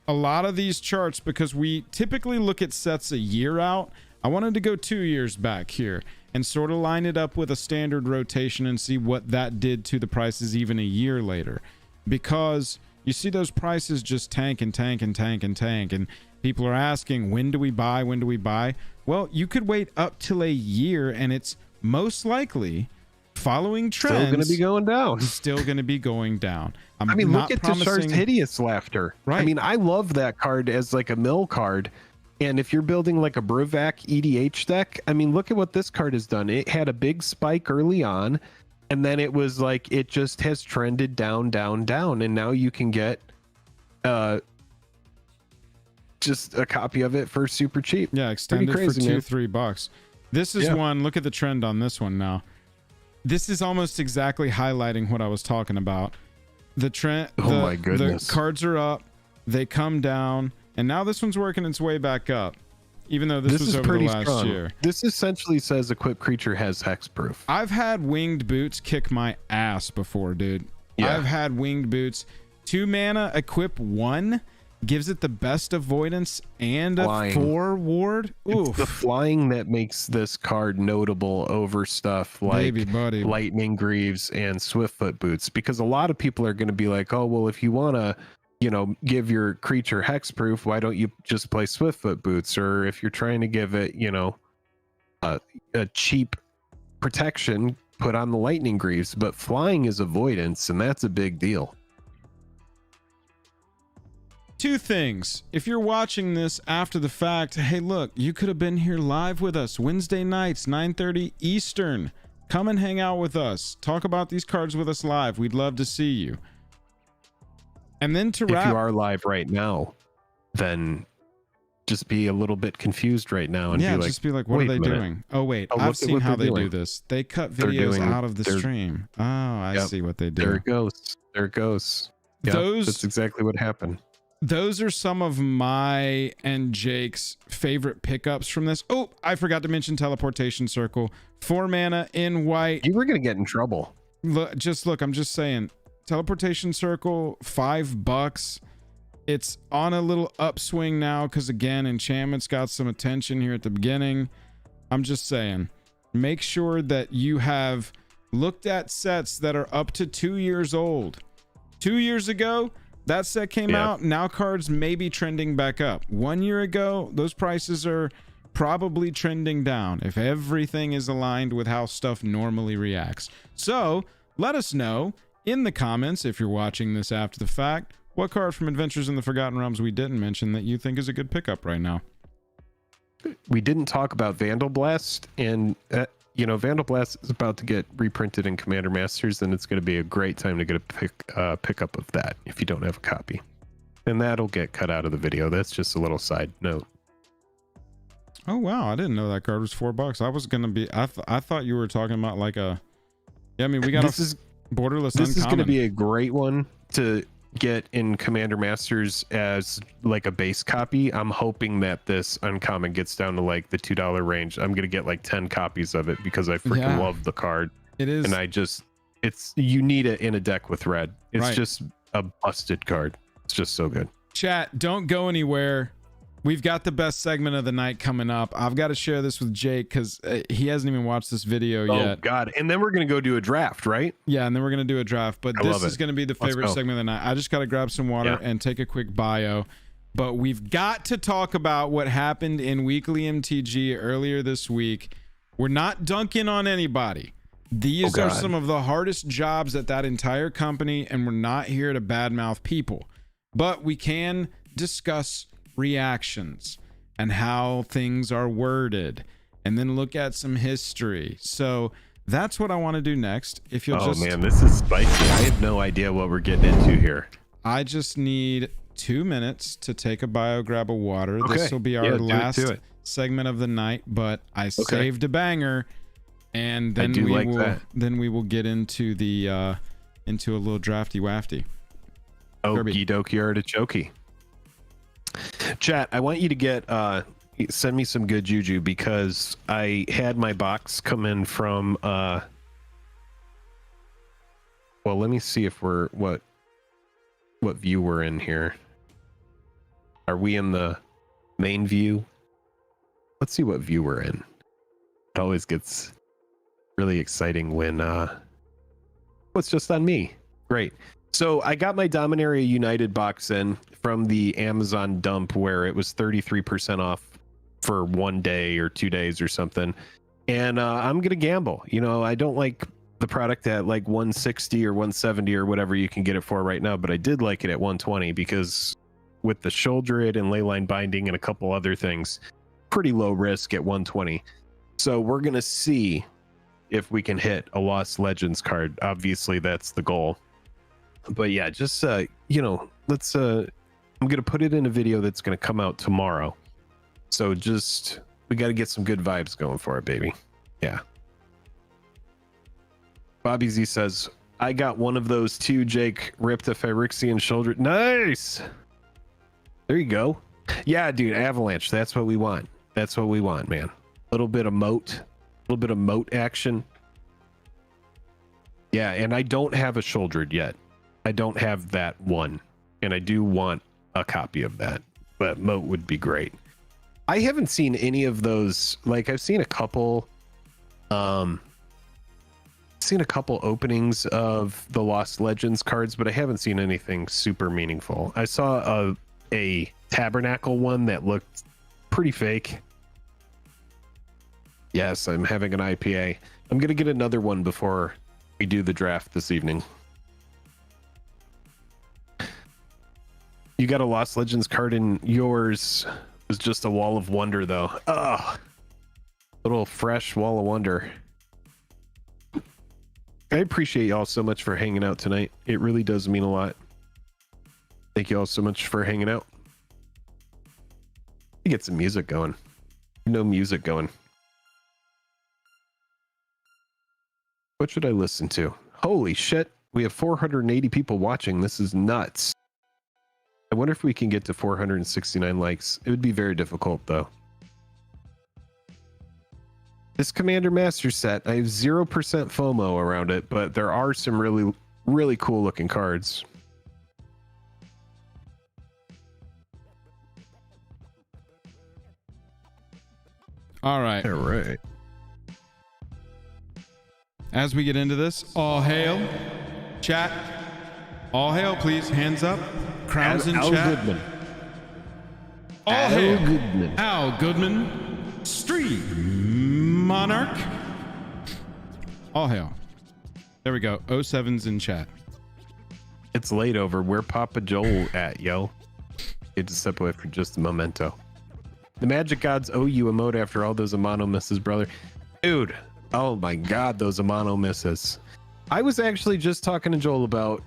A lot of these charts, because we typically look at sets a year out, I wanted to go 2 years back here and sort of line it up with a standard rotation and see what that did to the prices even a year later. Because you see those prices just tank and tank and tank and tank, and people are asking, when do we buy? When do we buy? Well, you could wait up till a year, and it's most likely following trends. Still going to be going down. Still going to be going down. I mean, look at Tishar's Hideous Laughter. Right. I mean, I love that card as like a mill card. And if you're building like a Bruvac EDH deck, I mean, look at what this card has done. It had a big spike early on, and then it was like, it just has trended down, down, down. And now you can get just a copy of it for super cheap. Yeah, extended crazy, for $2-3. This is one, look at the trend on this one now. This is almost exactly highlighting what I was talking about. The trend, my goodness. The cards are up, they come down, and now this one's working its way back up, even though this was over the last year. This essentially says equipped creature has hexproof. I've had winged boots kick my ass before, dude. Yeah. I've had winged boots 2 mana equip 1, gives it the best avoidance and Flying. a 4 ward. It's Oof. the flying that makes this card notable over stuff like Baby buddy. Lightning Greaves and Swiftfoot Boots, because a lot of people are going to be like, oh, well, if you want to, you know, give your creature hexproof, why don't you just play Swiftfoot Boots? Or if you're trying to give it, you know, a cheap protection, put on the Lightning Greaves. But flying is avoidance, and that's a big deal. Two things. If you're watching this after the fact, hey, look, you could have been here live with us Wednesday nights, 9:30 Eastern. Come and hang out with us. Talk about these cards with us live. We'd love to see you. And then to wrap, if you are live right now, then just be a little bit confused right now and be like, what are they doing? Oh, wait, I've seen how they do this. They cut videos out of the stream. Oh, I see what they do. There it goes. There it goes. Yep, that's exactly what happened. Those are some of my and Jake's favorite pickups from this. Oh, I forgot to mention Teleportation Circle. 4 mana in white. You were going to get in trouble. Look, I'm just saying. Teleportation Circle, $5. It's on a little upswing now because, again, enchantments got some attention here at the beginning. I'm just saying. Make sure that you have looked at sets that are up to 2 years old. 2 years ago, that set came out. Now cards may be trending back up. 1 year ago, those prices are probably trending down if everything is aligned with how stuff normally reacts. So let us know in the comments, if you're watching this after the fact, what card from Adventures in the Forgotten Realms we didn't mention that you think is a good pickup right now. We didn't talk about Vandal Blast, and you know, Vandal Blast is about to get reprinted in Commander Masters, and it's going to be a great time to get a pickup of that if you don't have a copy. And that'll get cut out of the video. That's just a little side note. Oh wow, I didn't know that card was $4. I was gonna be. I thought you were talking about like a. Yeah, I mean we got borderless. This uncommon. is going to be a great one to get in Commander Masters as like a base copy. I'm hoping that this uncommon gets down to like the $2 range. I'm gonna get like 10 copies of it because I freaking love the card. It is, and you need it in a deck with red. It's just a busted card. It's just so good. Chat, don't go anywhere. We've got the best segment of the night coming up. I've got to share this with Jake because he hasn't even watched this video yet. Oh God! And then we're gonna go do a draft, right? Yeah, and then we're gonna do a draft. But this is gonna be the favorite segment of the night. I just got to grab some water and take a quick bio. But we've got to talk about what happened in Weekly MTG earlier this week. We're not dunking on anybody. These are some of the hardest jobs at that entire company, and we're not here to badmouth people. But we can discuss reactions and how things are worded, and then look at some history. So that's what I want to do next. If you'll man, this is spicy. I have no idea what we're getting into here. I just need 2 minutes to take a bio, grab a water. This will be our last segment of the night, but I saved a banger, and then we will get into the into a little drafty wafty. Okie dokie artichoke. Chat, I want you to get send me some good juju because I had my box come in from well, let me see if we're what view we're in here. Are we in the main view? Let's see what view we're in. It always gets really exciting when it's just on me. Great. So I got my Dominaria United box in from the Amazon dump where it was 33% off for 1 day or 2 days or something. And I'm going to gamble. You know, I don't like the product at like 160 or 170 or whatever you can get it for right now, but I did like it at 120 because with the shoulder it and leyline binding and a couple other things, pretty low risk at 120. So we're going to see if we can hit a Lost Legends card. Obviously that's the goal. But yeah, just you know, let's I'm gonna put it in a video that's gonna come out tomorrow. So just we got to get some good vibes going for it, baby. Yeah. Bobby Z says, I got one of those too. Jake ripped a Phyrexian shoulder. Nice. There you go. Yeah, dude, Avalanche. That's what we want. That's what we want, man. A little bit of moat action. Yeah, and I don't have a shouldered yet. I don't have that one, and I do want a copy of that. But Moat would be great. I haven't seen any of those. Like I've seen a couple openings of the Lost Legends cards, but I haven't seen anything super meaningful. I saw a Tabernacle one that looked pretty fake. Yes, I'm having an IPA. I'm gonna get another one before we do the draft this evening. You got a Lost Legends card in yours. It was just a Wall of Wonder though. Ugh. Little fresh Wall of Wonder. I appreciate y'all so much for hanging out tonight. It really does mean a lot. Thank you all so much for hanging out. Get some music going. No music going. What should I listen to? Holy shit. We have 480 people watching. This is nuts. I wonder if we can get to 469 likes. It would be very difficult though. This Commander Master set, I have 0% FOMO around it, but there are some really, really cool looking cards. All right. All right. As we get into this, all hail. Chat. All hail, please. Hands up. Crowns in Al chat. Goodman. All Al hail. Goodman. Al Goodman. Stream Monarch. All hail. There we go. 07's in chat. It's late over. Where Papa Joel at, yo? Get to step away for just a memento. The Magic Gods owe you a emote after all those Amano misses, brother. Dude, oh my god, those Amano misses. I was actually just talking to Joel about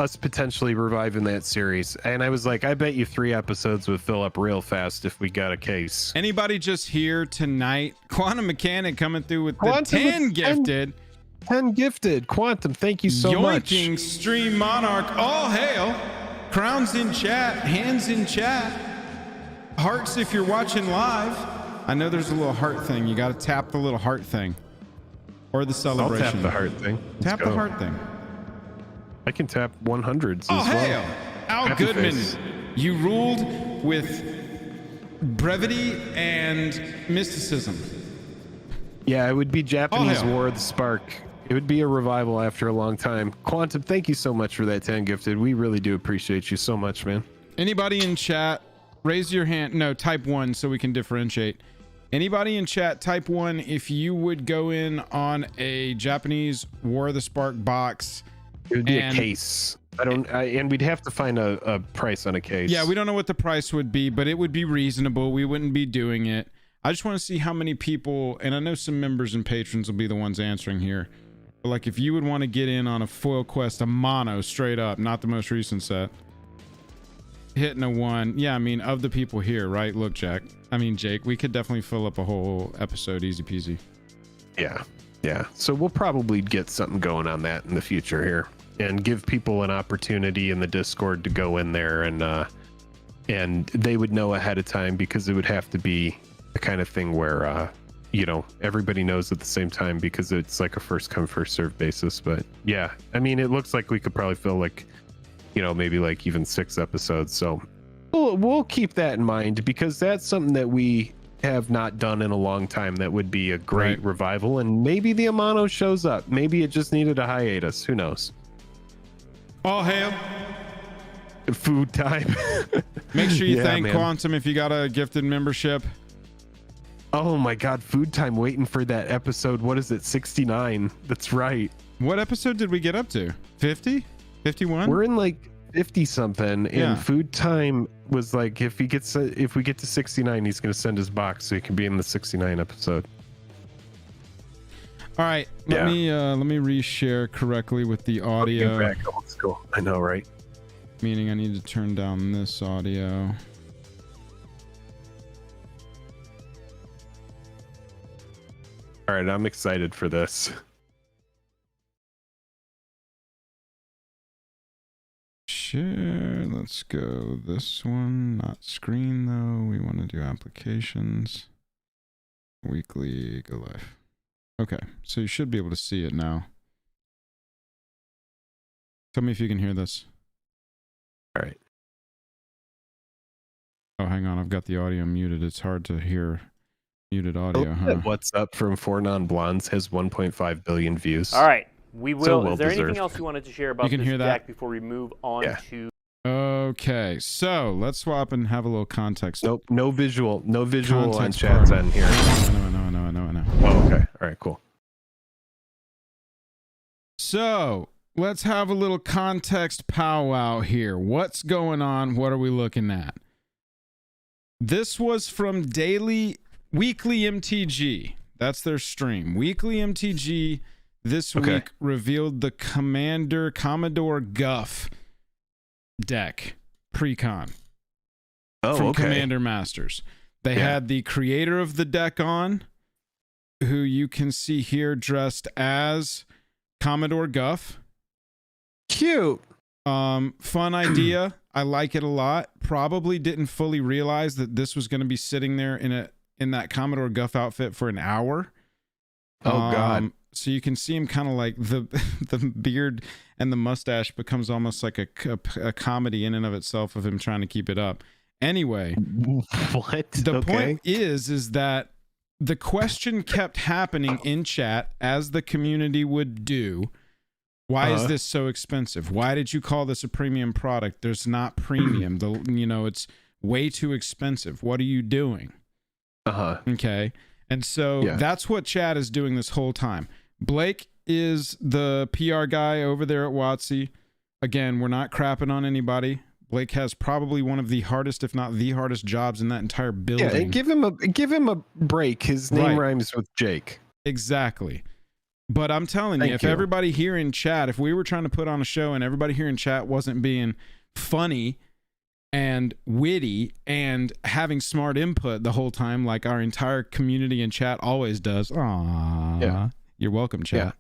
us potentially reviving that series, and I was like, I bet you 3 episodes would fill up real fast if we got a case. Anybody just here tonight? Quantum Mechanic coming through with Quantum the 10 gifted. 10 gifted. Quantum, thank you so much. Yoinking Stream Monarch. All hail. Crowns in chat. Hands in chat. Hearts if you're watching live. I know there's a little heart thing. You got to tap the little heart thing. Or the celebration. I'll tap the heart thing. Tap the heart thing. I can tap 100s Oh, as well. hail. Al Happy Goodman. face. You ruled with brevity and mysticism. Yeah, it would be Japanese hail. War of the Spark. It would be a revival after a long time. Quantum, thank you so much for that 10 gifted. We really do appreciate you so much, man. Anybody in chat, raise your hand. No, type 1 so we can differentiate. Anybody in chat, type 1 if you would go in on a Japanese War of the Spark box. It would be a case. And we'd have to find a price on a case. Yeah, we don't know what the price would be, but it would be reasonable. We wouldn't be doing it. I just want to see how many people, and I know some members and patrons will be the ones answering here. But like if you would want to get in on a foil quest, a mono straight up, not the most recent set. Hitting a 1. Yeah, I mean, of the people here, right? Look, Jake, we could definitely fill up a whole episode easy peasy. Yeah. Yeah. So we'll probably get something going on that in the future here and give people an opportunity in the Discord to go in there and they would know ahead of time, because it would have to be the kind of thing where, everybody knows at the same time, because it's like a first come first serve basis. But yeah, I mean, it looks like we could probably fill maybe like even 6 episodes. So we'll keep that in mind, because that's something that we have not done in a long time. That would be a great revival, and maybe the Amano shows up. Maybe it just needed a hiatus. Who knows? All hail. Food time. Make sure you thank Quantum if you got a gifted membership. Oh my god, food time, waiting for that episode. What is it? 69. That's right. What episode did we get up to? 50? 51? We're in like 50 something, and food time was like, if we get to 69, he's going to send his box so he can be in the 69 episode. All right, let me reshare correctly with the audio. Back old school. I know, right? Meaning I need to turn down this audio. All right, I'm excited for this. Share. Let's go this one. Not screen though. We want to do applications. Weekly. Go live. Okay, so you should be able to see it now. Tell me if you can hear this. All right. Oh, hang on. I've got the audio muted. It's hard to hear muted audio, huh? What's Up from Four Non-Blondes has 1.5 billion views. All right. We will. So well Is there anything deserved. else you wanted to share about You can this hear that? deck before we move on to... Okay, so let's swap and have a little context. Nope, no visual on Context chat's part. end here. No. Oh, okay. All right, cool. So let's have a little context powwow here. What's going on? What are we looking at? This was from Weekly MTG. That's their stream. Weekly MTG this week revealed the Commodore Guff deck pre-con from Commander Masters. They had the creator of the deck on, who you can see here dressed as Commodore Guff. Cute. Fun idea. I like it a lot. Probably didn't fully realize that this was going to be sitting there in that Commodore Guff outfit for an hour. Oh God. So you can see him kind of like the beard and the mustache becomes almost like a comedy in and of itself of him trying to keep it up. Anyway, what? The point is that the question kept happening in chat, as the community would do. Why is this so expensive? Why did you call this a premium product? There's not premium. It's way too expensive. What are you doing? Okay. And so that's what chat is doing this whole time. Blake is the PR guy over there at WotC. Again, we're not crapping on anybody. Blake has probably one of the hardest, if not the hardest, jobs in that entire building. Yeah, give him a break. His name rhymes with Jake. Exactly. But I'm telling you, if everybody here in chat, if we were trying to put on a show and everybody here in chat wasn't being funny and witty and having smart input the whole time, like our entire community in chat always does. Aww. You're welcome, chat.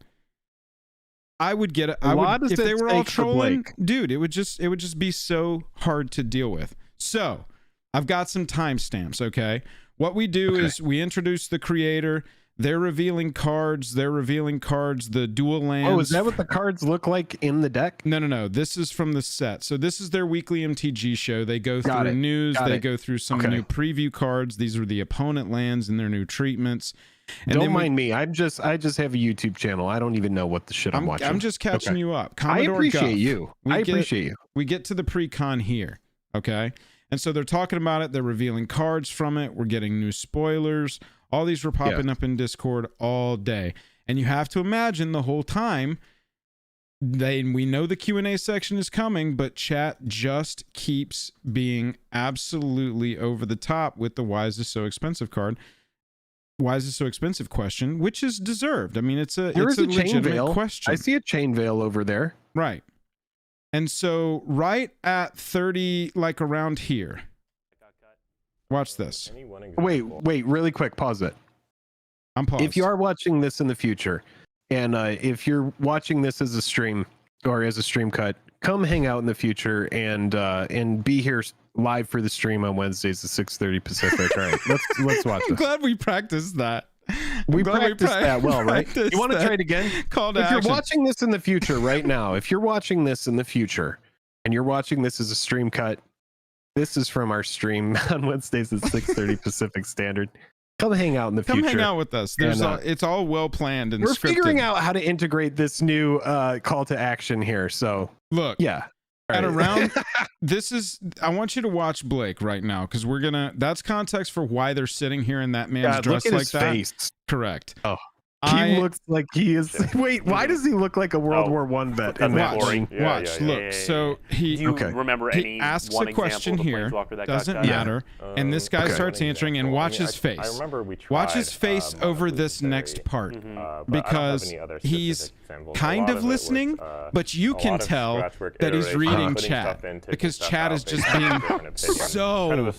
I would get it. If they were all trolling, dude, it would just be so hard to deal with. So I've got some timestamps. Okay. What we do is we introduce the creator. They're revealing cards. The dual lands. Oh, is that what the cards look like in the deck? No. This is from the set. So this is their weekly MTG show. They go through news. They go through some new preview cards. These are the opponent lands and their new treatments. And don't mind me. I just have a YouTube channel. I don't even know what the shit I'm watching. I'm just catching you up. Commodore I appreciate you. We get to the pre-con here. Okay. And so they're talking about it. They're revealing cards from it. We're getting new spoilers. All these were popping up in Discord all day. And you have to imagine the whole time, we know the Q&A section is coming, but chat just keeps being absolutely over the top with the why is this so expensive card. Why is this so expensive question, which is deserved. I mean, it's a legitimate question. I see a chain veil over there. Right. And so right at 30, like around here. Watch this. Wait, really quick, pause it. I'm paused. If you are watching this in the future, and if you're watching this as a stream or as a stream cut, come hang out in the future and be here live for the stream on Wednesdays at 6:30 Pacific. All right, let's watch this. I'm glad we practiced that. We practiced that well, right? You want to try it again? If you're watching this in the future right now, if you're watching this in the future and you're watching this as a stream cut, this is from our stream on Wednesdays at 6:30 Pacific Standard. Come hang out in the future. Come hang out with us. It's all well planned and we're scripted. figuring out how to integrate this new call to action here. So look, Right. Around I want you to watch Blake right now, because that's context for why they're sitting here in that man's dress look at like his that. Face. Correct. Oh. He looks like he is. Wait, why does he look like a World War I vet? Watch. Look. So he. Do you remember he asks a question here. Doesn't matter. And this guy starts answering, and watch his face. I remember we tried, watch his face over this next part, because he's kind of listening, but you can tell that he's reading chat, because chat is just being so. Look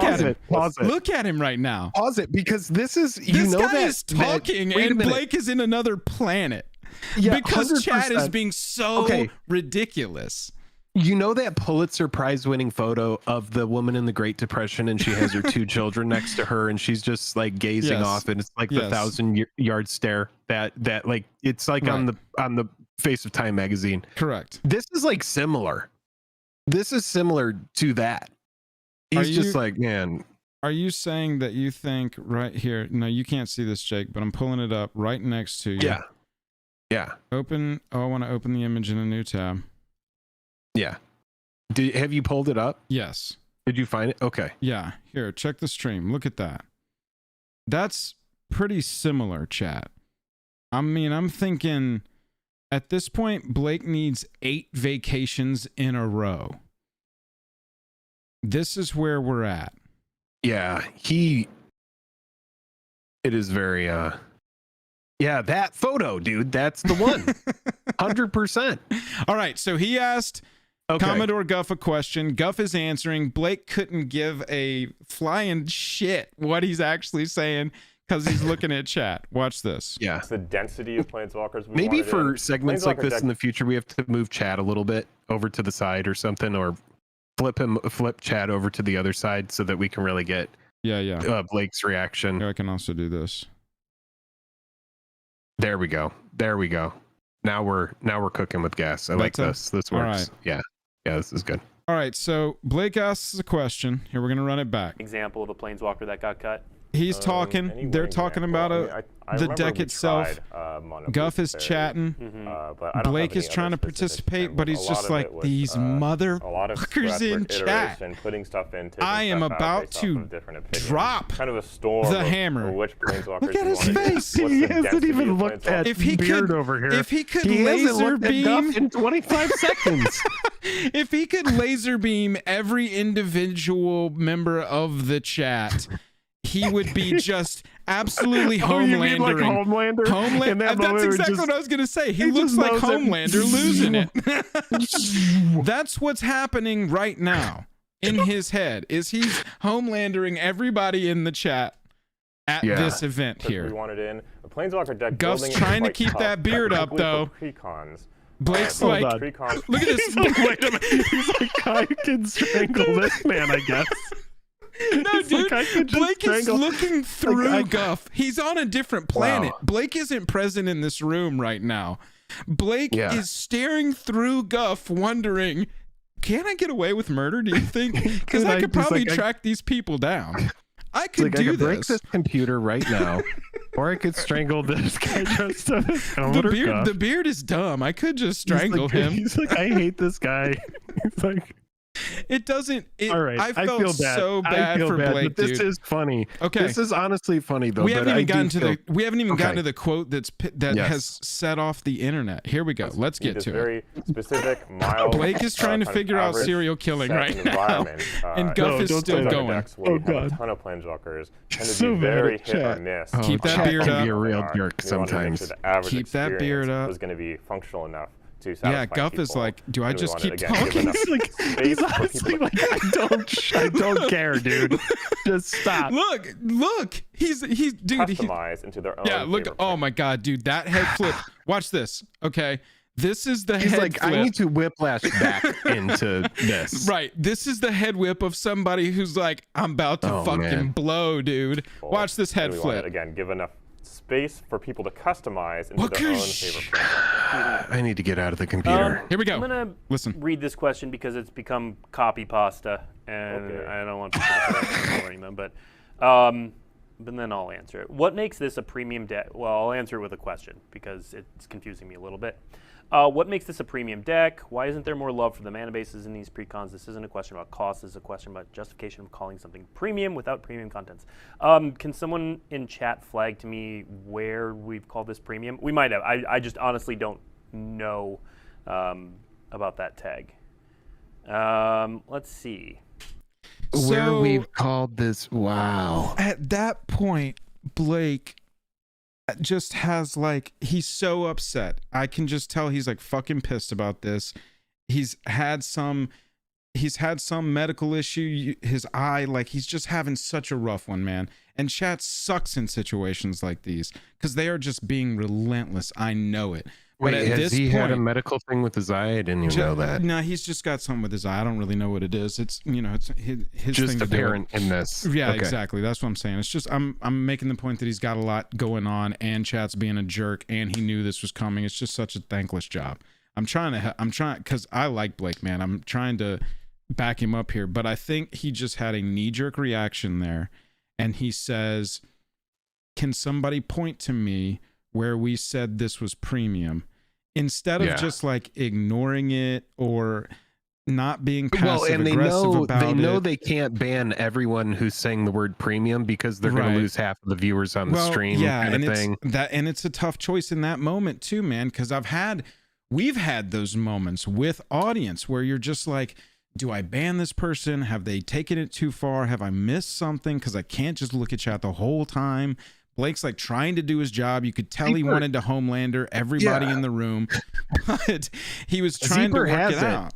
at him. Look at him right now. Pause it, because this is. This guy is talking, and Blake is in another planet. Yeah, because 100%. Chat is being so ridiculous. You know that Pulitzer Prize winning photo of the woman in the Great Depression, and she has her two children next to her, and she's just like gazing off, and it's like the 1,000-yard stare that like it's like on the face of Time magazine. Correct. This is like similar. this is similar to that. He's just you- like, man. Are you saying that you think right here? No, you can't see this, Jake, but I'm pulling it up right next to you. Yeah. Yeah. Open. Oh, I want to open the image in a new tab. Yeah. Have you pulled it up? Yes. Did you find it? Okay. Yeah. Here, check the stream. Look at that. That's pretty similar, chat. I mean, I'm thinking at this point, Blake needs 8 vacations in a row. This is where we're at. Yeah. It is very, yeah, that photo, dude. That's the one. 100%. All right. So he asked Commodore Guff a question. Guff is answering. Blake couldn't give a flying shit what he's actually saying because he's looking at chat. Watch this. Yeah. It's the density of planeswalkers. Maybe for segments like this deck- in the future, we have to move chat a little bit over to the side or something, or flip chat over to the other side so that we can really get Blake's reaction. Here, I can also do this. There we go. Now we're cooking with gas. I like Better? this. This All works. right. Yeah, this is good. All right. So Blake asks a question. Here, we're going to run it back. Example of a planeswalker that got cut. He's talking. They're talking about the deck itself. Guff is chatting. But I don't Blake have is any trying other to specific participate, thing. but A he's lot just of like, it was, these a lot of motherfuckers in chat. putting stuff in, taking I am stuff out about based off to of different opinions. drop kind of a storm the of hammer. which planeswalkers Look at you his wanna do. face. What's He the hasn't density even of looked at planeswalkers? If he beard could- over here. if he could hasn't laser looked at beam- Guff in 25 seconds. If he could laser beam every individual member of the chat, he would be just absolutely Homelandering. Homelandering. Homelander? In that That's moment, it exactly just- what I was going to say. He he looks just like knows it. Homelander losing it. That's what's happening right now in his head. Is he's Homelandering everybody in the chat at this event We here. wanted in a planeswalker deck. Guff's building trying to quite keep tough, that beard up, particularly though. for Precons. Blake's Hold like, on. Precons. look at this. He's like, wait a minute. He's like, I can strangle this man, I guess. No, He's dude. like, I could just Blake is strangle- looking through I- Guff. He's on a different planet. Wow. Blake isn't present in this room right now. Blake Yeah. is staring through Guff, wondering, can I get away with murder, do you think? Because I could He's probably like, track these people down. I He's could like, I do could break this. this computer right now, or I could strangle this guy dressed up as Commodore Guff. The beard is dumb. I could just He's strangle like- him. He's like, I hate this guy. He's like, It doesn't. all right, I felt feel bad. so I bad feel for bad, Blake, but this dude. is funny. Okay. This is honestly funny though. We but haven't I even do gotten to feel- gotten to the quote that Yes. has set off the internet. Here we go. Let's get This to it. very specific, mild. Blake is trying to kind of figure out average serial killing set right now, environment, and Guff No, is don't still say that. going. decks where you have God. a ton of planeswalkers tend to So be bad very at hit or chat. miss. Oh, Keep that chat beard can up. be a real jerk We wanted to make sometimes. sure the average Keep that beard experience up. was going to be functional enough to satisfy Yeah, Guff is people. like, do I And we just wanted, keep again, give talking? enough He's like, space he's for honestly people to like, I don't care, dude. Just stop. Look, he's dude. customize into their own. Yeah, look. favorite Oh print. my God, dude, that head flip. Watch this. Okay, this is the He's head like, flip. I need to whiplash back into this. Right, this is the head whip of somebody who's like, I'm about to Oh, fucking man. blow, dude. Watch this head And we wanted, flip. again, give enough space for people to customize into Look their own at favorite print. I need to get out of the computer. Here we go. I'm gonna Listen. read this question because it's become copy pasta, and Okay. I don't want people to start ignoring them. But then I'll answer it. What makes this a premium deck? Well, I'll answer it with a question because it's confusing me a little bit. What makes this a premium deck? Why isn't there more love for the mana bases in these precons? This isn't a question about cost. This is a question about justification of calling something premium without premium contents. Can someone in chat flag to me where we've called this premium? We might have. I just honestly don't know about that tag. Let's see. Where So- we've called this, wow. At that point, Blake just has like, he's so upset. I can just tell he's like fucking pissed about this. He's had some medical issue. His eye, like, he's just having such a rough one, man. And chat sucks in situations like these because they are just being relentless. I know it. But Wait, at has this he had a point- medical thing with his eye? I didn't even know that. No, he's just got something with his eye. I don't really know what it is. It's, it's his Just thing to do. apparent in this. Yeah, Okay. exactly. That's what I'm saying. It's just I'm making the point that he's got a lot going on, and chat's being a jerk, and he knew this was coming. It's just such a thankless job. I'm trying because I like Blake, man. I'm trying to back him up here, but I think he just had a knee-jerk reaction there, and he says, can somebody point to me where we said this was premium, instead of just like ignoring it or not being passive aggressive about it. They know they can't ban everyone who's saying the word premium because they're going to lose half of the viewers on the stream. Yeah, kind of and thing. It's a tough choice in that moment too, man, because we've had those moments with audience where you're just like, do I ban this person? Have they taken it too far? Have I missed something? Because I can't just look at chat the whole time. Blake's like trying to do his job. You could tell he wanted to Homelander everybody in the room, but he was trying to work it out.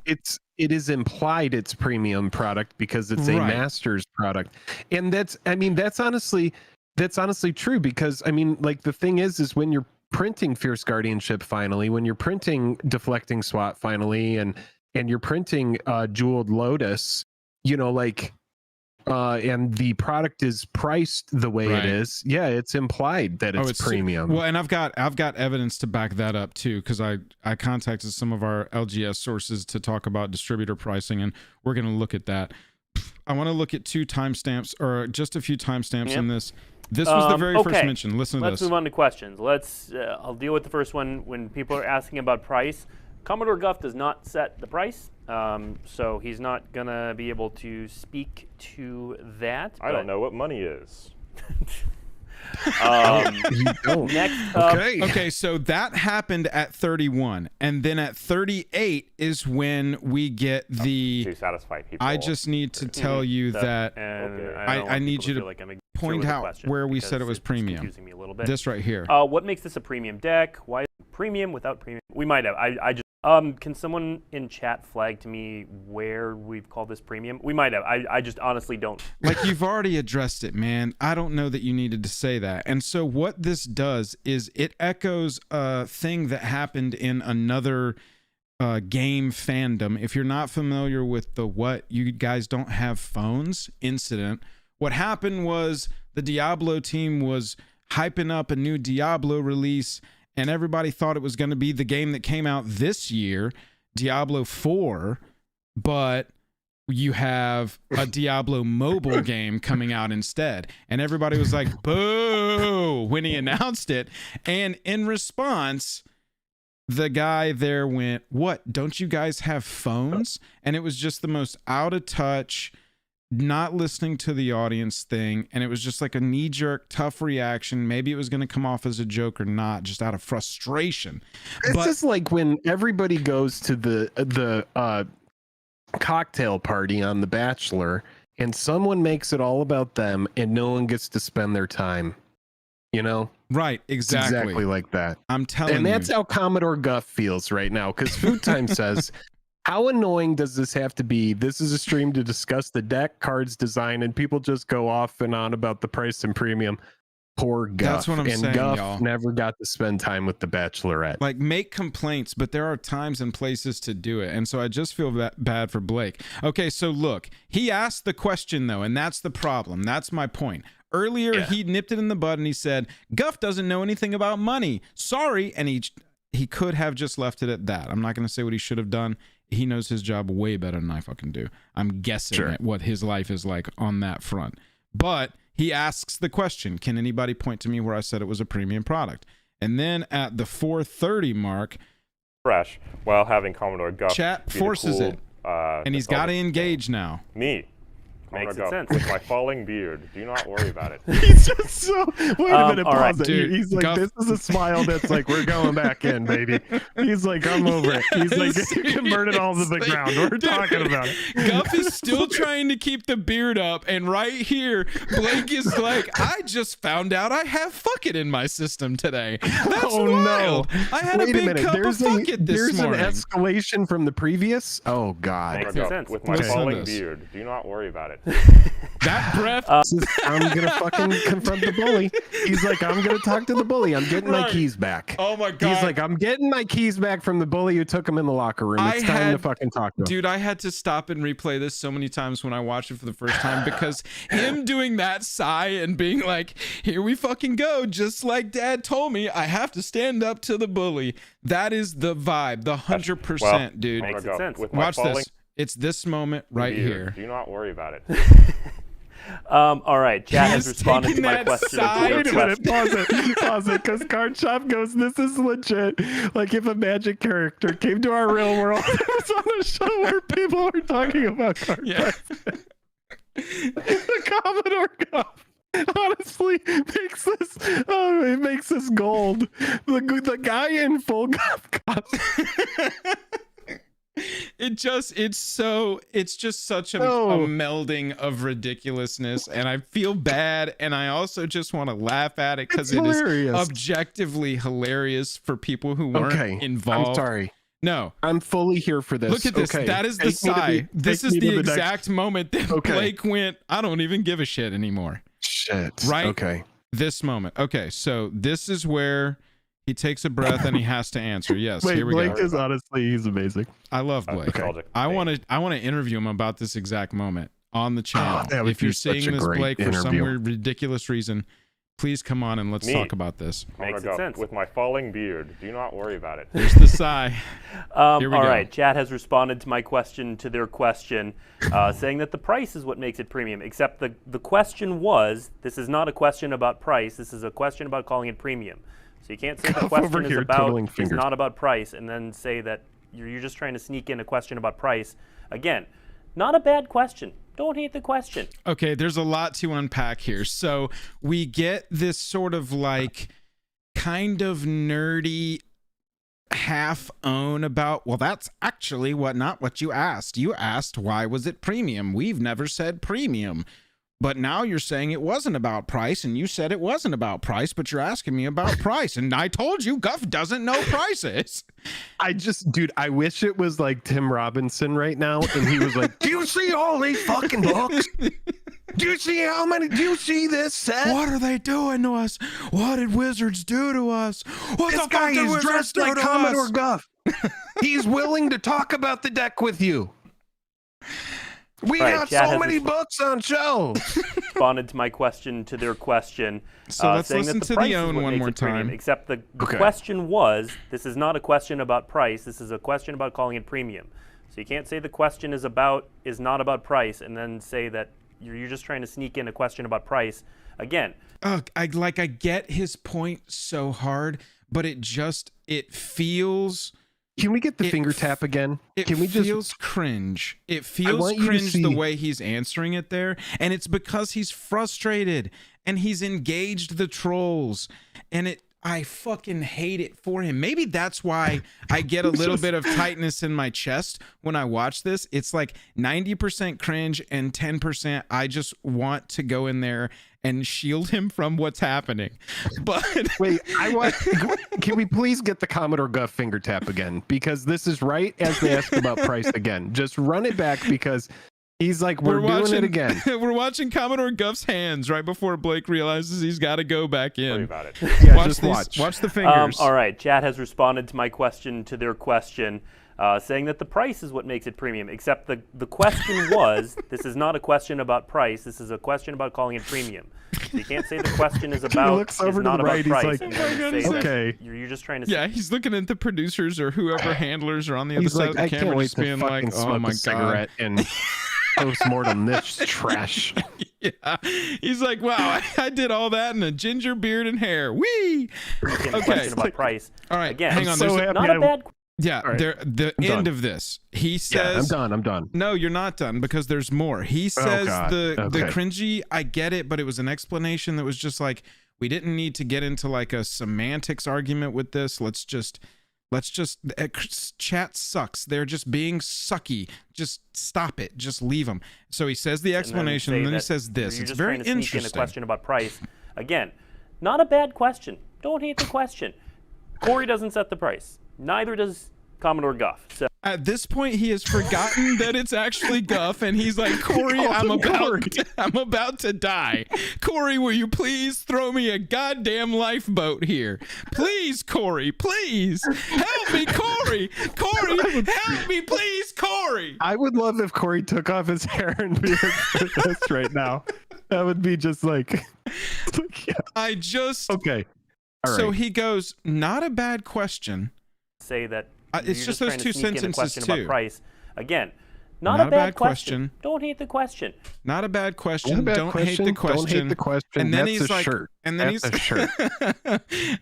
It is implied it's premium product because it's a master's product, and that's honestly true, because I mean, like, the thing is when you're printing Fierce Guardianship finally, when you're printing Deflecting SWAT finally, and you're printing Jeweled Lotus, you know, like, and the product is priced the way it is, it's implied that it's premium. Well, and I've got evidence to back that up too, because I contacted some of our LGS sources to talk about distributor pricing, and we're going to look at that. I want to look at two timestamps, or just a few timestamps in this. This was the very first mention. Listen to this. Let's move on to questions. I'll deal with the first one. When people are asking about price, Commodore Guff does not set the price, so he's not going to be able to speak to that. I don't know what money is. Next up, okay, so that happened at 31, and then at 38 is when we get the... To satisfy people. I just need to tell you that I need you to point out where we said it was premium. Confusing me a little bit. This right here. What makes this a premium deck? Why is it premium without premium? We might have. I just... can someone in chat flag to me where we've called this premium? We might have. I just honestly don't. Like, you've already addressed it, man. I don't know that you needed to say that. And so what this does is it echoes a thing that happened in another game fandom. If you're not familiar with the "what you guys don't have phones" incident, what happened was the Diablo team was hyping up a new Diablo release, and everybody thought it was going to be the game that came out this year, Diablo 4, but you have a Diablo mobile game coming out instead. And everybody was like, boo, when he announced it. And in response, the guy there went, what, don't you guys have phones? And it was just the most out of touch, not listening to the audience thing, and it was just like a knee-jerk tough reaction. Maybe it was going to come off as a joke or not, just out of frustration. It's just like when everybody goes to the cocktail party on The Bachelor and someone makes it all about them and no one gets to spend their time, you know? Right, exactly. It's exactly like that. I'm telling you. And that's how Commodore Guff feels right now, because Food Time says, how annoying does this have to be? This is a stream to discuss the deck, cards, design, and people just go off and on about the price and premium. Poor Guff. That's what I'm saying, Guff y'all. never got to spend time with the Bachelorette. Like, make complaints, but there are times and places to do it. And so I just feel bad for Blake. Okay, so look, he asked the question, though, and that's the problem. That's my point. Earlier, he nipped it in the bud and he said, Guff doesn't know anything about money. Sorry. And he could have just left it at that. I'm not going to say what he should have done. He knows his job way better than I fucking do. I'm guessing at what his life is like on that front. But he asks the question, can anybody point to me where I said it was a premium product? And then at the 4:30 mark, fresh, while having Commodore Guff chat forces it. And he's got to engage now. Me. Makes Guff, sense. with my falling beard. Do not worry about it. He's just so... Wait a minute, all right, pause it. dude, He's like, Guff... this is a smile that's like, we're going back in, baby. He's like, I'm over it. He's like, converted all to the ground. We're talking about it. Guff is still trying to keep the beard up, and right here, Blake is like, I just found out I have fuck it in my system today. That's wild. I had a big cup of fuck it this morning. There's an escalation from the previous. Oh, God. Makes sense. With my Listen to falling this. beard. Do not worry about it. That breath. I'm gonna fucking confront the bully. He's like, I'm gonna talk to the bully. I'm getting my keys back. Oh my god. He's like, I'm getting my keys back from the bully who took him in the locker room. It's time to fucking talk to him. Dude, I had to stop and replay this so many times when I watched it for the first time because him doing that sigh and being like, here we fucking go, just like dad told me, I have to stand up to the bully. That is the vibe, the 100%, dude. I'm gonna go sense. with my Watch falling this. It's this moment right beard. here. Do not worry about it. All right, chat has He's responded to taking my that question. side. Wait a minute, pause it, because Card Shop goes, this is legit. Like if a Magic character came to our real world, it was on a show where people were talking about card prices. The Commodore Cup honestly makes this, it makes this gold. The guy in full golf costume. It's just such a melding of ridiculousness, and I feel bad, and I also just want to laugh at it because it is objectively hilarious for people who weren't involved. I'm sorry. No, I'm fully here for this. Look at this. That is the sigh. This is the exact moment that Blake went, I don't even give a shit anymore. Shit. Right? Okay. This moment. Okay, so this is where he takes a breath and he has to answer. Yes, here we Blake go. is honestly, he's amazing. I love Blake. I want to interview him about this exact moment on the channel. If you're seeing this, Blake, for some ridiculous reason, please come on and let's talk about this. Makes sense. With my falling beard. Do not worry about it. There's the sigh. All right, chat has responded to my question to their question, saying that the price is what makes it premium, except the question was, this is not a question about price, this is a question about calling it premium. So you can't say the question is not about price and then say that you're just trying to sneak in a question about price. Again, not a bad question. Don't hate the question. Okay, there's a lot to unpack here. So we get this sort of like kind of nerdy half own about, well, that's actually not what you asked. You asked, why was it premium? We've never said premium. But now you're saying it wasn't about price, and you said it wasn't about price, but you're asking me about price. And I told you Guff doesn't know prices. Dude, I wish it was like Tim Robinson right now, and he was like, do you see all these fucking books? Do you see do you see this set? What are they doing to us? What did Wizards do to us? What this the guy fuck did is Wizards dressed do like to Commodore us? Guff. He's willing to talk about the deck with you. We got so many books on show. Responded to my question to their question. So let's listen to the own one more time. Except the question was, this is not a question about price. This is a question about calling it premium. So you can't say the question is not about price and then say that you're just trying to sneak in a question about price. Again. I get his point so hard, but it feels. Can we get the finger tap again? Can we just feels cringe. It feels cringe the way he's answering it there. And it's because he's frustrated and he's engaged the trolls. And I fucking hate it for him. Maybe that's why I get a little bit of tightness in my chest when I watch this. It's like 90% cringe and 10% I just want to go in there and shield him from what's happening. But wait, can we please get the Commodore Guff finger tap again? Because this is right as they ask about price again. Just run it back because he's like, we're doing it again. We're watching Commodore Guff's hands right before Blake realizes he's got to go back in. Worry about it. Yeah, watch the fingers. All right, chat has responded to my question to their question, saying that the price is what makes it premium, except the question was, this is not a question about price, this is a question about calling it premium. So you can't say the question is not about price. He's like, okay. You're just trying to Yeah, he's looking at the producers or whoever handlers are on the other side of the camera just being like, oh my God. And post-mortem this trash. Yeah, he's like, wow, I did all that in a ginger beard and hair. Whee! Okay. Question about price. All right, again, hang on. So not a bad. Yeah, right. the end of this. He says, I'm done. No, you're not done because there's more. He says the cringy, I get it, but it was an explanation that was just like, we didn't need to get into like a semantics argument with this. Let's just chat sucks. They're just being sucky. Just stop it. Just leave them. So he says the explanation and then he says this. It's very interesting. In a question about price. Again, not a bad question. Don't hate the question. Corey doesn't set the price. Neither does Commodore Guff. So At this point, he has forgotten that it's actually Guff, and he's like, Corey, I'm about to die. Corey, will you please throw me a goddamn lifeboat here? Please, Corey, please. Help me, Corey. Corey, help me, please, Corey. I would love if Corey took off his hair and be like this right now. That would be just like yeah. Okay. All so right. he goes, not a bad question. Say that It's just those two sentences too. too. About price. Again, not a bad question. Don't hate the question. Not a bad question. Not a bad Don't question. hate the question. Don't hate the question. And then That's he's a like, shirt. and then That's a shirt.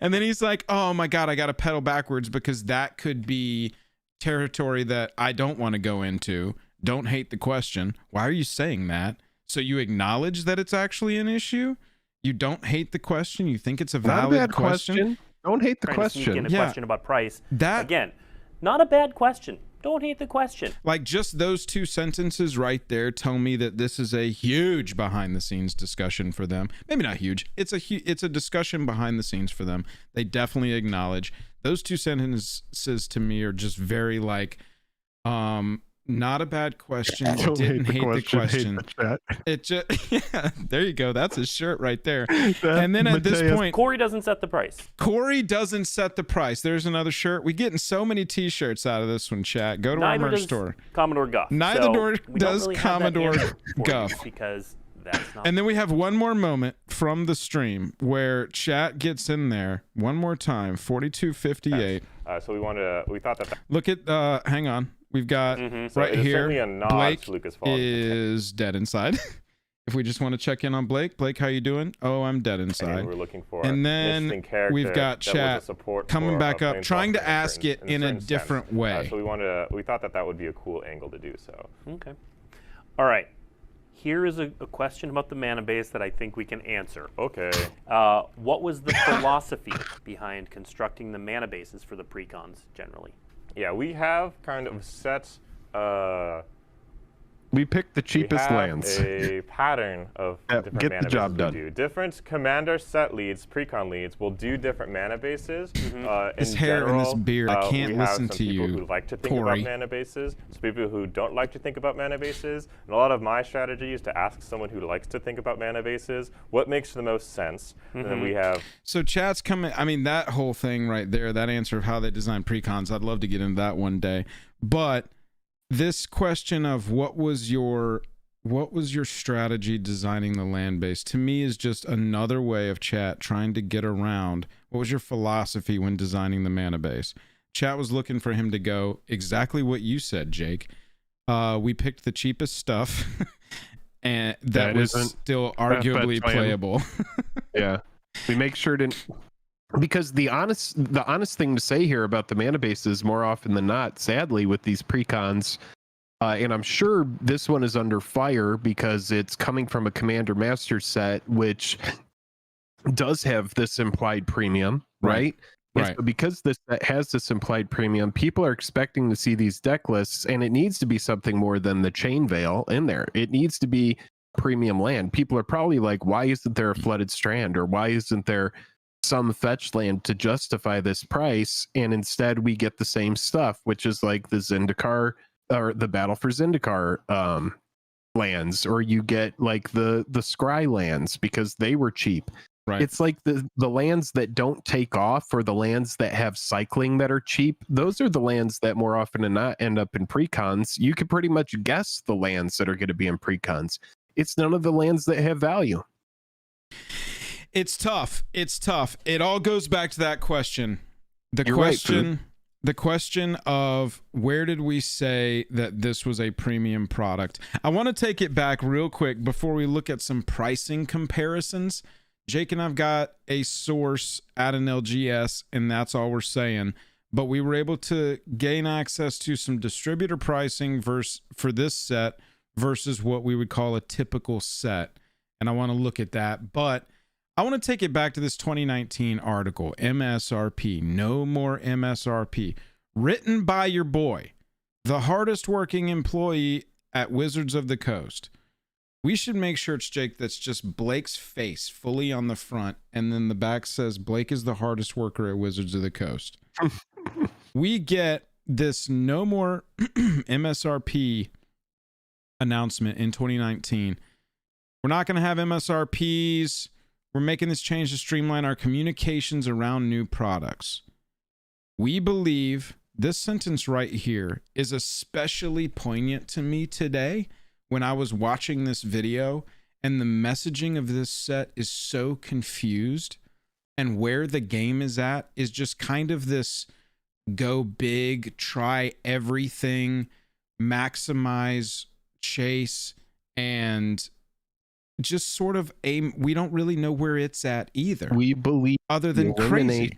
and then he's like, oh my God, I got to pedal backwards because that could be territory that I don't want to go into. Don't hate the question. Why are you saying that? So you acknowledge that it's actually an issue? You don't hate the question? You think it's a valid Not a bad question. Don't hate the question. A question about price. Again, not a bad question. Don't hate the question. Like just those two sentences right there tell me that this is a huge behind the scenes discussion for them. Maybe not huge. It's a discussion behind the scenes for them. They definitely acknowledge those two sentences to me are just very like, not a bad question. Didn't hate the question. It just yeah, there you go. That's a shirt right there. And then at this point, Corey doesn't set the price. Corey doesn't set the price. There's another shirt. We're getting so many t-shirts out of this one, chat. Go to our merch store. Commodore Guff. Neither does Commodore Guff. Because that's not. And then we have one more moment from the stream where chat gets in there one more time. 4258. So we thought that. Look at hang on. We've got So right here, Blake Lucasfilm. is dead inside. If we just want to check in on Blake. Blake, how you doing? Oh, I'm dead inside. And we're looking for and then we've got chat coming back up, trying to ask it in a different way. So we thought that would be a cool angle to do so. Okay. All right. Here is a question about the mana base that I think we can answer. Okay. What was the philosophy behind constructing the mana bases for the precons generally? Yeah, we have kind of set. We picked the cheapest lands. A pattern of different mana bases job done. do. Different commander set leads, precon leads, will do different mana bases. This hair and this beard, I can't listen to you, We have some people who like to think Corey. about mana bases, some people who don't like to think about mana bases, and a lot of my strategy is to ask someone who likes to think about mana bases what makes the most sense, and then we have. So chat's coming. I mean, that whole thing right there, that answer of how they design precons, I'd love to get into that one day, but. This question of what was your strategy designing the land base to me is just another way of chat trying to get around what was your philosophy when designing the mana base. Chat was looking for him to go exactly what you said, Jake. We picked the cheapest stuff and that was still arguably playable. Yeah. We make sure to, because the honest thing to say here about the mana bases more often than not, sadly, with these precons, and I'm sure this one is under fire because it's coming from a Commander Master set, which does have this implied premium, right? Right. So because this set has this implied premium, people are expecting to see these deck lists, and it needs to be something more than the Chain Veil in there. It needs to be premium land. People are probably like, why isn't there a Flooded Strand, or why isn't there some fetch land to justify this price? And instead we get the same stuff, which is like the Zendikar or the Battle for Zendikar lands, or you get like the Scry lands because they were cheap. Right. It's like the lands that don't take off, or the lands that have cycling that are cheap. Those are the lands that more often than not end up in precons. You can pretty much guess the lands that are going to be in precons. It's none of the lands that have value. It's tough. It all goes back to that question. The question of where did we say that this was a premium product? I want to take it back real quick before we look at some pricing comparisons. Jake and I've got a source at an LGS, and that's all we're saying. But we were able to gain access to some distributor pricing for this set versus what we would call a typical set. And I want to look at that. But I want to take it back to this 2019 article, MSRP, no more MSRP, written by your boy, the hardest working employee at Wizards of the Coast. We should make sure it's Jake that's just Blake's face fully on the front, and then the back says Blake is the hardest worker at Wizards of the Coast. We get this no more MSRP announcement in 2019. We're not going to have MSRPs. We're making this change to streamline our communications around new products. We believe this sentence right here is especially poignant to me today when I was watching this video, and the messaging of this set is so confused, and where the game is at is just kind of this go big, try everything, maximize, chase, and just sort of aim. We don't really know where it's at either. We believe other than crazy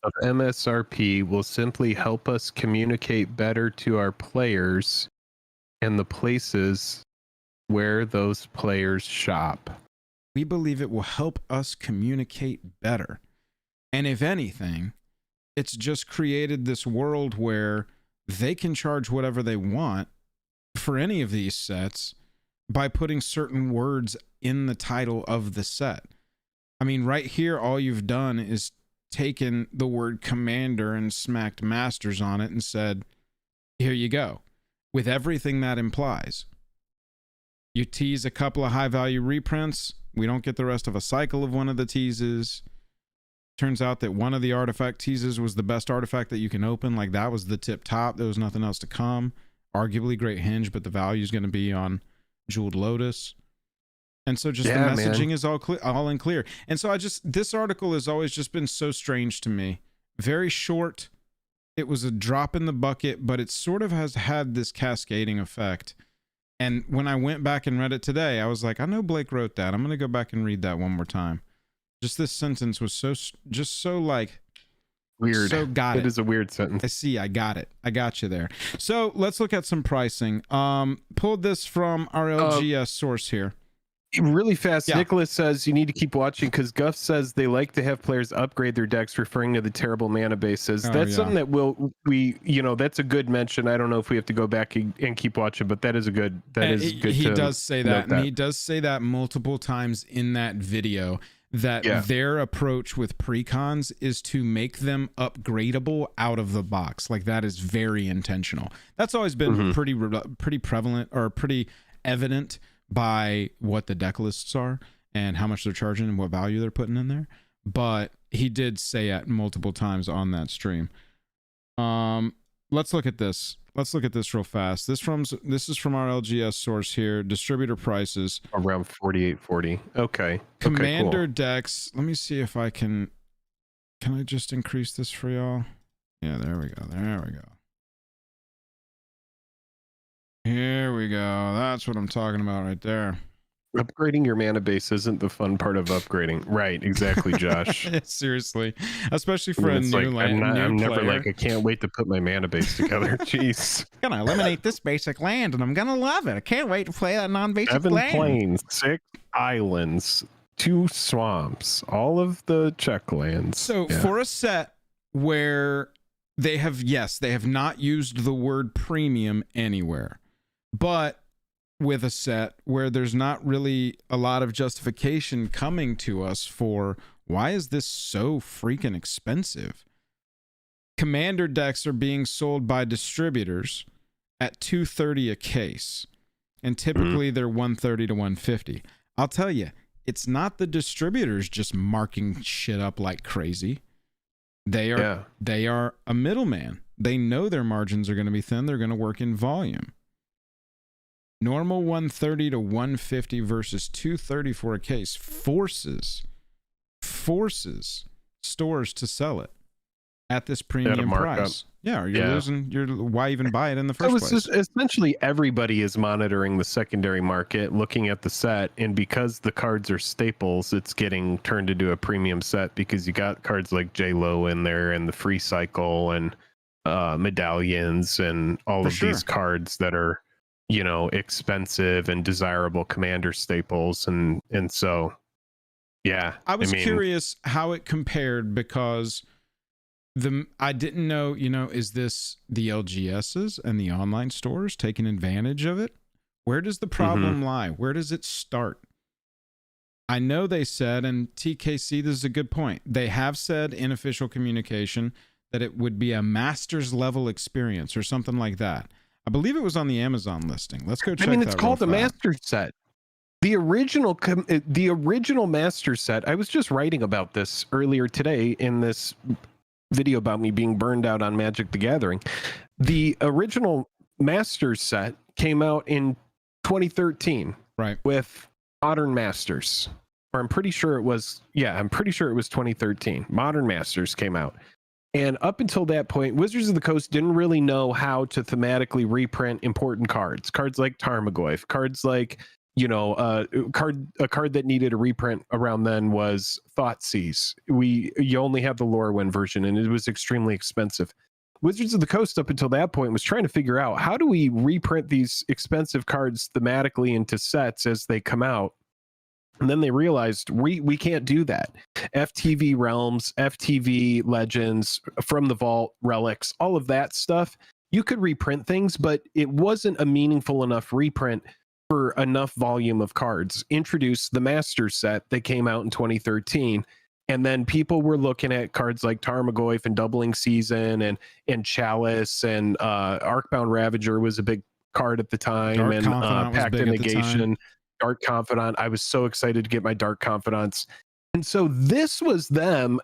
of MSRP will simply help us communicate better to our players and the places where those players shop. We believe it will help us communicate better. And if anything, it's just created this world where they can charge whatever they want for any of these sets by putting certain words in the title of the set. I mean, right here, all you've done is taken the word commander and smacked masters on it and said, here you go, with everything that implies. You tease a couple of high value reprints. We don't get the rest of a cycle of one of the teases. Turns out that one of the artifact teases was the best artifact that you can open. Like, that was the tip top. There was nothing else to come. Arguably great hinge, but the value is going to be on Jeweled Lotus. And so just the messaging is all in clear. And so this article has always just been so strange to me. Very short. It was a drop in the bucket, but it sort of has had this cascading effect. And when I went back and read it today, I was like, I know Blake wrote that. I'm going to go back and read that one more time. Just this sentence was so like weird. So got it. It is a weird sentence. I see. I got it. I got you there. So let's look at some pricing. Pulled this from our LGS source here. Really fast, Yeah. Nicholas says you need to keep watching because Guff says they like to have players upgrade their decks, referring to the terrible mana bases. That's something that that's a good mention. I don't know if we have to go back and keep watching, but that is good. He does say that, and he does say that multiple times in that video. That their approach with precons is to make them upgradable out of the box. Like, that is very intentional. That's always been pretty prevalent or pretty evident by what the deck lists are and how much they're charging and what value they're putting in there. But he did say it multiple times on that stream. Let's look at this. Let's look at this real fast. This is from our LGS source here. Distributor prices around 48.40. Okay. Commander cool. decks. Let me see if I can I just increase this for y'all? Yeah, there we go. There we go. Here we go. That's what I'm talking about right there. Upgrading your mana base isn't the fun part of upgrading. Right, exactly, Josh. Seriously. Especially for a new land. I'm never like, I can't wait to put my mana base together. Jeez. I'm gonna eliminate this basic land and I'm gonna love it. I can't wait to play that non-basic 7 land. plains, 6 islands, 2 swamps, all of the check lands. So for a set where they have not used the word premium anywhere, but with a set where there's not really a lot of justification coming to us for why is this so freaking expensive? Commander decks are being sold by distributors at $230 a case, and typically they're $130 to $150. I'll tell you, it's not the distributors just marking shit up like crazy. They are a middleman. They know their margins are going to be thin. They're going to work in volume. Normal $130 to $150 versus $230 for a case forces stores to sell it at this premium price. Yeah, or you're losing. Why even buy it in the first place? Essentially, everybody is monitoring the secondary market, looking at the set, and because the cards are staples, it's getting turned into a premium set because you got cards like J-Lo in there and the free cycle and medallions and all of these cards that are, expensive and desirable commander staples. And so, I was curious how it compared because I didn't know, is this the LGSs and the online stores taking advantage of it? Where does the problem lie? Where does it start? I know they said, and TKC, this is a good point. They have said in official communication that it would be a master's level experience or something like that. I believe it was on the Amazon listing. Let's go check that. It's called the Master Set. The original Master Set, I was just writing about this earlier today in this video about me being burned out on Magic the Gathering. The original Master Set came out in 2013, right, with Modern Masters. Or I'm pretty sure it was 2013. Modern Masters came out. And up until that point, Wizards of the Coast didn't really know how to thematically reprint important cards. Cards like Tarmogoyf, cards like, a card that needed a reprint around then was Thoughtseize. You only have the Lorwyn version, and it was extremely expensive. Wizards of the Coast up until that point was trying to figure out, how do we reprint these expensive cards thematically into sets as they come out? And then they realized we can't do that. FTV Realms, FTV Legends, From the Vault, Relics, all of that stuff, you could reprint things, but it wasn't a meaningful enough reprint for enough volume of cards. Introduced the Master Set that came out in 2013. And then people were looking at cards like Tarmogoyf and Doubling Season and Chalice, and Arcbound Ravager was a big card at the time. Dark and Confidant Pact of Negation. Dark Confidant. I was so excited to get my Dark Confidants. And so this was them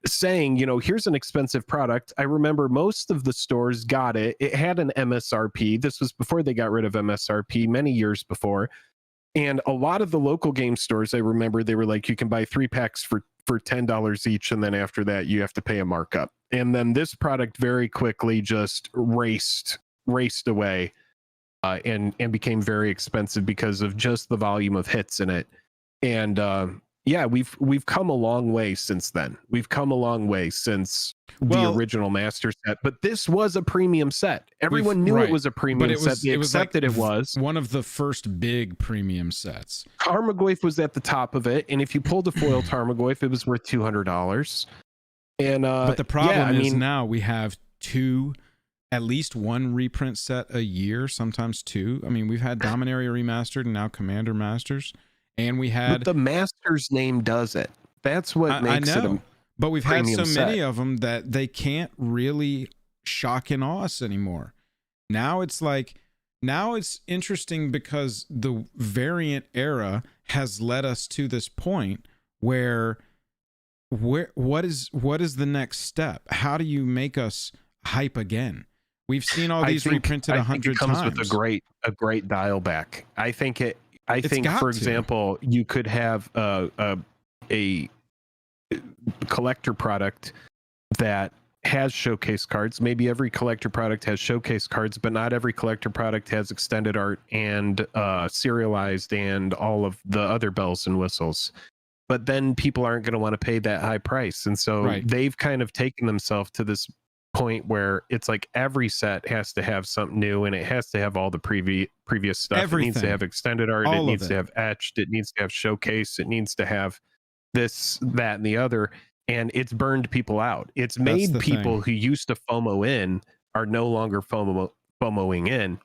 saying, here's an expensive product. I remember most of the stores got it. It had an MSRP. This was before they got rid of MSRP, many years before. And a lot of the local game stores, I remember, they were like, you can buy 3 packs for $10 each. And then after that, you have to pay a markup. And then this product very quickly just raced away. And became very expensive because of just the volume of hits in it. And we've come a long way since then. We've come a long way since the original Master Set. But this was a premium set. Everyone knew it was a premium set. They accepted it was one of the first big premium sets. Tarmogoyf was at the top of it, and if you pulled a foil Tarmogoyf, it was worth $200. And but the problem is now we have at least one reprint set a year, sometimes 2. I mean, we've had Dominaria Remastered and now Commander Masters, and we had... But the Master's name does it. That's what makes it but we've had so set. many of them that they can't really shock and awe us anymore. Now it's interesting because the variant era has led us to this point where what is the next step? How do you make us hype again? We've seen all these reprinted 100 times. It comes with a great dial back. I think, for example, you could have a collector product that has showcase cards. Maybe every collector product has showcase cards, but not every collector product has extended art and serialized and all of the other bells and whistles. But then people aren't going to want to pay that high price. And so they've kind of taken themselves to this point where it's like every set has to have something new, and it has to have all the previous stuff. Everything. It needs to have extended art. It needs to have etched. It needs to have showcase. It needs to have this, that, and the other. And it's burned people out. It's made people who used to FOMO in are no longer FOMOing in,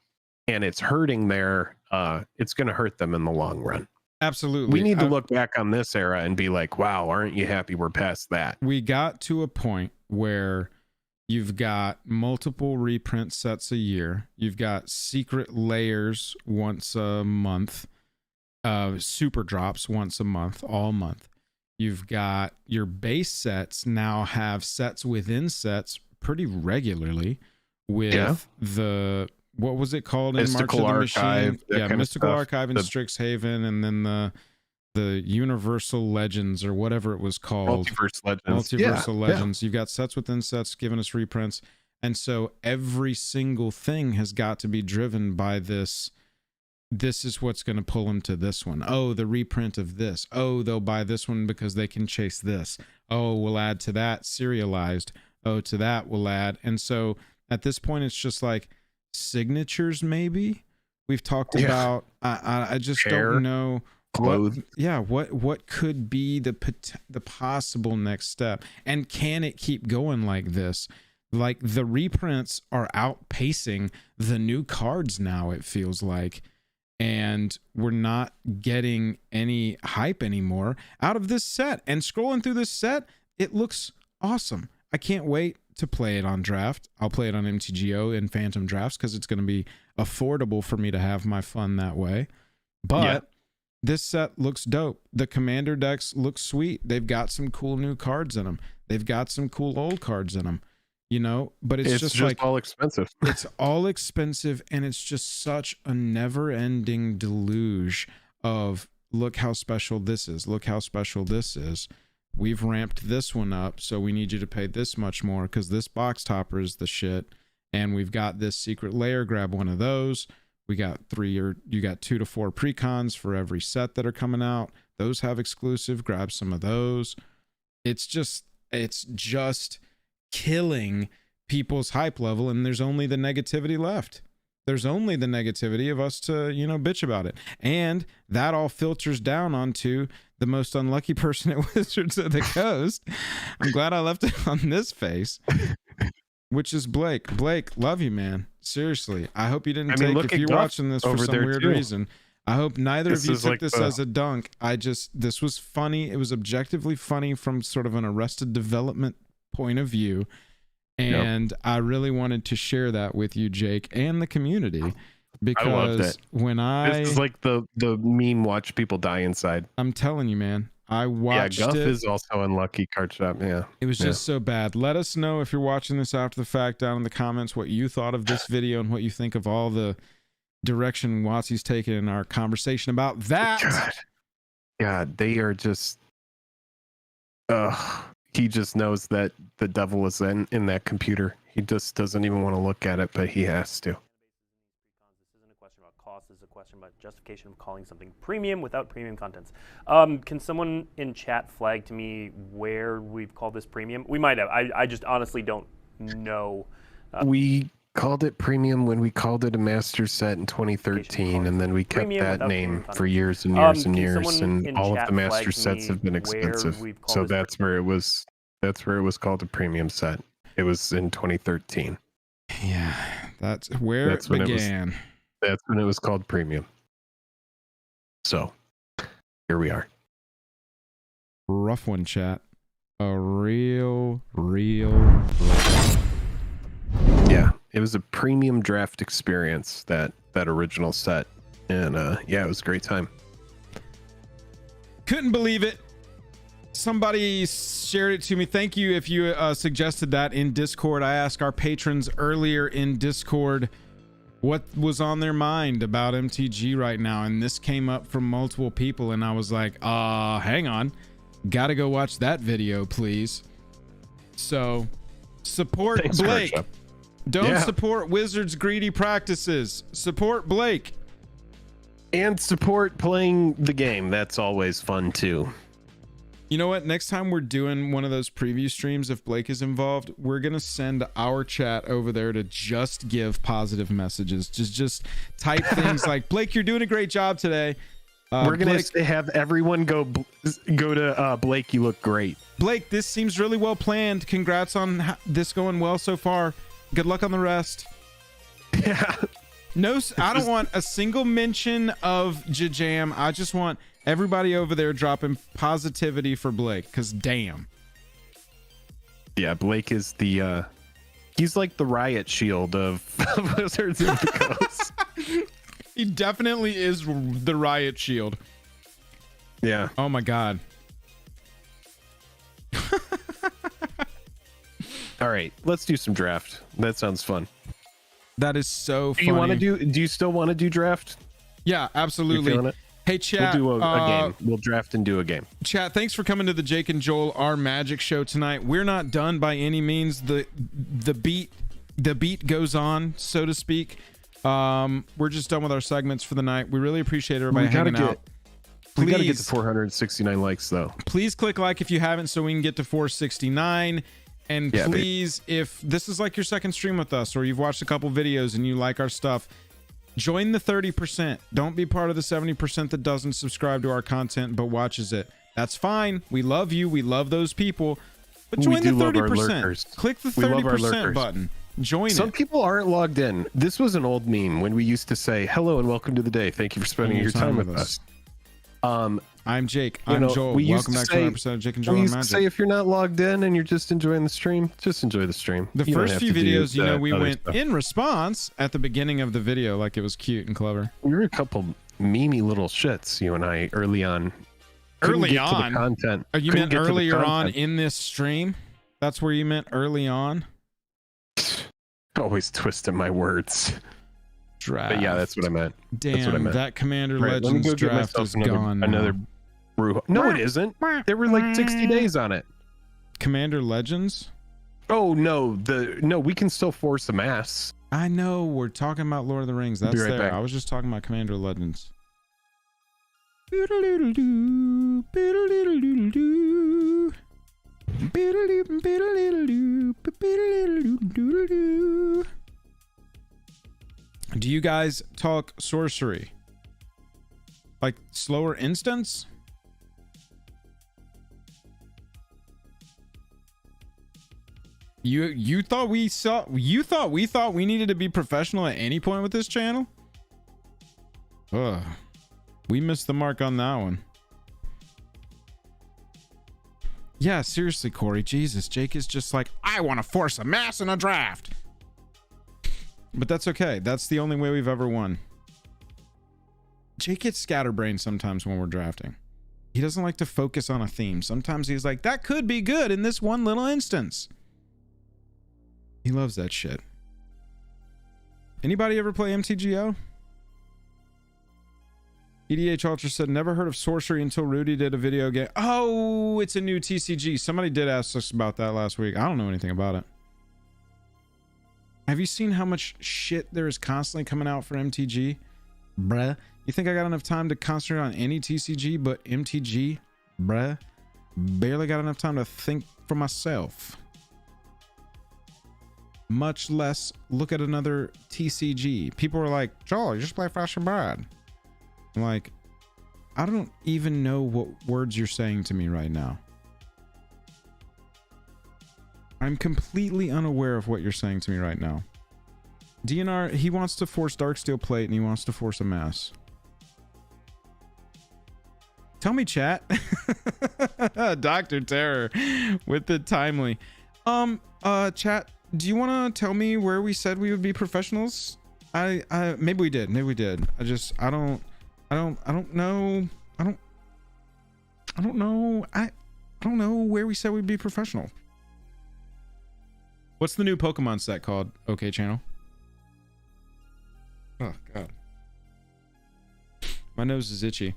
and it's hurting it's going to hurt them in the long run. Absolutely. We need to look back on this era and be like, wow, aren't you happy we're past that? We got to a point where you've got multiple reprint sets a year. You've got secret layers once a month, super drops once a month, all month. You've got your base sets now have sets within sets pretty regularly with the, what was it called in Mystical March of the Archive, Machine? Mystical Archive in Strixhaven, and then the Universal Legends or whatever it was called. Multiversal Legends. You've got sets within sets giving us reprints. And so every single thing has got to be driven by this. This is what's going to pull them to this one. Oh, the reprint of this. Oh, they'll buy this one because they can chase this. Oh, we'll add to that serialized. Oh, to that we'll add. And so at this point, it's just like signatures, maybe. We've talked about, I just don't know. What could be the possible next step, and can it keep going like this? Like, the reprints are outpacing the new cards now, it feels like, and we're not getting any hype anymore out of this set. And scrolling through this set, it looks awesome. I can't wait to play it on draft. I'll play it on MTGO and Phantom drafts because it's going to be affordable for me to have my fun that way. But this set looks dope. The commander decks look sweet. They've got some cool new cards in them. They've got some cool old cards in them, you know, but it's just like all expensive. It's all expensive, and it's just such a never-ending deluge of look how special this is. Look how special this is. We've ramped this one up, so we need you to pay this much more because this box topper is the shit. And we've got this secret layer. Grab one of those. We got you got 2 to 4 precons for every set that are coming out. Those have exclusive. Grab some of those. It's just killing people's hype level, and there's only the negativity left. There's only the negativity of us to, you know, bitch about it. And that all filters down onto the most unlucky person at Wizards of the Coast. I'm glad I left it on this face, which is Blake. Blake, love you, man. Seriously. I hope you didn't if you're watching this for some weird reason. I hope neither of you took this as a dunk. This was funny. It was objectively funny from sort of an Arrested Development point of view. And I really wanted to share that with you, Jake, and the community, because this is like the meme watch people die inside. I'm telling you, man, I watched Guff it. is also unlucky card shop. Yeah, it was just so bad. Let us know if you're watching this after the fact down in the comments what you thought of this video and what you think of all the direction Watsy's taken in our conversation about that. God, they are just. He just knows that the devil is in that computer. He just doesn't even want to look at it, but he has to. This isn't a question about cost. This is a question about justification of calling something premium without premium contents. Can someone in chat flag to me where we've called this premium? We might have. I just honestly don't know. We called it premium when we called it a master set in 2013, and then we kept that name for years and years and years, and all of the master sets have been expensive. So that's where it was. That's where it was called a premium set. It was in 2013. Yeah, that's where it began. That's when it was called premium. So here we are. Rough one, chat. A real rough. Yeah, it was a premium draft experience, that original set, and it was a great time. Couldn't believe it. Somebody shared it to me. Thank you if you suggested that in Discord. I asked our patrons earlier in Discord what was on their mind about MTG right now, and this came up from multiple people, and I was like, hang on, gotta go watch that video, please. So support Blake. Don't support Wizards' greedy practices. Support Blake. And support playing the game. That's always fun too. You know what? Next time we're doing one of those preview streams, if Blake is involved, we're going to send our chat over there to just give positive messages. Just type things like, Blake, you're doing a great job today. We're going to have everyone go to Blake, you look great. Blake, this seems really well planned. Congrats on this going well so far. Good luck on the rest. Yeah. No, I don't want a single mention of Jam. I just want everybody over there dropping positivity for Blake, because damn. Yeah, Blake is he's like the riot shield of Wizards of the Coast. He definitely is the riot shield. Yeah. Oh my God. All right, let's do some draft. That sounds fun. That is so funny. Do you want to do you still want to do draft? Yeah, absolutely. Hey, chat. We'll do a game. We'll draft and do a game. Chat, thanks for coming to the Jake and Joel Our Magic show tonight. We're not done by any means. The beat goes on, so to speak. We're just done with our segments for the night. We really appreciate everybody hanging out. We got to get to 469 likes, though. Please click like if you haven't, so we can get to 469. And please, if this is like your second stream with us, or you've watched a couple videos and you like our stuff, join the 30%. Don't be part of the 70% that doesn't subscribe to our content but watches it. That's fine. We love you. We love those people. But join the 30%. Click the 30% button. Join Some people aren't logged in. This was an old meme when we used to say, hello and welcome to the day. Thank you for spending your time with us. I'm Jake. You I'm know, Joel. we used Welcome to back say- to 100% of Jake and Joel We on used to Magic. say if you're not logged in and you're just enjoying the stream, just enjoy the stream. The You don't first have few to do videos, you know, the we other went stuff. in response at the beginning of the video like it was cute and clever. We were a couple memey little shits, you and I, early on. Couldn't Early get to the on? content. Oh, you Couldn't meant get to the earlier on content. in this stream? That's where you meant early on? Always twisting my words. Draft. But yeah, that's what I meant. Damn, what I meant. that Commander Right, let me Legends go get draft myself is another, gone now. another brew. No, it isn't. There were like 60 days on it. Commander Legends? Oh no, we can still force the mass. I know, we're talking about Lord of the Rings. That's Be right there. back. I was just talking about Commander Legends. Do you guys talk sorcery? Like slower instance? You thought we thought we needed to be professional at any point with this channel? Ugh. We missed the mark on that one. Yeah, seriously, Corey. Jesus, Jake is just like, I want to force a mass in a draft. But that's okay. That's the only way we've ever won. Jake gets scatterbrained sometimes when we're drafting. He doesn't like to focus on a theme. Sometimes he's like, that could be good in this one little instance. He loves that shit. Anybody ever play MTGO? EDH Ultra said, never heard of sorcery until Rudy did a video game. Oh, it's a new TCG. Somebody did ask us about that last week. I don't know anything about it. Have you seen how much shit there is constantly coming out for MTG? Bruh. You think I got enough time to concentrate on any TCG but MTG? Bruh. Barely got enough time to think for myself. Much less look at another TCG. People are like, Joel, you just play Flash and Brad. I'm like, I don't even know what words you're saying to me right now. I'm completely unaware of what you're saying to me right now. DNR, he wants to force Darksteel Plate and he wants to force a mass. Tell me, chat. Dr. Terror with the timely. Chat, do you want to tell me where we said we would be professionals? Maybe we did. I don't know. I don't know where we said we'd be professional. What's the new Pokemon set called? Okay, channel. Oh god. My nose is itchy.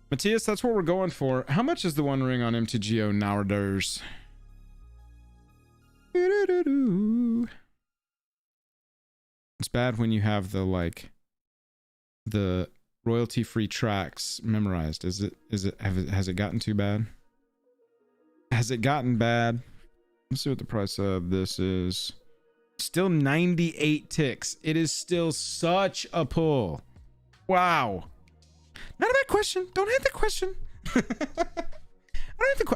Matthias, that's what we're going for. How much is the One Ring on MTGO nowadays? It's bad when you have the royalty free tracks memorized. Has it gotten too bad? Has it gotten bad? Let's see what the price of this is. Still 98 ticks. It is still such a pull. Wow. Not a bad question. Don't hate the question. I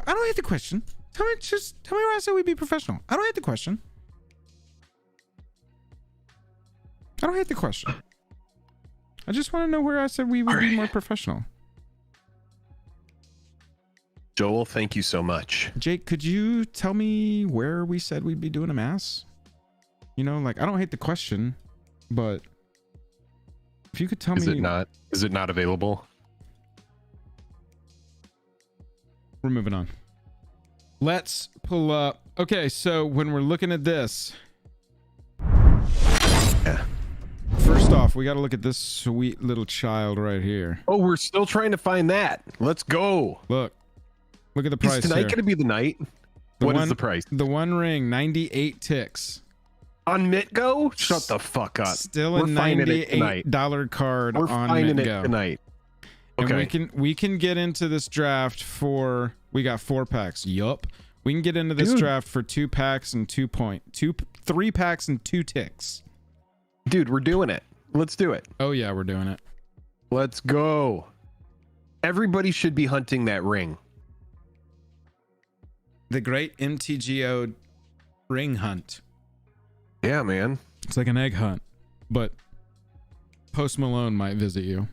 don't hate the question. Tell me where I said we'd be professional. I don't hate the question. I don't hate the question. I just want to know where I said we would be more professional. Joel, thank you so much. Jake, could you tell me where we said we'd be doing a mass? You know, like, I don't hate the question, but if you could tell me. Is it not available? We're moving on. Let's pull up. Okay, so when we're looking at this. Yeah. First off, we got to look at this sweet little child right here. Oh, we're still trying to find that. Let's go. Look at the price. Is tonight going to be the night? What is the price? The One Ring, 98 ticks. On MitGo? Shut the fuck up. Still a $98 card We're on finding MitGo. it tonight. Okay. And we can get into this draft for, we got 4 packs. Yup. We can get into this draft for 2 packs and 3 packs and 2 ticks. Dude, we're doing it. Let's do it. Oh yeah, we're doing it. Let's go. Everybody should be hunting that ring. The great MTGO ring hunt. Yeah, man. It's like an egg hunt, but Post Malone might visit you.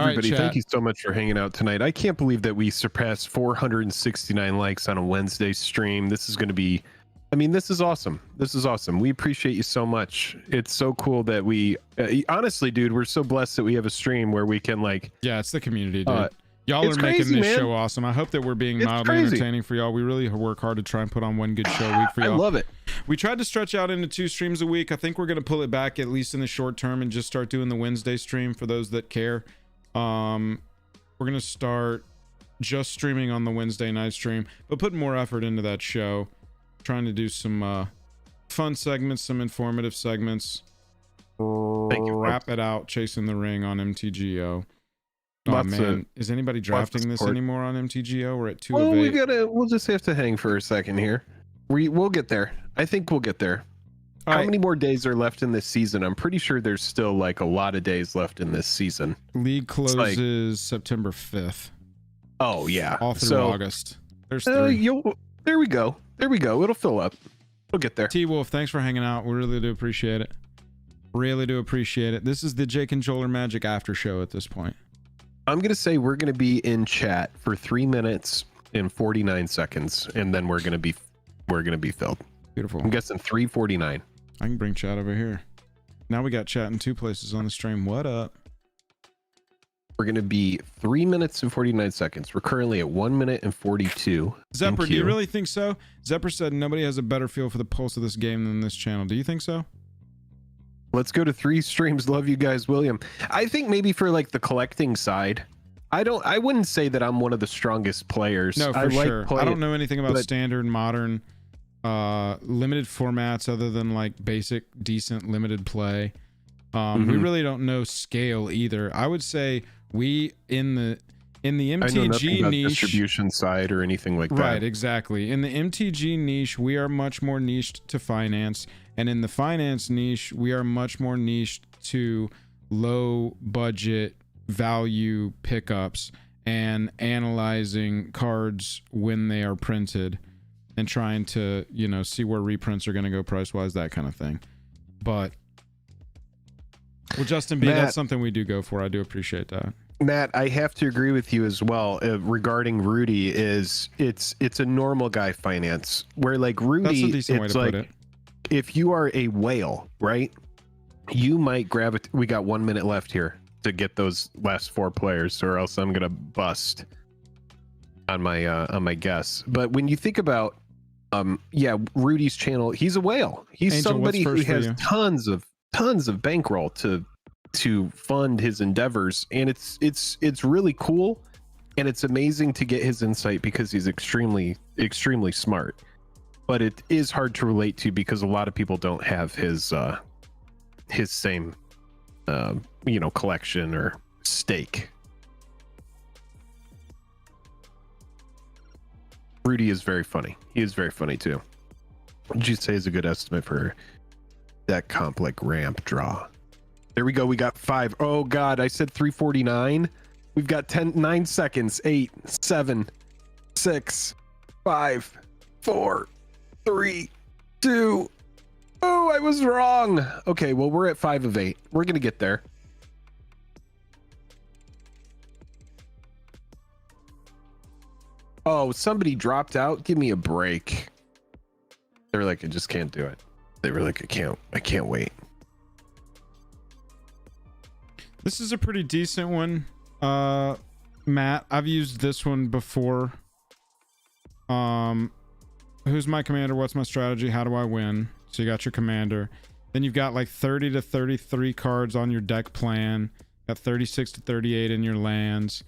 Everybody, chat. thank you so much for hanging out tonight. I can't believe that we surpassed 469 likes on a Wednesday stream. This is going to be, I mean, this is awesome. This is awesome. We appreciate you so much. It's so cool that we, honestly, dude, we're so blessed that we have a stream where we can like, Yeah, it's the community, dude. Y'all are it's making crazy, this man. show awesome. I hope that we're being It's mildly crazy. entertaining for y'all. We really work hard to try and put on one good show a week for I y'all. love it. We tried to stretch out into 2 streams a week. I think we're going to pull it back at least in the short term and just start doing the Wednesday stream for those that care. We're going to start just streaming on the Wednesday night stream, but put more effort into that show. Trying to do some fun segments, some informative segments. Thank you, Wrap it out, chasing the ring on MTGO. Oh Lots man, of- is anybody drafting this support. anymore on MTGO? We're at 2 Well, of 8. we'll just have to hang for a second here. We'll get there. I think we'll get there. All How right. many more days are left in this season? I'm pretty sure there's still like a lot of days left in this season. League closes like- September 5th, Oh yeah. all through So, August. There's 3. there we go. There we go. It'll fill up. We'll get there. T-Wolf, thanks for hanging out. We really do appreciate it. Really do appreciate it. This is the Jake and Joel Magic after show at this point. I'm gonna say we're gonna be in chat for 3 minutes and 49 seconds, and then we're gonna be filled. Beautiful. I'm guessing 3:49. I can bring chat over here. Now we got chat in 2 places on the stream. What up? We're gonna be 3 minutes and 49 seconds. We're currently at 1 minute and 42. Zepper, Thank do you you. really think so? Zepper said nobody has a better feel for the pulse of this game than this channel. Do you think so? Let's go to 3 streams. Love you guys, William. I think maybe for like the collecting side, I wouldn't say that I'm one of the strongest players. No, for I like sure. I playing- don't know anything about but- standard, modern, limited formats other than like basic, decent limited play. We Mhm. really don't know scale either. I would say we in the I know nothing MTG about niche. distribution side or anything like that. Right, exactly. In the MTG niche, we are much more niched to finance, and in the finance niche, we are much more niched to low budget value pickups and analyzing cards when they are printed and trying to, you know, see where reprints are going to go price wise, that kind of thing. But well, Justin B, Matt, that's something we do go for. I do appreciate that. Matt, I have to agree with you as well regarding Rudy. It's a normal guy finance where like That's Rudy, a decent way it's to like put it. if you are a whale, right? You might gravitate. We got 1 minute left here to get those last 4 players, or else I'm gonna bust on my guess. But when you think about, Rudy's channel, he's a whale. He's Angel, what's somebody who first for has you? tons of bankroll to fund his endeavors, and it's really cool, and it's amazing to get his insight because he's extremely smart. But it is hard to relate to because a lot of people don't have his same collection or stake. Rudy is very funny. He is very funny too. What did you say is a good estimate for that comp like ramp draw? There we go. We got 5. Oh god, I said 349. We've got 9 seconds. 8, 7, 6, 5, 4, 3, 2. Oh, I was wrong. Okay, well, we're at 5 of 8. We're gonna get there. Oh, somebody dropped out. Give me a break. They were like, I just can't do it. They were like, I can't wait. This is a pretty decent one. Matt, I've used this one before. Who's my commander? What's my strategy? How do I win? So you got your commander. Then you've got like 30 to 33 cards on your deck plan. Got 36 to 38 in your lands.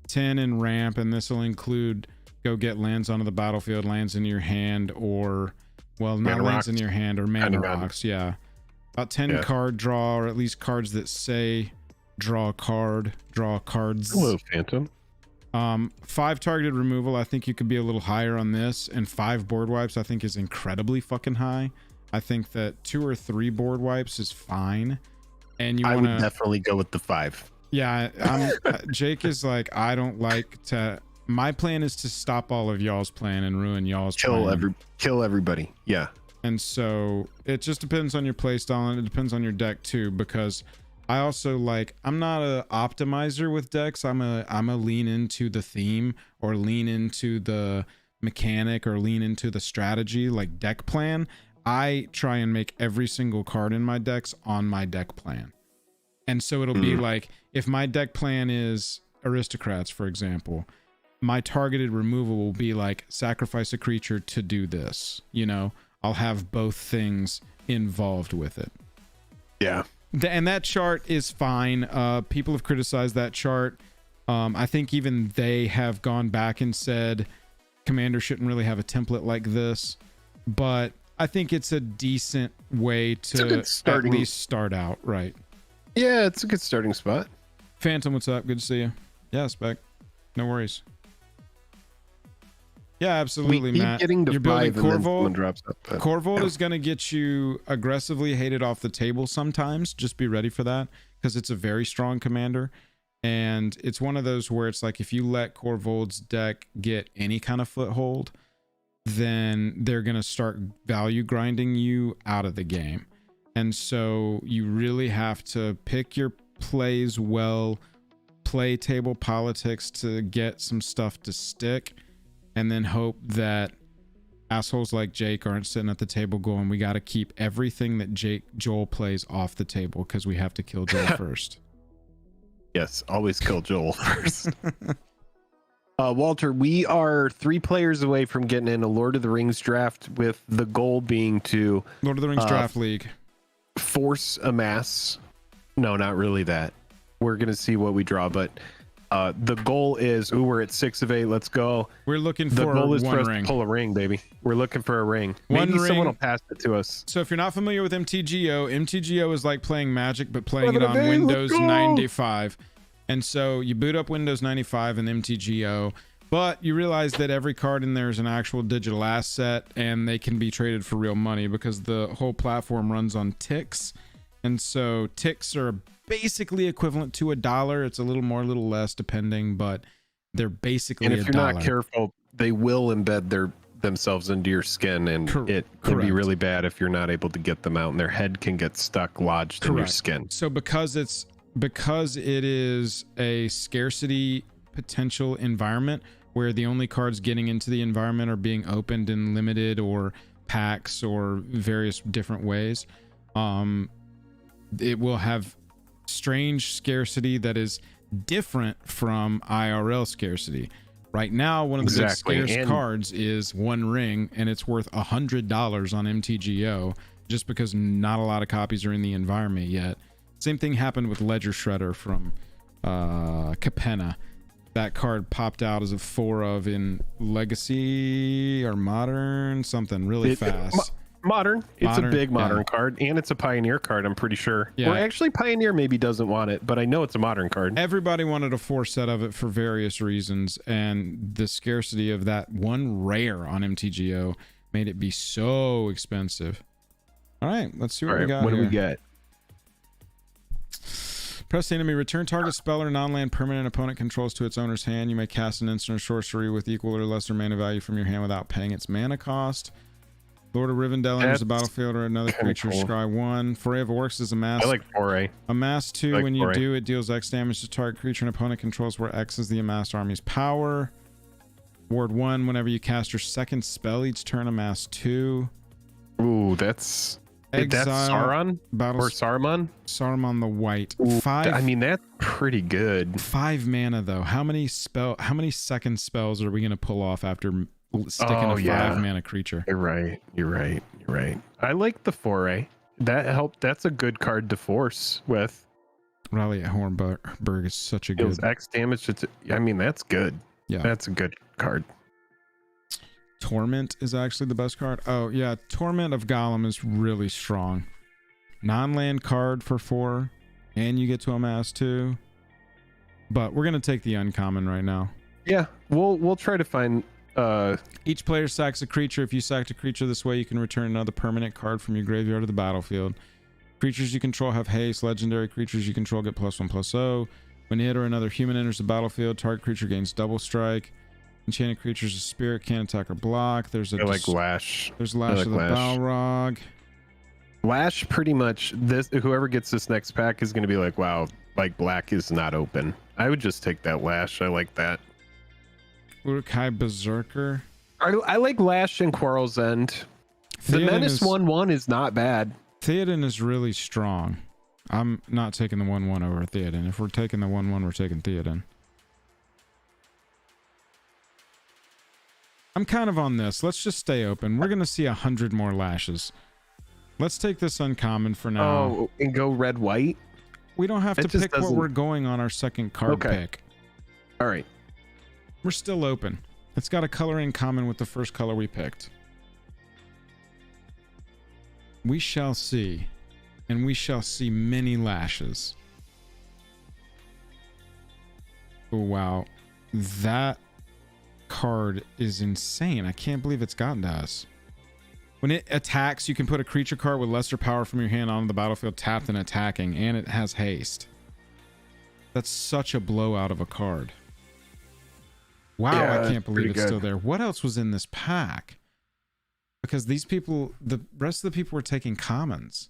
10 in ramp, and this will include go get lands onto the battlefield, lands in your hand, or well, not Mana lands rocks. in your hand, or mana Kind of rocks. Yeah. About 10 Yeah. card draw, or at least cards that say draw a card, draw cards. Hello, Phantom. 5 targeted removal. I think you could be a little higher on this, and 5 board wipes I think is incredibly fucking high. I think that 2 or 3 board wipes is fine. And you I want would to, definitely go with the 5. yeah, Jake is like, I don't like to, my plan is to stop all of y'all's plan and ruin y'all's plan. Kill everybody. Yeah. And so it just depends on your play style, and it depends on your deck too, because I also like, I'm not a optimizer with decks. I'm a lean into the theme or lean into the mechanic or lean into the strategy, like deck plan. I try and make every single card in my decks on my deck plan. And so it'll be like, if my deck plan is aristocrats, for example, my targeted removal will be like sacrifice a creature to do this. You know, I'll have both things involved with it. Yeah. And that chart is fine. People have criticized that chart. I think even they have gone back and said Commander shouldn't really have a template like this, but I think it's a decent way to at least start out, right? Yeah, it's a good starting spot. Phantom, what's up? Good to see you. Yeah, Spec. No worries. Yeah, absolutely, we keep Matt. getting to You're building 5 and then someone Corvold. drops up. Corvold is going to get you aggressively hated off the table sometimes. Just be ready for that, because it's a very strong commander. And it's one of those where it's like, if you let Corvold's deck get any kind of foothold, then they're going to start value grinding you out of the game. And so you really have to pick your plays well, play table politics to get some stuff to stick, and then hope that assholes like Jake aren't sitting at the table going, we got to keep everything that Joel plays off the table because we have to kill Joel first. Yes, always kill Joel first. Walter, we are 3 players away from getting in a Lord of the Rings draft, with the goal being to Lord of the Rings Draft League. Force amass. No, not really that. We're going to see what we draw, but the goal is, we're at 6 of 8. Let's go. We're looking The for goal is one for us ring. to pull a ring, baby. We're looking for a ring. One Maybe someone ring. will pass it to us. So if you're not familiar with MTGO is like playing Magic, but playing it Brother, on let's Windows go. 95. And so you boot up Windows 95 and MTGO, but you realize that every card in there is an actual digital asset, and they can be traded for real money because the whole platform runs on ticks. And so ticks are basically equivalent to $1. It's a little more, a little less, depending, but they're basically And if $1. you're not careful, they will embed themselves into your skin, and it can be correct. really bad if you're not able to get them out, and their head can get stuck lodged in your Correct. skin. So because it is a scarcity potential environment where the only cards getting into the environment are being opened in limited or packs or various different ways, it will have strange scarcity that is different from IRL scarcity. Right now, one of the big scarce cards is One Ring, and it's worth $100 on MTGO just because not a lot of copies are in the environment yet. Same thing happened with Ledger Shredder from Capenna. That card popped out as a 4 of in Legacy or Modern, something really fast. Modern. It's a big modern yeah. card, and it's a Pioneer card, I'm pretty sure. Yeah. Or actually, Pioneer maybe doesn't want it, but I know it's a modern card. Everybody wanted a 4 set of it for various reasons, and the scarcity of that one rare on MTGO made it be so expensive. All right, let's see what we got What here. do we get? Press the enemy. Return target spell or non-land permanent opponent controls to its owner's hand. You may cast an instant or sorcery with equal or lesser mana value from your hand without paying its mana cost. Lord of Rivendell enters the battlefield or another creature. cool. Scry 1. Foray of Orcs is a mass. I like foray. Amass 2. I like When you foray. do, it deals X damage to target creature an opponent controls, where X is the amassed army's power. Ward 1. Whenever you cast your second spell each turn, amass 2. Ooh, that's Exile, Sauron Battle or Saruman. Saruman the White. Ooh, 5. I mean, that's pretty good. 5 mana though. How many second spells are we gonna pull off after sticking a 5 mana creature? You're right. I like the foray. That's a good card to force with. Rally at Hornburg is such a It was good. X damage. I mean, that's good. Yeah. That's a good card. Torment is actually the best card. Oh yeah, Torment of Gollum is really strong. Non-land card for 4, and you get to amass 2. But we're gonna take the uncommon right now. Yeah, we'll try to find. Each player sacks a creature. If you sacked a creature this way, you can return another permanent card from your graveyard to the battlefield. Creatures you control have haste. Legendary creatures you control get +1/+0. When it or another human enters the battlefield, target creature gains double strike. Enchanted creatures, a spirit can't attack or block. There's a I like Lash. There's Lash like of the Lash. Balrog. Lash pretty much this. Whoever gets this next pack is going to be like, wow, like black is not open. I would just take that Lash. I like that. Urukai Berserker. I like Lash and Quarrel's End. The Theoden Menace is, 1/1 is not bad. Theoden is really strong. I'm not taking the 1/1 over Theoden. If we're taking the 1/1, we're taking Theoden. I'm kind of on this. Let's just stay open. We're going to see 100 more Lashes. Let's take this uncommon for now. Oh, and go red white. We don't have It to just pick what doesn't- we're going on our second card pick. All right. We're still open. It's got a color in common with the first color we picked. We shall see. And we shall see many Lashes. Oh, wow. That card is insane. I can't believe it's gotten to us. When it attacks, you can put a creature card with lesser power from your hand onto the battlefield tapped and attacking, and it has haste. That's such a blowout of a card. Wow, Yeah, I can't believe pretty it's still good. there. What else was in this pack? Because these people, the rest of the people were taking commons.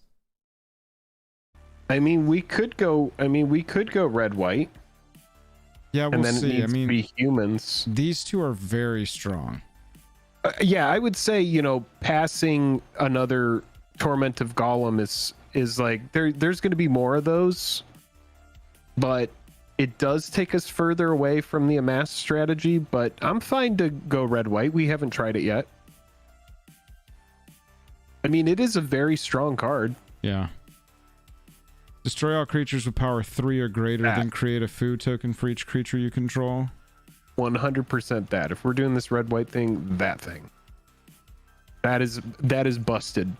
I mean, we could go red white, Yeah, we'll and then see. it needs to be humans. These two are very strong. Yeah, I would say, passing another Torment of Golem is like there's going to be more of those, but it does take us further away from the amass strategy. But I'm fine to go red white. We haven't tried it yet. I mean, it is a very strong card. Yeah. Destroy all creatures with power 3 or greater, then create a food token for each creature you control. 100% that. If we're doing this red white thing, that thing. That is busted.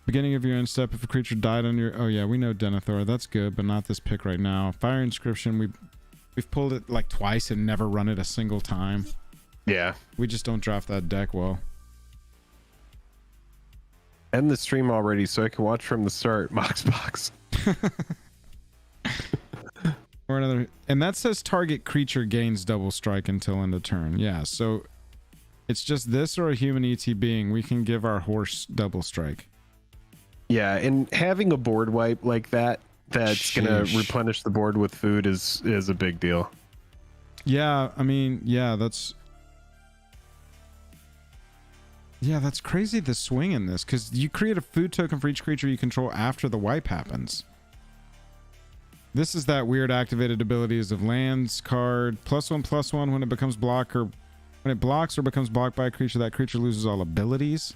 Beginning of your end step, if a creature died on your... Oh yeah, we know Denethor. That's good, but not this pick right now. Fire Inscription, we've pulled it like twice and never run it a single time. Yeah. We just don't draft that deck well. End the stream already so I can watch from the start. Moxbox. Or another, and that says target creature gains double strike until end of turn. Yeah, so it's just this or a human ET being. We can give our horse double strike. Yeah, and having a board wipe like that's gonna Sheesh. replenish the board with food is a big deal. Yeah, I mean, yeah, that's crazy, the swing in this, because you create a food token for each creature you control after the wipe happens. This is that weird activated abilities of lands card. +1/+1 when it becomes block or when it blocks or becomes blocked by a creature, that creature loses all abilities.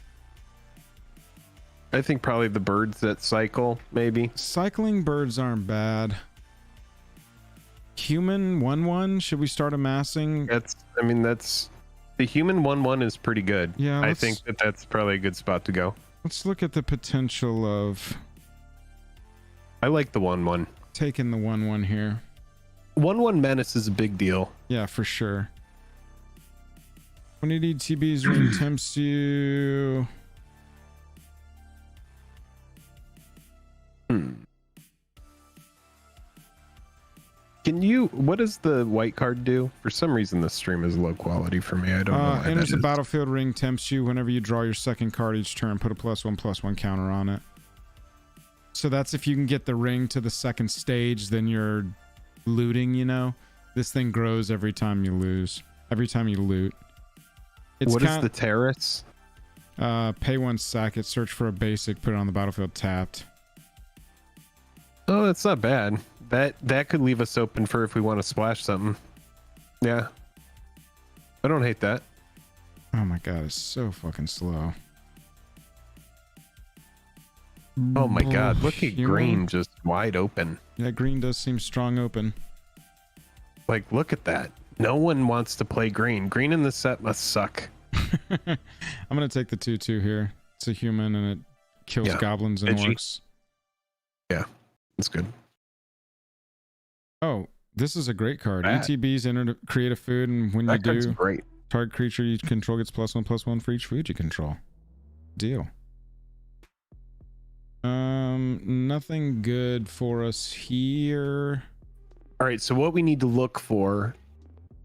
I think probably the birds that cycle, maybe. Cycling birds aren't bad. Human 1/1, should we start amassing? That's the human 1/1 is pretty good. Yeah, I think that's probably a good spot to go. Let's look at the potential of I like the 1/1. taking the 1/1 here. 1/1 menace is a big deal. Yeah, for sure. When you need TB's ring tempts you. What does the white card do? For some reason this stream is low quality for me. I don't know why Enters that the is. battlefield, ring tempts you. Whenever you draw your second card each turn, put a +1/+1 counter on it. So that's if you can get the ring to the second stage, then you're looting, This thing grows every time you lose. Every time you loot. What is the terrace? Pay 1, sack it, search for a basic, put it on the battlefield tapped. Oh, that's not bad. That could leave us open for if we want to splash something. Yeah. I don't hate that. Oh my god, it's so fucking slow. Oh my god, look at Human? green just wide open. Yeah, green does seem strong open. Like, look at that. No one wants to play green. Green in the set must suck. I'm gonna take the 2/2 here. It's a human and it kills goblins and Edgy. orcs. Yeah, that's good. Oh, this is a great card. Bad. ETBs enter to create a food, and when That card's you do, great. target creature you control gets +1/+1 for each food you control. Deal. Nothing good for us here. All right, so what we need to look for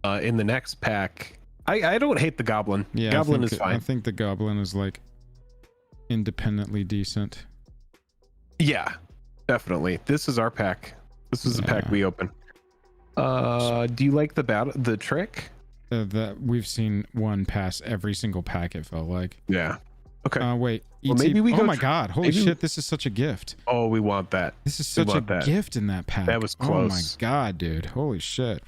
in the next pack. I don't hate the goblin. Yeah, Goblin I is think, fine. I think the goblin is like independently decent. Yeah, definitely. This is our pack. This is the pack we open. Do you like the trick? That we've seen one pass every single pack, it felt like. Yeah. Okay. Wait. Well, maybe we oh go my god. Holy shit, this is such a gift. Oh, we want that. This is such a gift in that pack. That was close. Oh my god, dude. Holy shit.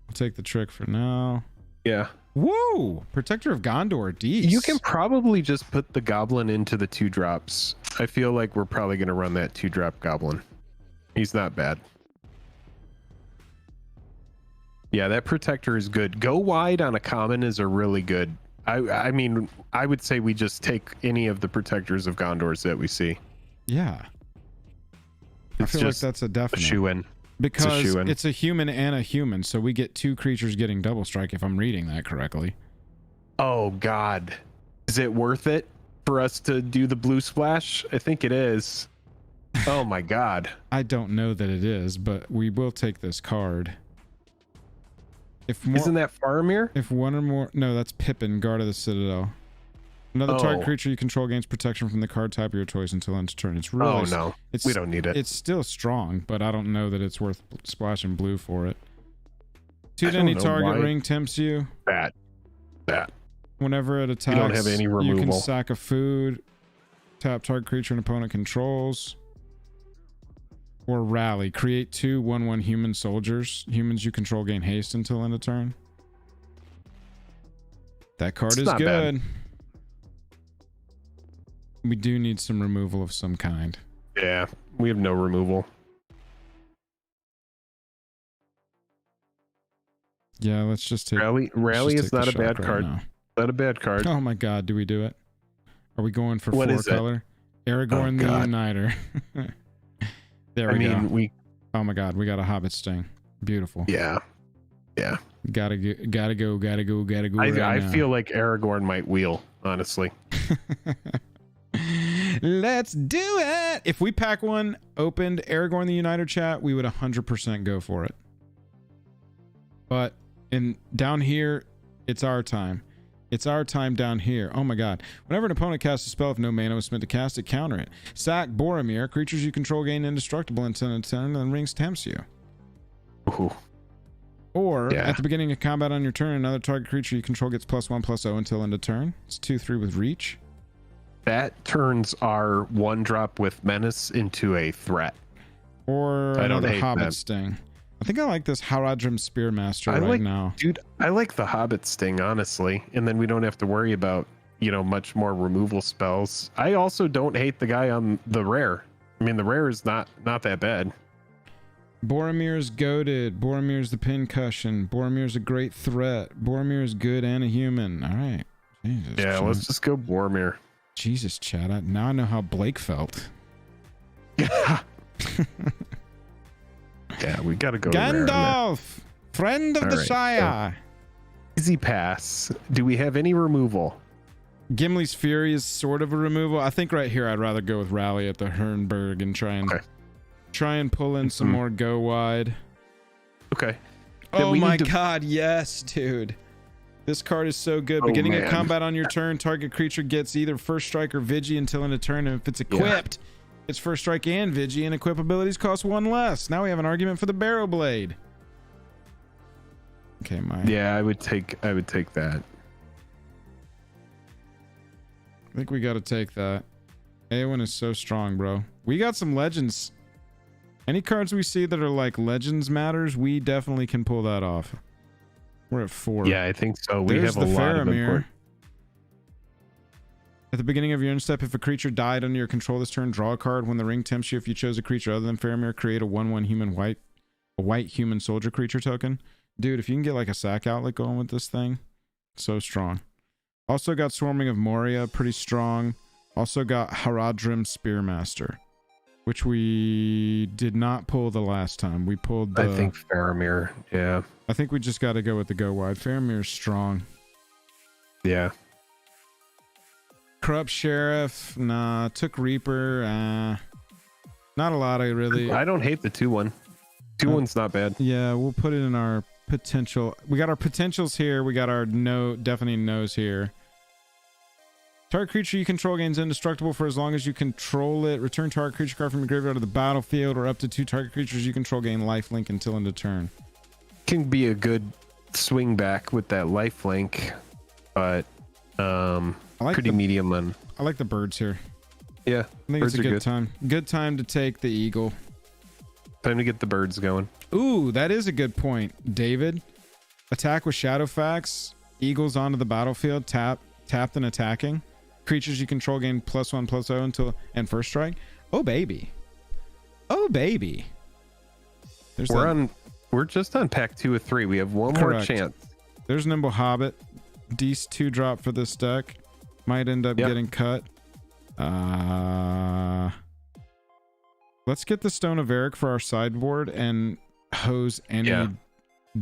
I'll take the trick for now. Yeah. Woo! Protector of Gondor, D. You can probably just put the goblin into the 2-drops. I feel like we're probably going to run that 2-drop goblin. He's not bad. Yeah, that protector is good. Go wide on a common is a really good. I mean, I would say we just take any of the protectors of Gondors that we see. Yeah. I feel like that's a definite. Shoe-in. Because it's a human and a human, so we get 2 creatures getting double strike if I'm reading that correctly. Oh god. Is it worth it for us to do the blue splash? I think it is. Oh my god. I don't know that it is, but we will take this card. If more, isn't that Faramir? If one or more, no, that's Pippin, Guard of the Citadel. Another target creature you control gains protection from the card type of your choice until end of turn. It's really, oh no, we don't need it. It's still strong, but I don't know that it's worth splashing blue for it. To any target ring tempts you. That. Whenever it attacks, you don't have any removal. You can sack a food, tap target creature an opponent controls. Or rally. Create 2 1/1 human soldiers. Humans you control gain haste until end of turn. That card is good. Bad. We do need some removal of some kind. Yeah, we have no removal. Yeah, let's just take Rally is not a bad card. Not a bad card. Oh my god, do we do it? Are we going for 4 color? Aragorn the Uniter. There we go. Oh my god, we got a Hobbit Sting. Beautiful. Yeah. Gotta go. I feel like Aragorn might wheel, honestly. Let's do it. If we pack one opened Aragorn the Uniter, chat, we would 100% go for it. But down here, it's our time. It's our time down here. Oh my god. Whenever an opponent casts a spell, if no mana was spent to cast it, counter it. Sack Boromir. Creatures you control gain indestructible until end of turn, and rings tempts you. Ooh. Or, at the beginning of combat on your turn, another target creature you control gets +1/+0 until end of turn. It's 2/3 with reach. That turns our 1-drop with menace into a threat. Or another Hobbit Sting. I think I like this Haradrim Spearmaster now. Dude, I like the Hobbit Sting, honestly. And then we don't have to worry about, much more removal spells. I also don't hate the guy on the rare. I mean, the rare is not that bad. Boromir's goated. Boromir's the pincushion. Boromir's a great threat. Boromir's good and a human. All right. Jesus, yeah, Chad. let's just go Boromir. Jesus, Chad. Now I know how Blake felt. Yeah, we gotta go. Gandalf, friend of the Shire. Easy pass. Do we have any removal? Gimli's Fury is sort of a removal. I think right here I'd rather go with Rally at the Hernberg and try and pull in some more go wide. Okay. Oh my god, yes, dude. This card is so good. Beginning of combat on your turn, target creature gets either first strike or Vigi until end of turn, and if it's equipped, it's first strike and Vigi, and equip abilities cost 1 less. Now we have an argument for the Barrow Blade. Okay, I would take that. I think we got to take that. Eowyn is so strong, bro. We got some legends. Any cards we see that are like legends matters, we definitely can pull that off. We're at 4. Yeah, I think so. We have a lot of important. At the beginning of your end step, if a creature died under your control this turn, draw a card. When the ring tempts you, if you chose a creature other than Faramir, create a 1/1 human white human soldier creature token. Dude, if you can get like a sack outlet going with this thing, so strong. Also got Swarming of Moria, pretty strong. Also got Haradrim Spearmaster, which we did not pull the last time. We pulled the... I think Faramir, yeah. I think we just got to go with the go wide. Faramir's strong. Yeah. Corrupt Sheriff, nah. Took Reaper, not a lot of really. I don't hate the 2/1. 2/1's not bad. Yeah, we'll put it in our potential. We got our potentials here. We got our deafening nose here. Target creature you control gains indestructible for as long as you control it. Return target creature card from your graveyard to the battlefield, or up to 2 target creatures you control gain lifelink until end of turn. Can be a good swing back with that lifelink, but pretty medium on. I like the birds here. Yeah, I think it's a good time. Good time to take the eagle. Time to get the birds going. Ooh, that is a good point, David. Attack with Shadowfax. Eagles onto the battlefield. Tapped and attacking. Creatures you control gain +1/+0 until and first strike. Oh baby. Oh baby. We're just on pack 2 of 3. We have one Correct. more chance. There's Nimble Hobbit. Dece 2-drop for this deck. Might end up getting cut. Let's get the Stone of Eric for our sideboard and hose any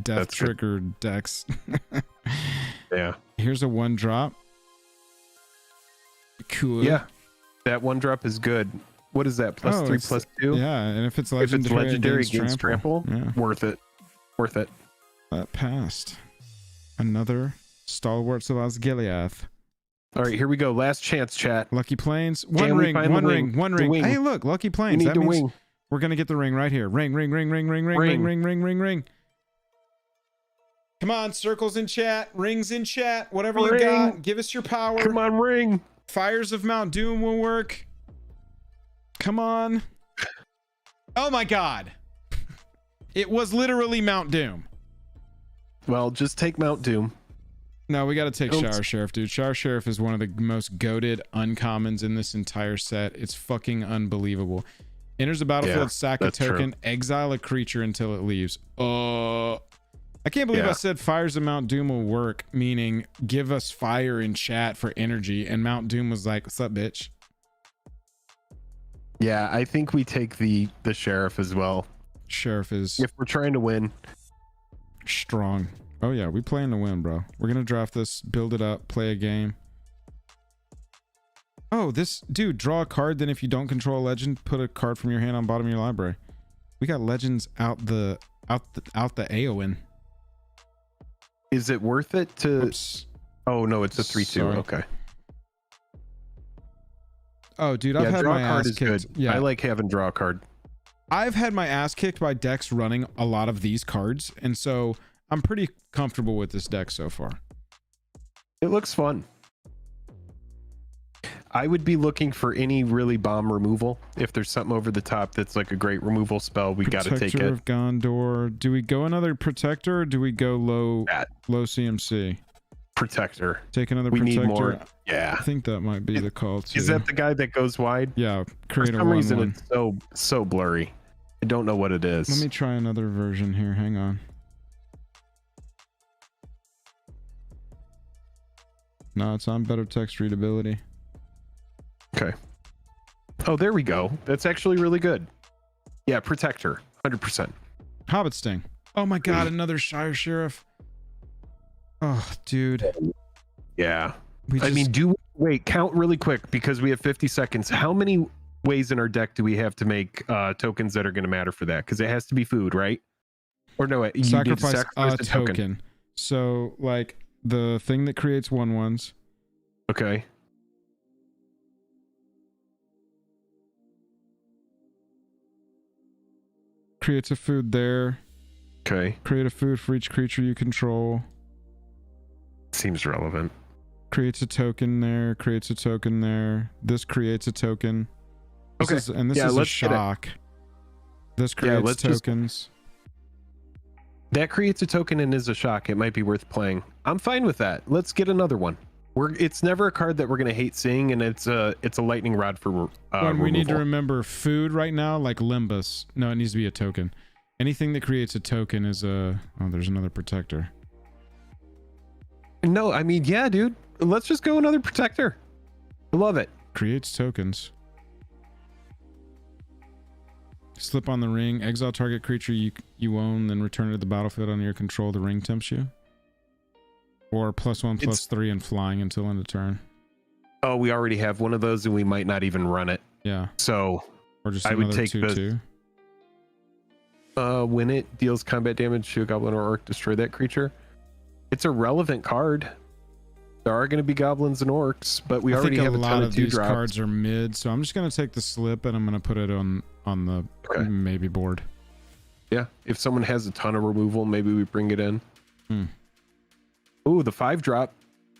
death trigger decks. Yeah. Here's a 1-drop. Cool. Yeah. That 1-drop is good. What is that? +3/+2? Yeah, and if it's legendary, against trample, yeah. Worth it. That passed. Another Stalwarts of Osgiliath. All right, here we go. Last chance, chat. Lucky Plains. One ring. Hey, look, Lucky Plains. We need That the means wing. we're gonna get the ring right here. Ring. Come on, circles in chat, rings in chat, whatever you got. Give us your power. Come on, ring. Fires of Mount Doom will work. Come on. Oh my god. It was literally Mount Doom. Well, just take Mount Doom. No, we got to take Shower Sheriff, dude. Shower Sheriff is one of the most goated uncommons in this entire set. It's fucking unbelievable. Enters the battlefield, sack a token, exile a creature until it leaves. I can't believe I said Fires of Mount Doom will work, meaning give us fire in chat for energy, and Mount Doom was like, what's up, bitch? Yeah, I think we take the Sheriff as well. Sheriff is... If we're trying to win. Strong. Oh yeah, we playing to win, bro. We're gonna draft this, build it up, play a game. Oh, this dude, draw a card, then if you don't control a legend, put a card from your hand on bottom of your library. We got legends out the AON. Is it worth it to... Oops. Oh no, it's a 3/2. Okay. Oh dude, I've had my ass kicked. Yeah, I like having draw a card. I've had my ass kicked by decks running a lot of these cards, and so I'm pretty comfortable with this deck so far. It looks fun. I would be looking for any really bomb removal. If there's something over the top that's like a great removal spell, we got to take it. Protector of Gondor. Do we go another Protector, or do we go low CMC? Protector. Take another we Protector. Need more. Yeah. I think that might be the call too. Is that the guy that goes wide? Yeah. Create For a some 1/1. reason it's so blurry. I don't know what it is. Let me try another version here. Hang on. No, it's on better text readability. Okay. Oh, there we go. That's actually really good. Yeah, Protector. 100%. Hobbit Sting. Oh my god, another Shire Sheriff. Oh, dude. Yeah. Wait, count really quick because we have 50 seconds. How many ways in our deck do we have to make tokens that are going to matter for that? Because it has to be food, right? Or no, you sacrifice, need to sacrifice a token. So, like, the thing that creates 1/1s. Okay. Creates a food there. Okay. Create a food for each creature you control. Seems relevant. Creates a token there. Creates a token there. This creates a token. This is a shock. This creates tokens. That creates a token and is a shock. It might be worth playing. I'm fine with that. Let's get another one. It's never a card that we're gonna hate seeing, and it's a lightning rod for we need to remember food right now, like Limbus. No, it needs to be a token. Anything that creates a token is a... Oh, there's another Protector. No, I mean, yeah, dude. Let's just go another Protector. I love it. Creates tokens. Slip on the ring. Exile target creature you own, then return it to the battlefield under your control. The ring tempts you. Or +1/+3 and flying until end of turn. Oh, we already have one of those, and we might not even run it. Yeah. So or just I would take 2/2. When it deals combat damage to a goblin or orc, destroy that creature. It's a relevant card. There are going to be goblins and orcs, but we I already think have a lot ton of of two these drops. cards are mid, so I'm just gonna take the slip and I'm gonna put it on the maybe board. Yeah, if someone has a ton of removal, maybe we bring it in. Hmm. Ooh, the 5-drop.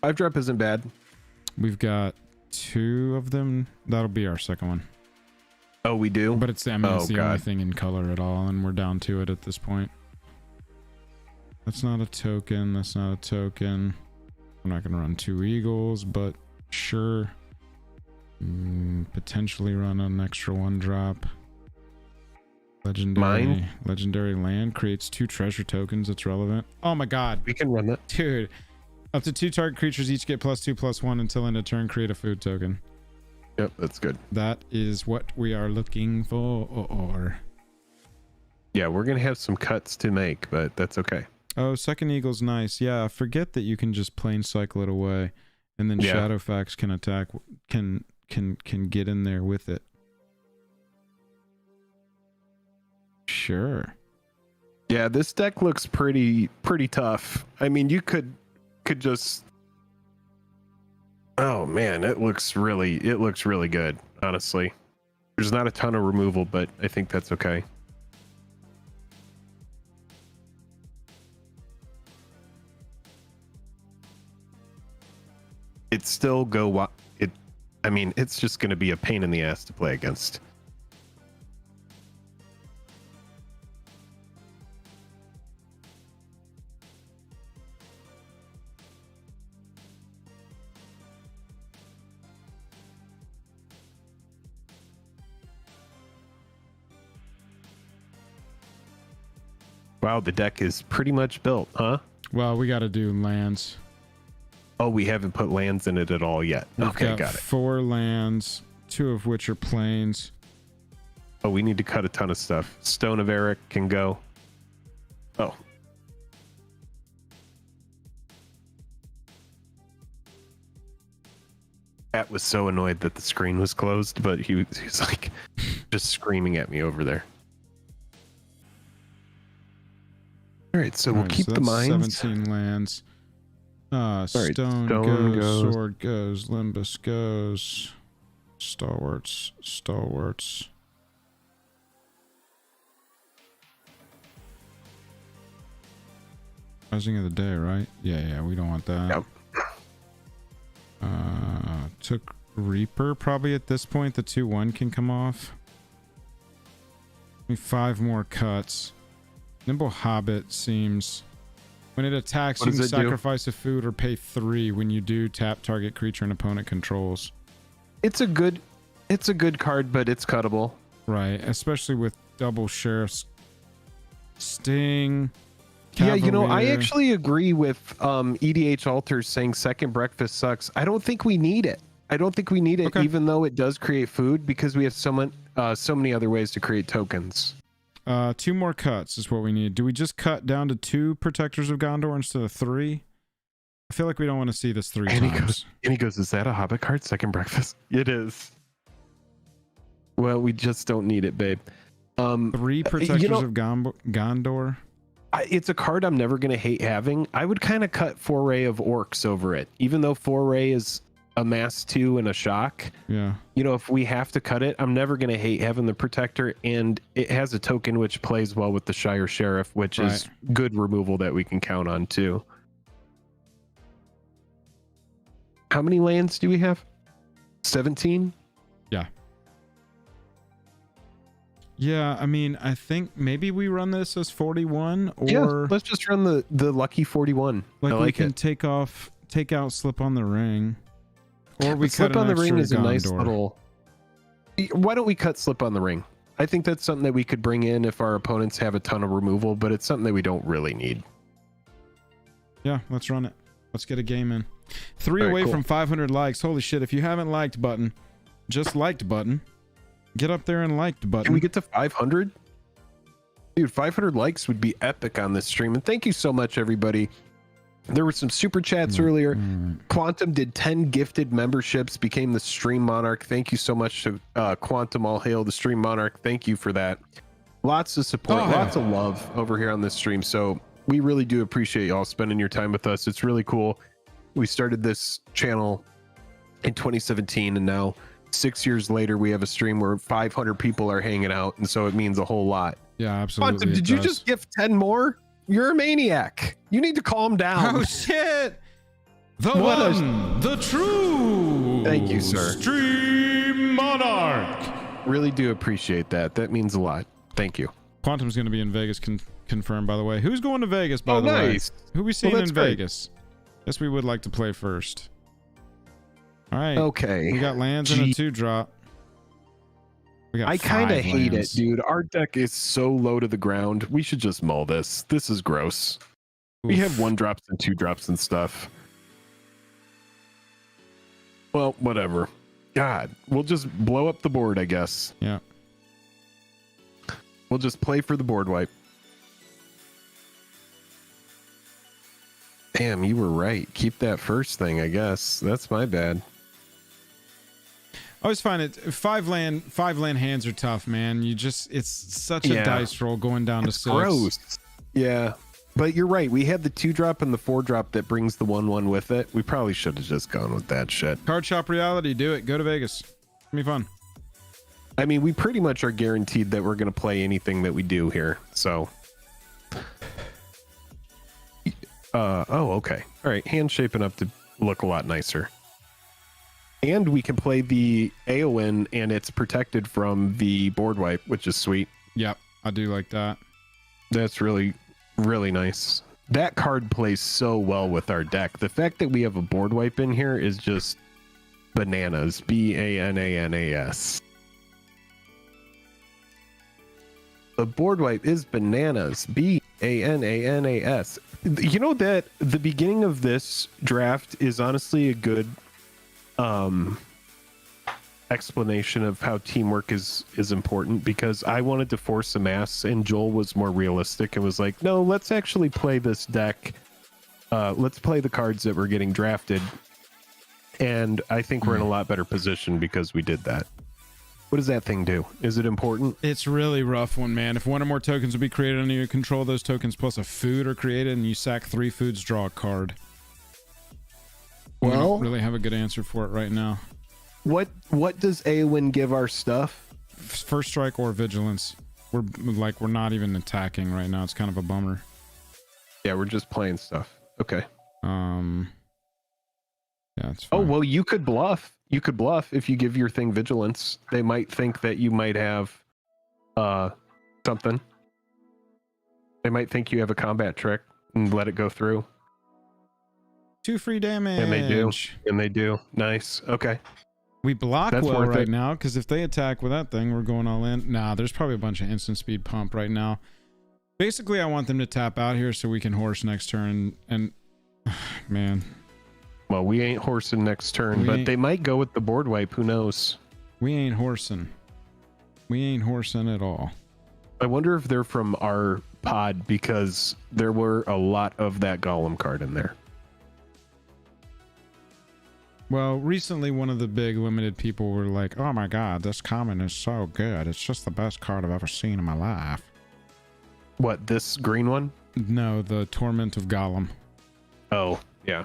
5-drop isn't bad. We've got 2 of them. That'll be our second one. Oh, we do? But it's, I mean, it's the only thing in color at all, and we're down to it at this point. That's not a token. That's not a token. We're not going to run 2 eagles, but sure. Potentially run an extra 1-drop. Legendary land creates 2 treasure tokens. That's relevant. Oh my god. We can run that. Dude. Up to 2 target creatures each get +2/+1 until end of turn. Create a food token. Yep, that's good. That is what we are looking for. Yeah, we're going to have some cuts to make, but that's okay. Oh, second eagle's nice. Yeah, forget that you can just plain cycle it away, and then Shadowfax can attack, can get in there with it. Sure. Yeah, this deck looks pretty tough. I mean, you could just. Oh man, it looks really good. Honestly, there's not a ton of removal, but I think that's okay. It's still I mean, it's just going to be a pain in the ass to play against. Wow, the deck is pretty much built, huh? Well, we got to do lands. Oh, we haven't put lands in it at all yet. Okay, got it. 4 lands, 2 of which are plains. Oh, we need to cut a ton of stuff. Stone of Eric can go. Oh. Pat was so annoyed that the screen was closed, but he was like just screaming at me over there. All right, so we'll keep the mines. 17 lands. Stone goes, sword goes, Limbus goes, stalwarts. Rising of the Day, right? Yeah, we don't want that. Yep. Took Reaper probably at this point. The 2/1 can come off. 5 more cuts. Nimble Hobbit seems. When it attacks, you can sacrifice a food or pay 3. When you do, tap target creature and opponent controls. It's a good card, but it's cuttable. Right, especially with double sheriff's sting. Cavalier. Yeah, you know, I actually agree with EDH Alters saying second breakfast sucks. I don't think we need it. Okay. Even though it does create food, because we have so many other ways to create tokens. 2 more cuts is what we need. Do we just cut down to 2 Protectors of Gondor instead of 3? I feel like we don't want to see this 3 times. He goes, is that a Hobbit card? Second breakfast? It is. Well, we just don't need it, babe. 3 Protectors of Gondor? It's a card I'm never going to hate having. I would kind of cut Foray of Orcs over it, even though Foray is a mass 2 and a shock. Yeah. You know, if we have to cut it, I'm never going to hate having the Protector, and it has a token which plays well with the Shire Sheriff, which is good removal that we can count on too. How many lands do we have? 17? Yeah. Yeah, I mean, I think maybe we run this as 41, or yeah, let's just run the lucky 41. Like we can take out Slip on the Ring. Or we Slip on the Ring is a nice Gondor. little. Why don't we cut Slip on the Ring? I think that's something that we could bring in if our opponents have a ton of removal, but it's something that we don't really need. Yeah, let's run it. Let's get a game in. 3 away from 500 likes. Holy shit! If you haven't liked button, just liked button. Get up there and liked button. Can we get to 500? Dude, 500 likes would be epic on this stream. And thank you so much, everybody. There were some super chats earlier. Quantum did 10 gifted memberships, became the Stream Monarch. Thank you so much to Quantum. All hail the Stream Monarch. Thank you for that. Lots of support, lots of love over here on this stream. So we really do appreciate y'all spending your time with us. It's really cool. We started this channel in 2017, and now 6 years later, we have a stream where 500 people are hanging out, and so it means a whole lot. Yeah, absolutely. Quantum, did you just give 10 more? You're a maniac. You need to calm down. Oh shit! The What a- one, the true. Thank you, sir. Stream Monarch. Really do appreciate that. That means a lot. Thank you. Quantum's going to be in Vegas, confirmed, by the way. Who's going to Vegas, by the nice. way? Who we seeing Well, in that's great. Vegas? Guess we would like to play first. All right. Okay. We got lands and a 2-drop. We got I kind of 5 hate lands. it, dude. Our deck is so low to the ground. We should just mull this. This is gross. We have Oof. 1-drops and 2-drops and stuff. Well, whatever. God, we'll just blow up the board, I guess. Yeah. We'll just play for the board wipe. Damn, you were right. Keep that first thing, I guess. That's my bad. I always find it 5-land hands are tough, man. It's such a Yeah. dice roll going down It's to 6. gross. Yeah. But you're right. We had the 2-drop and the 4-drop that brings the 1/1 with it. We probably should have just gone with that shit. Card shop reality, do it. Go to Vegas. It'll be fun. I mean, we pretty much are guaranteed that we're going to play anything that we do here. So. Oh, okay. All right. Hand shaping up to look a lot nicer. And we can play the AON and it's protected from the board wipe, which is sweet. Yep, I do like that. That's really, really nice. That card plays so well with our deck. The fact that we have a board wipe in here is just bananas. Bananas. The board wipe is bananas. Bananas. You know that the beginning of this draft is honestly a good explanation of how teamwork is important, because I wanted to force a mass and Joel was more realistic and was like, no, let's actually play this deck. Let's play the cards that we're getting drafted. And I think we're in a lot better position because we did that. What does that thing do? Is it important? It's really rough one, man. If one or more tokens will be created under your control, those tokens plus a food are created, and you sack 3 foods, draw a card. We Well, don't really have a good answer for it right now. what does Aowen give our stuff? First strike or vigilance. We're not even attacking right now. It's kind of a bummer. Yeah, we're just playing stuff. Okay. Yeah, it's fine. Oh, well, you could bluff. You could bluff if you give your thing vigilance. They might think that you might have something. They might think you have a combat trick and let it go through. 2 free damage. And they do. And they do. Nice. Okay. We block That's well worth right it. now, because if they attack with that thing, we're going all in. Nah, there's probably a bunch of instant speed pump right now. Basically, I want them to tap out here so we can horse next turn. And man, Well, we ain't horsing next turn, We but ain't- they might go with the board wipe. Who knows? we ain't horsing. We ain't horsing at all. I wonder if they're from our pod, because there were a lot of that Golem card in there. Well, recently one of the big limited people were like, oh my god, this common is so good. It's just the best card I've ever seen in my life. What, this green one? No, the Torment of Gollum. Oh, yeah.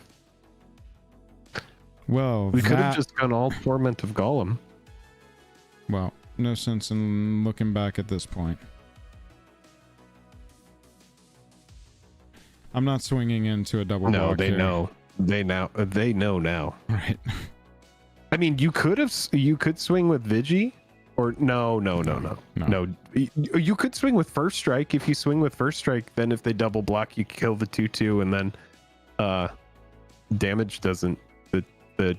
Well, We could have that- just gone all Torment of Golem. Well, no sense in looking back at this point. I'm not swinging into a double No, block they here. know. They know now. Right. I mean, you could swing with Vigi, or no. You could swing with first strike. If you swing with first strike, then if they double block, you kill the 2/2, and then damage doesn't, the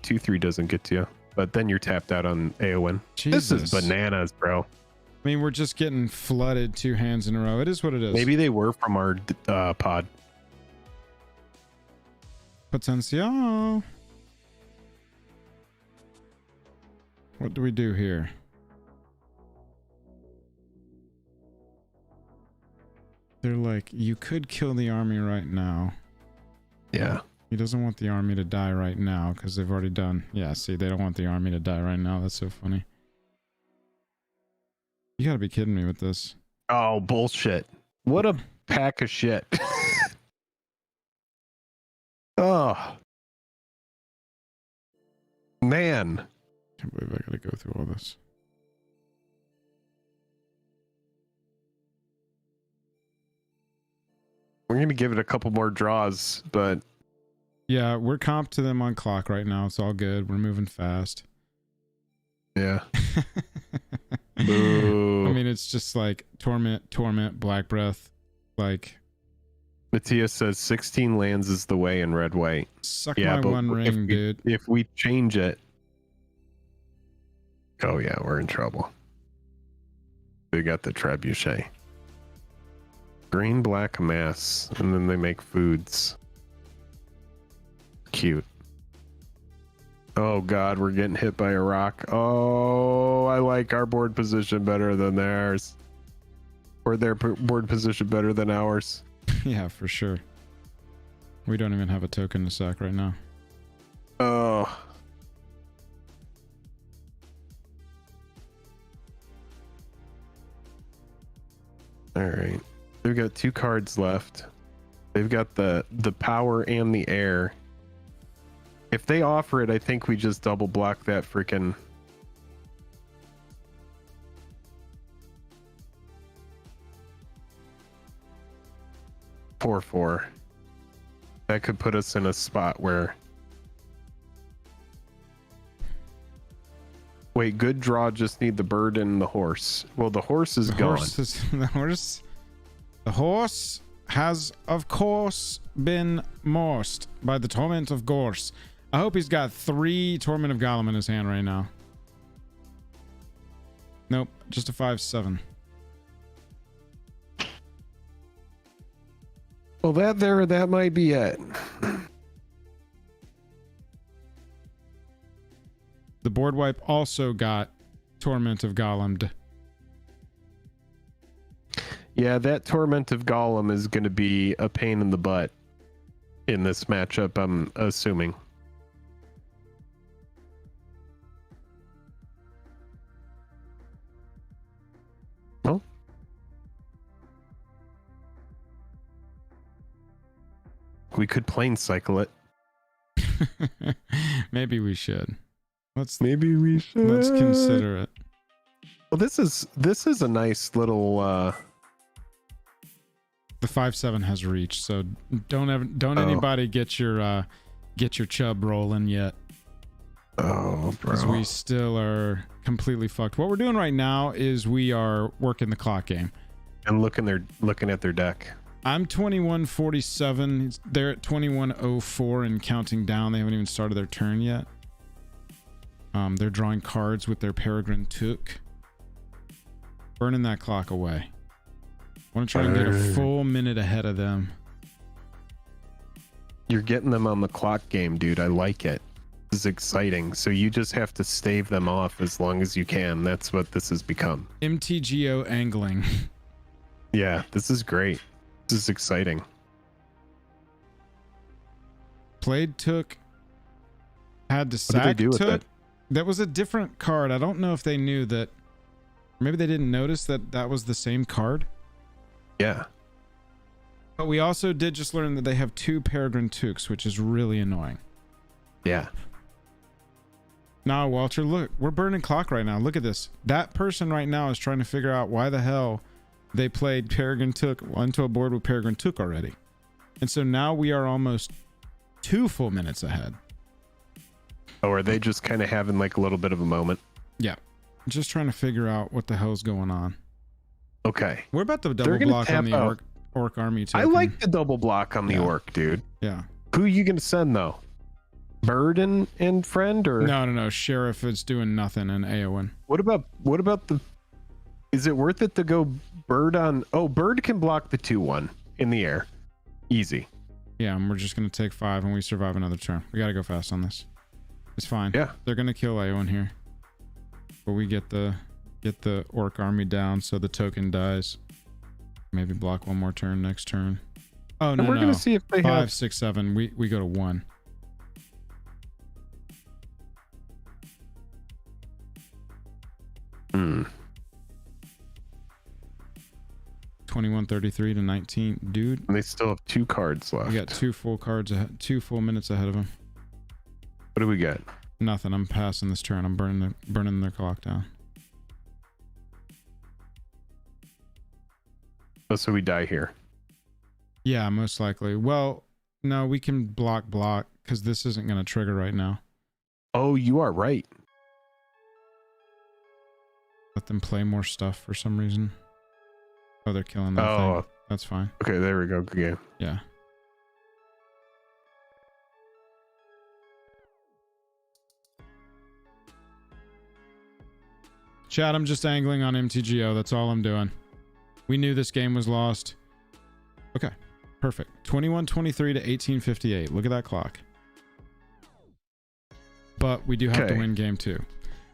2/3 doesn't get to you. But then you're tapped out on AON. This is Jesus. bananas, bro. I mean, we're just getting flooded 2 hands in a row. It is what it is. Maybe they were from our pod. Potential. What do we do here? They're like, you could kill the army right now. Yeah. He doesn't want the army to die right now because they've already done. Yeah, see, they don't want the army to die right now. That's so funny. You gotta be kidding me with this. Oh, bullshit. What a pack of shit. Oh. Man. Can't believe I gotta go through all this. We're going to give it a couple more draws, but... Yeah, we're comped to them on clock right now. It's all good. We're moving fast. Yeah. Boo. I mean, it's just like torment, black breath. Like, Matthias says 16 lands is the way in red white. suck Yeah, my but one ring, dude. If we change it... Oh, yeah, we're in trouble. We got the trebuchet. Green, black, mass, and then they make foods. Cute. Oh god, we're getting hit by a rock. Oh, I like our board position better than theirs. Or their board position better than ours. Yeah, for sure. We don't even have a token to sack right now. Oh. Alright. They've got 2 cards left. They've got the power and the air. If they offer it, I think we just double block that freaking... (4/4). That could put us in a spot where... Wait, good draw, just need the bird and the horse. Well, the horse is gone. The horse has, of course, been morsed by the torment of Gorse. I hope he's got 3 Torment of Gollum in his hand right now. Nope, just a 5/7. Well, that might be it. The board wipe also got Torment of Gollum. Yeah, that Torment of Gollum is going to be a pain in the butt in this matchup, I'm assuming. Well, we could plane cycle it. Maybe we should. Let's consider it. Well, this is a nice little The 5/7 has reached, so don't anybody get your chub rolling yet. Oh, because we still are completely fucked. What we're doing right now is we are working the clock game and looking at their deck. I'm 2147. They're at 2104 and counting down. They haven't even started their turn yet. They're drawing cards with their Peregrine Took. Burning that clock away. Want to try and get a full minute ahead of them. You're getting them on the clock game, dude. I like it. This is exciting. So you just have to stave them off as long as you can. That's what this has become. MTGO angling. Yeah, this is great. This is exciting. Played Took. Had to What sack did they do with Took. it? That was a different card. I don't know if they knew that. Maybe they didn't notice that that was the same card. Yeah. But we also did just learn that they have 2 Peregrine Tooks, which is really annoying. Yeah. Now, Walter, look, we're burning clock right now. Look at this. That person right now is trying to figure out why the hell they played Peregrine Took onto a board with Peregrine Took already. And so now we are almost 2 full minutes ahead. Oh, are they just kind of having like a little bit of a moment? Yeah. Just trying to figure out what the hell's going on. Okay. We're about to double block on the out. orc army token. I like the double block on the Yeah. orc, dude. Yeah. Who are you going to send, though? Bird and friend? Or No. Sheriff is doing nothing in Eowyn. What about the... Is it worth it to go bird on... Oh, bird can block the 2/1 in the air. Easy. Yeah, and we're just going to take 5 and we survive another turn. We got to go fast on this. It's fine. Yeah. They're going to kill Eowyn here. But we get the orc army down so the token dies. Maybe block one more turn next turn. Oh, no, and we're no. going to see if they 5, have... 6, 7. We go to 1. Hmm. 21:33 to 19. Dude, And they still have 2 cards left. we got 2 full cards ahead, 2 full minutes ahead of them. What do we got? Nothing. I'm passing this turn. I'm burning their clock down. Oh, so we die here. Yeah, most likely. Well, no, we can block because this isn't going to trigger right now. Oh, you are right. Let them play more stuff for some reason. Oh, they're killing that thing. That's fine. Okay, there we go. Good game. Yeah. Chat, I'm just angling on MTGO. That's all I'm doing. We knew this game was lost. Okay, perfect. 21:23 to 18:58. Look at that clock. But we do have to win game 2.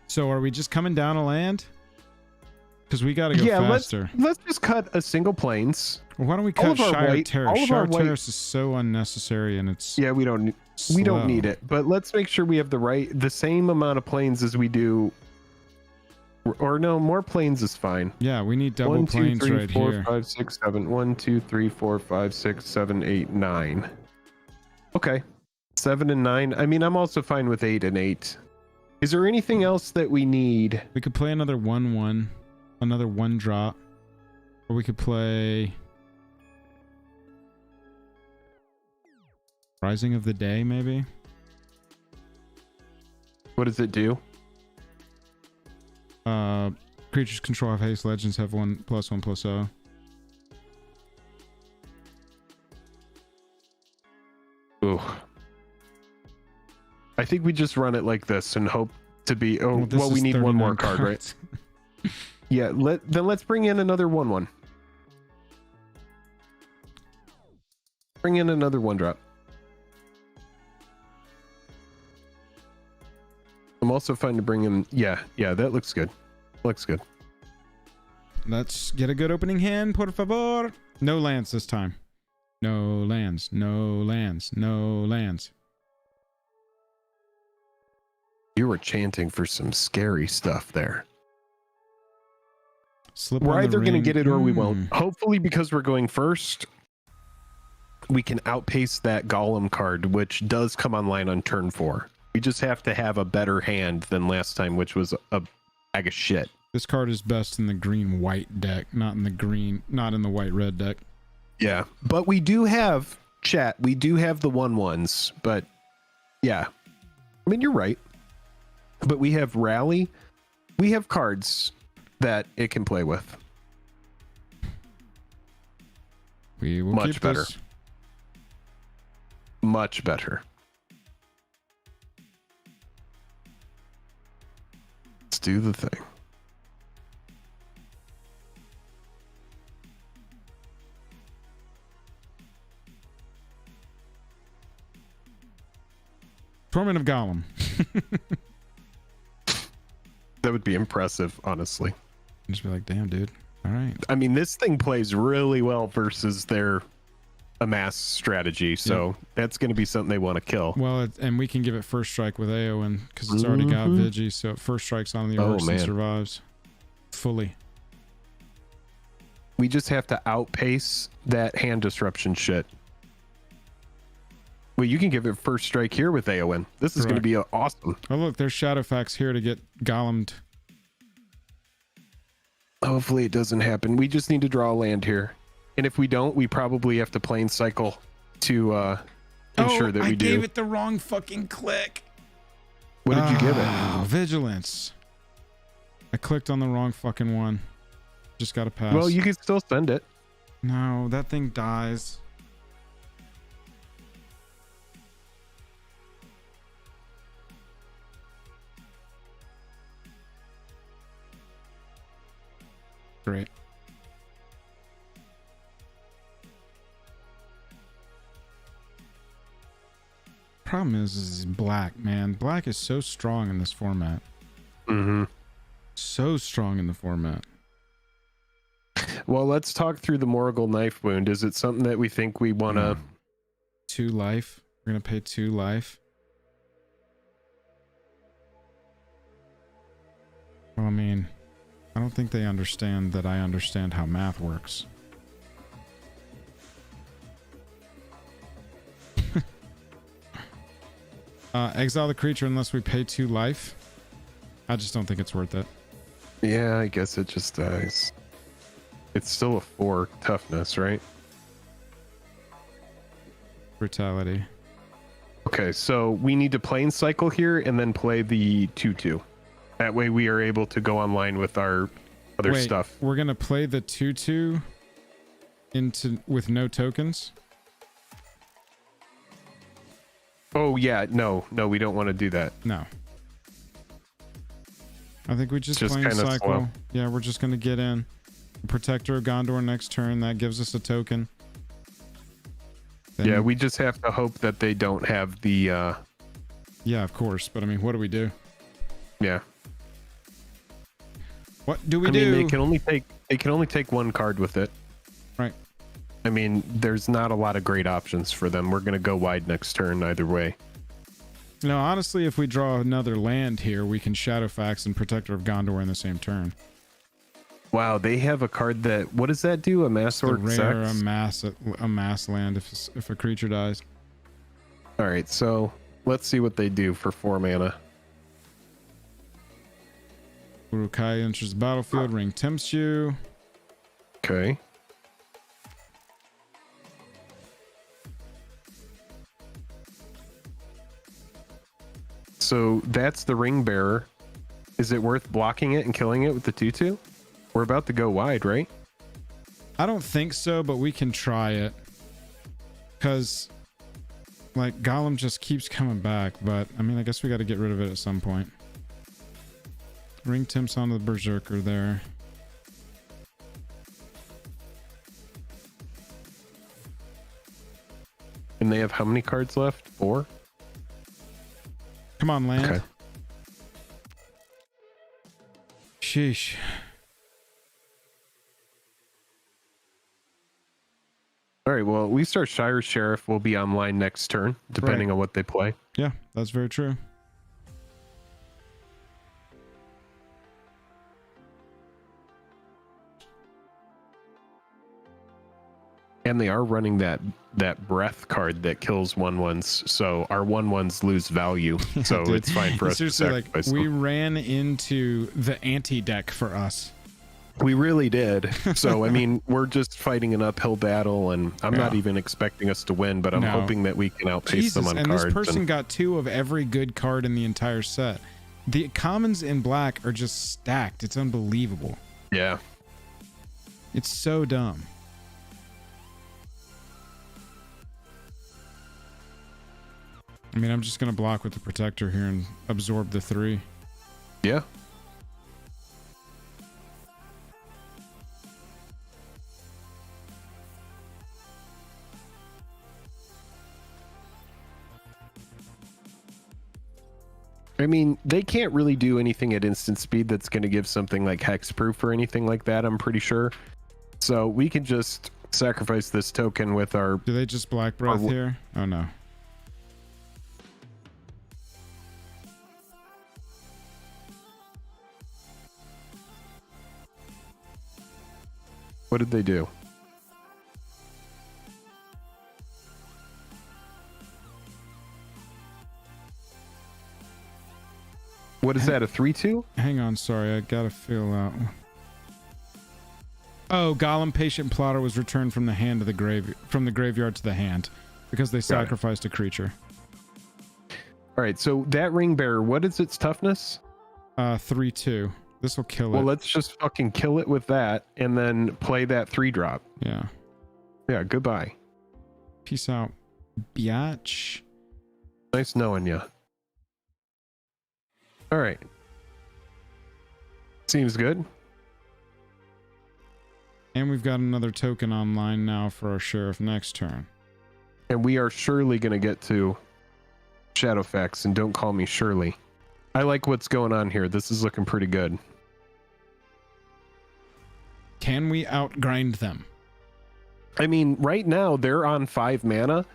So are we just coming down a land? Because we got to go faster. Let's just cut a single plains. Well, why don't we cut Shire Terrace? Shire Terrace is so unnecessary, and it's we don't need it. But let's make sure we have the same amount of plains as we do. Or no, more plains is fine. Yeah, we need double plains right here. 1, 2, 3, 4, 5, 6, 7. 1, 2, 3, 4, 5, 6, 7, 8, 9. Okay. 7 and 9. I mean, I'm also fine with 8 and 8. Is there anything else that we need? We could play another 1/1, another 1-drop, or we could play Rising of the Day, maybe. What does it do? Creatures control have haste. Legends have 1+1/+0. Ooh. I think we just run it like this and hope to be. Well, we need one more card, right? Yeah. Then let's bring in another 1/1. Bring in another 1-drop. I'm also fine to bring in. Yeah, that looks good. Looks good. Let's get a good opening hand, por favor. No lands this time. No lands. No lands. No lands. You were chanting for some scary stuff there. Slip we're on the either going to ring. get it or we won't. Hopefully, because we're going first, we can outpace that Golem card, which does come online on turn 4. We just have to have a better hand than last time, which was a bag of shit. This card is best in the green-white deck, not in the white-red deck. Yeah, but we do have chat. We do have the 1/1s, but yeah, I mean, you're right. But we have Rally. We have cards that it can play with. We will much keep better. This. Much better. Let's do the thing. Torment of Golem. That would be impressive, honestly. Just be like, damn, dude. All right. I mean, this thing plays really well versus their amass strategy, so that's going to be something they want to kill. Well, and we can give it first strike with Aowen because it's already got Vigi, so it first strikes on the Orcs and survives fully. We just have to outpace that hand disruption shit. Well, you can give it first strike here with Aowen. This is going to be awesome. Oh, look, there's Shadowfax here to get golemed. Hopefully it doesn't happen. We just need to draw a land here. And if we don't, we probably have to plane cycle to ensure that we do. I gave it the wrong fucking click. What did you give it? Vigilance. I clicked on the wrong fucking one. Just got to pass. Well, you can still send it. No, that thing dies. Great. Problem is black, man. Black is so strong in this format. So strong in the format. Well, let's talk through the Morgul knife wound. Is it something that we think we want to... 2 life. We're going to pay 2 life. Well, I mean, I don't think they understand that I understand how math works. Exile the creature unless we pay 2 life. I just don't think it's worth it. Yeah, I guess it just dies. It's still a 4 toughness, right? Brutality. Okay, so we need to plane cycle here and then play the 2/2. That way we are able to go online with our other stuff. We're gonna play the 2/2 with no tokens. Oh yeah, no, we don't want to do that. No. I think we just Just plane kinda cycle. slow. Yeah, we're just gonna get in. Protector of Gondor next turn. That gives us a token. Then, Yeah, we just have to hope that they don't have the yeah, of course. But I mean, what do we do? yeah. What do we I do? mean, they can only take 1 card with it. Right. I mean, there's not a lot of great options for them. We're going to go wide next turn either way. You know, honestly, if we draw another land here, we can Shadowfax and Protector of Gondor in the same turn. Wow, they have a card that, what does that do? A mass The orc rare sex? a mass land if a creature dies. All right, so let's see what they do for 4 mana. Urukai enters the battlefield. Ring tempts you. Okay. So that's the ring bearer. Is it worth blocking it and killing it with the 2/2? We're about to go wide, right? I don't think so, but we can try it. Because, like, Gollum just keeps coming back. But, I mean, I guess we got to get rid of it at some point. Ring temps onto the Berserker there. And they have how many cards left? 4? Come on, land. Okay. Sheesh. All right, well, at least our Shire Sheriff will be online next turn, depending on what they play. Yeah, that's very true. And they are running that breath card that kills 1/1s, so our 1/1s lose value. So Dude, it's fine for us to seriously, like, sacrifice we them. ran into the anti-deck for us. We really did. So I mean, we're just fighting an uphill battle, and I'm not Yeah. even expecting us to win, but I'm No. hoping that we can outpace Jesus, them on and cards. this person got 2 of every good card in the entire set. The commons in black are just stacked. It's unbelievable. Yeah. It's so dumb. I mean, I'm just going to block with the Protector here and absorb the 3. Yeah. I mean, they can't really do anything at instant speed that's going to give something like hexproof or anything like that, I'm pretty sure. So we can just sacrifice this token with our... Do they just Black Breath here? Oh, no. What did they do? What is that, a 3/2? Hang on, sorry. I got to fill out. Oh, Gollum Patient Plotter was returned from the hand to the graveyard to the hand because they sacrificed a creature. All right, so that ring bearer, what is its toughness? 3/2. This will kill it. Well, let's just fucking kill it with that and then play that 3-drop. Yeah. Yeah, goodbye. Peace out, biatch. Nice knowing you. All right. Seems good. And we've got another token online now for our sheriff next turn. And we are surely going to get to Shadowfax, and don't call me Shirley. I like what's going on here. This is looking pretty good. Can we outgrind them? I mean, right now they're on 5 mana,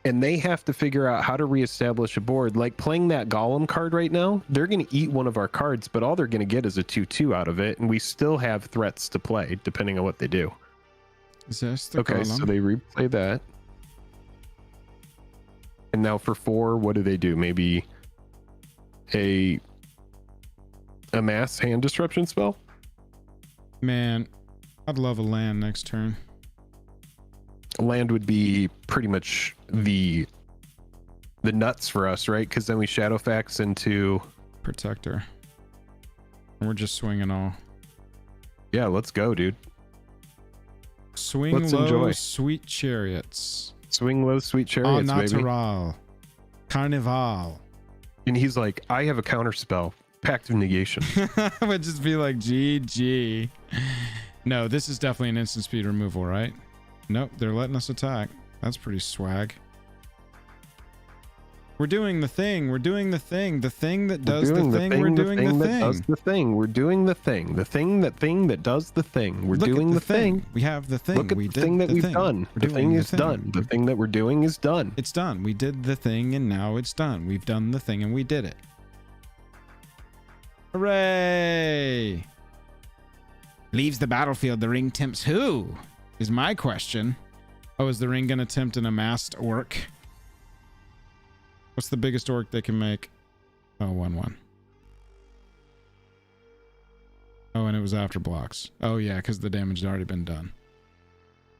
and they have to figure out how to reestablish a board. Like playing that Golem card right now, they're going to eat one of our cards, but all they're going to get is a 2/2 out of it, and we still have threats to play, depending on what they do. Is this the Okay, Golem? so they replay that. And now for 4, what do? Maybe a mass hand disruption spell? Man, I'd love a land next turn. Land would be pretty much the nuts for us, right? Because then we Shadowfax into Protector. And we're just swinging all. Yeah, let's go, dude. Swing Let's low, enjoy. sweet chariots. Swing low, sweet Au chariots, baby. natural. Carnival. And he's like, I have a counter spell, Pact of Negation. Would just be like GG. No, this is definitely an instant speed removal, right? Nope, they're letting us attack. That's pretty swag. We're doing the thing. We're doing the thing. The thing that does the thing. We're doing the thing. Does the thing. We're doing the thing. The thing that does the thing. We're doing the thing. We have the thing. Look at the thing that we've done. The thing is done. The thing that we're doing is done. It's done. We did the thing and now it's done. We've done the thing and we did it. Hooray! Leaves the battlefield. The ring tempts who? Is my question. Oh, is the ring gonna tempt an amassed orc? What's the biggest orc they can make? Oh, 1/1. Oh, and it was after blocks. Oh yeah, because the damage had already been done.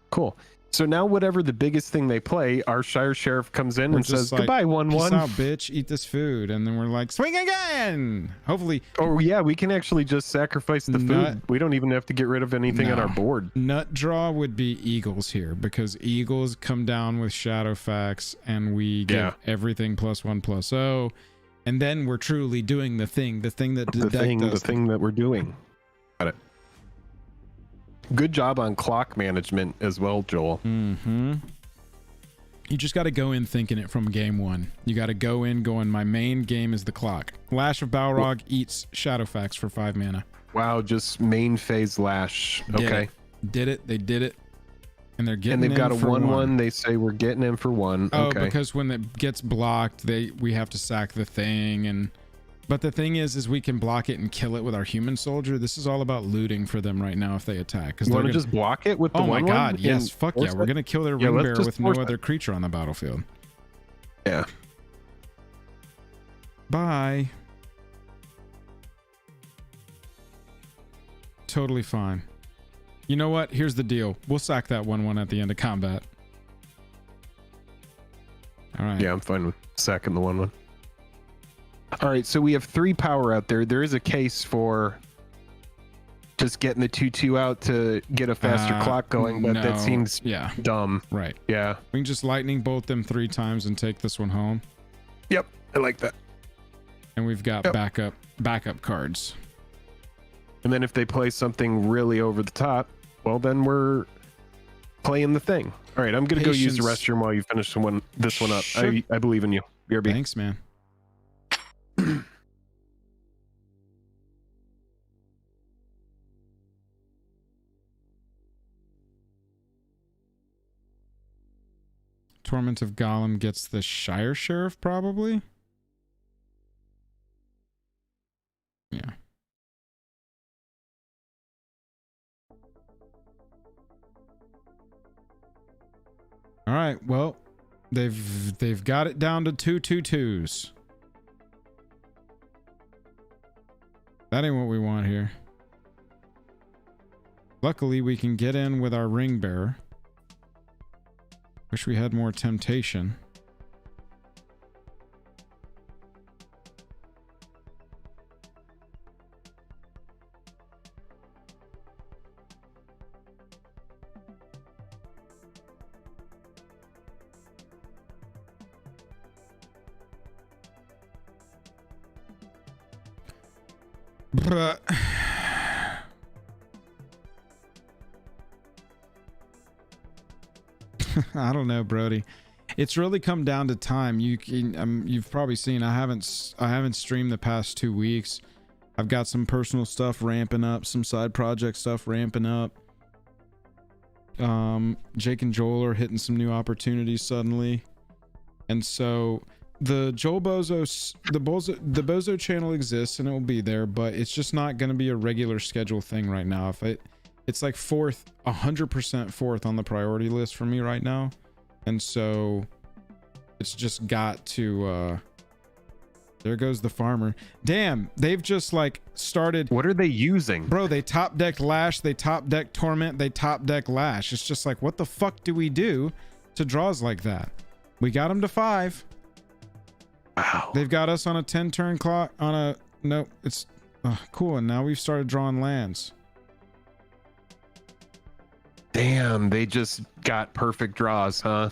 Cool. So now whatever the biggest thing they play, our Shire Sheriff comes in We're and just says, like, goodbye, Peace 1/1. out, bitch. Eat this food. And then we're like, swing again! Hopefully. Oh yeah, we can actually just sacrifice the food. We don't even have to get rid of anything on our board. Nut draw would be Eagles here because Eagles come down with Shadowfax and we get everything +1/+0. And then we're truly doing the thing that the thing that we're doing. Got it. Good job on clock management as well, Joel. Mm-hmm. You just got to go in thinking it from game one. You got to go in going, my main game is the clock. Lash of Balrog eats Shadowfax for 5 mana. Wow, just main phase Lash. Okay. Did it. They did it. And they're getting and they've got a 1/1. 1. They say we're getting in for 1. Oh, okay. because when it gets blocked, we have to sack the thing. But the thing is we can block it and kill it with our human soldier. This is all about looting for them right now if they attack. You want to just block it with the 1/1? Oh my god, yes. Fuck yeah. We're going to kill their ring bearer with no other creature on the battlefield. Yeah. Bye. Totally fine. You know what? Here's the deal. We'll sack that 1/1 at the end of combat. All right. Yeah, I'm fine with sacking the 1/1. All right, so we have 3 power out there. There is a case for just getting the 2/2 out to get a faster clock going, but that seems dumb. Right. Yeah. We can just lightning bolt them 3 times and take this one home. Yep, I like that. And we've got backup cards. And then if they play something really over the top, well, then we're playing the thing. All right, I'm going to go use the restroom while you finish this one up. Sure. I believe in you. BRB. Thanks, man. Torment of Golem gets the Shire Sheriff, probably. Yeah. All right. Well, they've got it down to 2 2/2s. That ain't what we want here. Luckily, we can get in with our ring bearer. Wish we had more temptation. Bruh. I don't know, Brody. It's really come down to time. You've probably seen I haven't streamed the past 2 weeks. I've got some personal stuff ramping up, some side project stuff ramping up. Jake and Joel are hitting some new opportunities suddenly, and so the Bozo channel exists and it will be there, but it's just not going to be a regular schedule thing right now. It's like 100% fourth on the priority list for me right now. And so It's just got to there goes the farmer. Damn, they've just like started. What are they using? Bro, they top decked Lash, they top decked Torment, they top deck Lash. It's just like, what the fuck do we do to draws like that? We got them to 5. Wow. They've got us on a 10 turn clock on a no, it's cool. And now we've started drawing lands. Damn, they just got perfect draws, huh?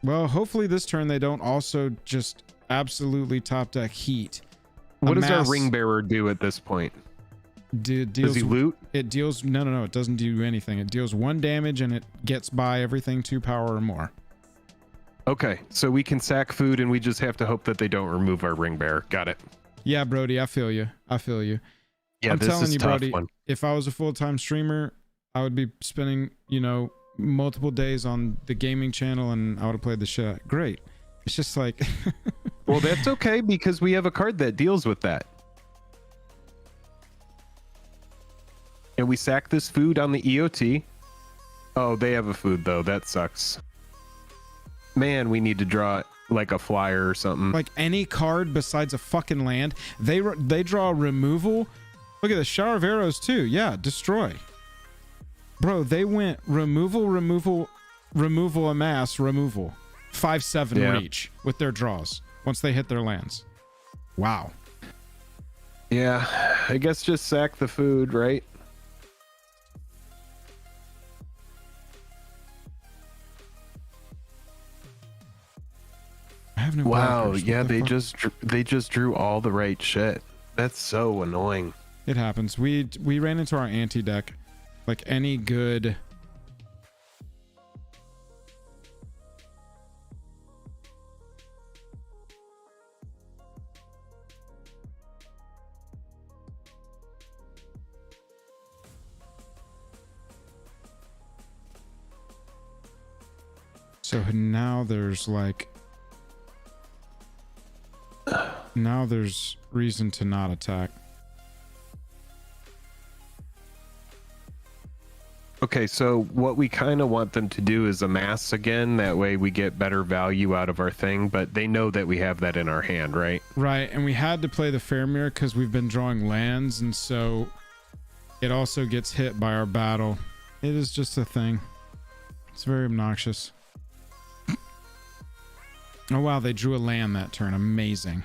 Well, hopefully this turn they don't also just absolutely top deck Heat. What does our ring bearer do at this point? Deals, Does he loot? It deals no, it doesn't do anything. It deals 1 damage and it gets by everything 2 power or more. Okay, so we can sack food and we just have to hope that they don't remove our ring bearer. Got it. Yeah, Brody, I feel you. Yeah, I'm this telling is you, tough Brody, one. if I was a full-time streamer, I would be spending, multiple days on the gaming channel and I would have played the shit. Great. It's just like Well, that's okay because we have a card that deals with that. And we sack this food on the EOT. Oh, they have a food though. That sucks. Man, we need to draw like a flyer or something. like any card besides a fucking land. They draw removal. Look at the shower of arrows too. Yeah, destroy. Bro, they went removal, amass, removal. 5/7 reach with their draws once they hit their lands. Wow. Yeah, I guess just sack the food, right? I have no Wow, blockers. yeah, What the fuck? they just drew all the right shit. That's so annoying. It happens. We ran into our anti deck. Like any good so now there's like now there's reason to not attack. Okay, so what we kind of want them to do is amass again. That way we get better value out of our thing, but they know that we have that in our hand, right? Right, and we had to play the Fairmere because we've been drawing lands, and so it also gets hit by our battle. It is just a thing. It's very obnoxious. Oh wow, they drew a land that turn. Amazing.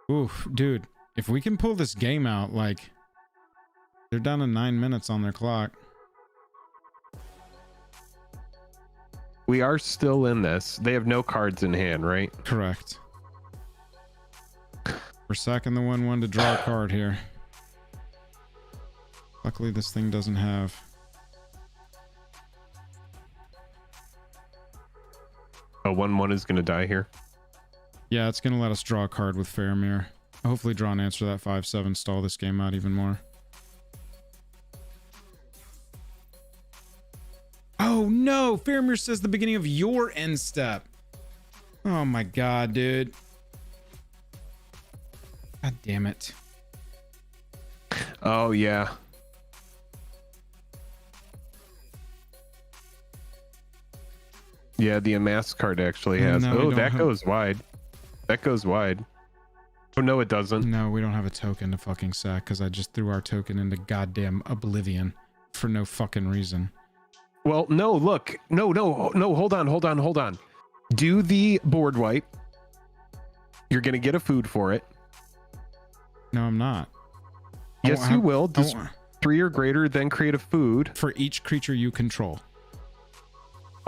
Oof, dude, if we can pull this game out, like, they're down to 9 minutes on their clock. We are still in this. They have no cards in hand, right? Correct. We're sacking the 1/1 to draw a card here. Luckily, this thing doesn't have... Oh, 1/1 is going to die here. Yeah, it's going to let us draw a card with Fairmere. Hopefully draw an answer to that 5/7, stall this game out even more. Oh no! Fairmere says the beginning of your end step. Oh my god, dude. God damn it. Oh, yeah. Yeah, the amass card actually has. No, we Oh, don't that have- goes wide. That goes wide. Oh, no, it doesn't. No, we don't have a token to fucking sack because I just threw our token into goddamn oblivion for no fucking reason. Well, no, look. No, hold on. Do the board wipe. You're going to get a food for it. No, I'm not. I Yes, won't you have- will. I Just won't- 3 or greater, then create a food. For each creature you control.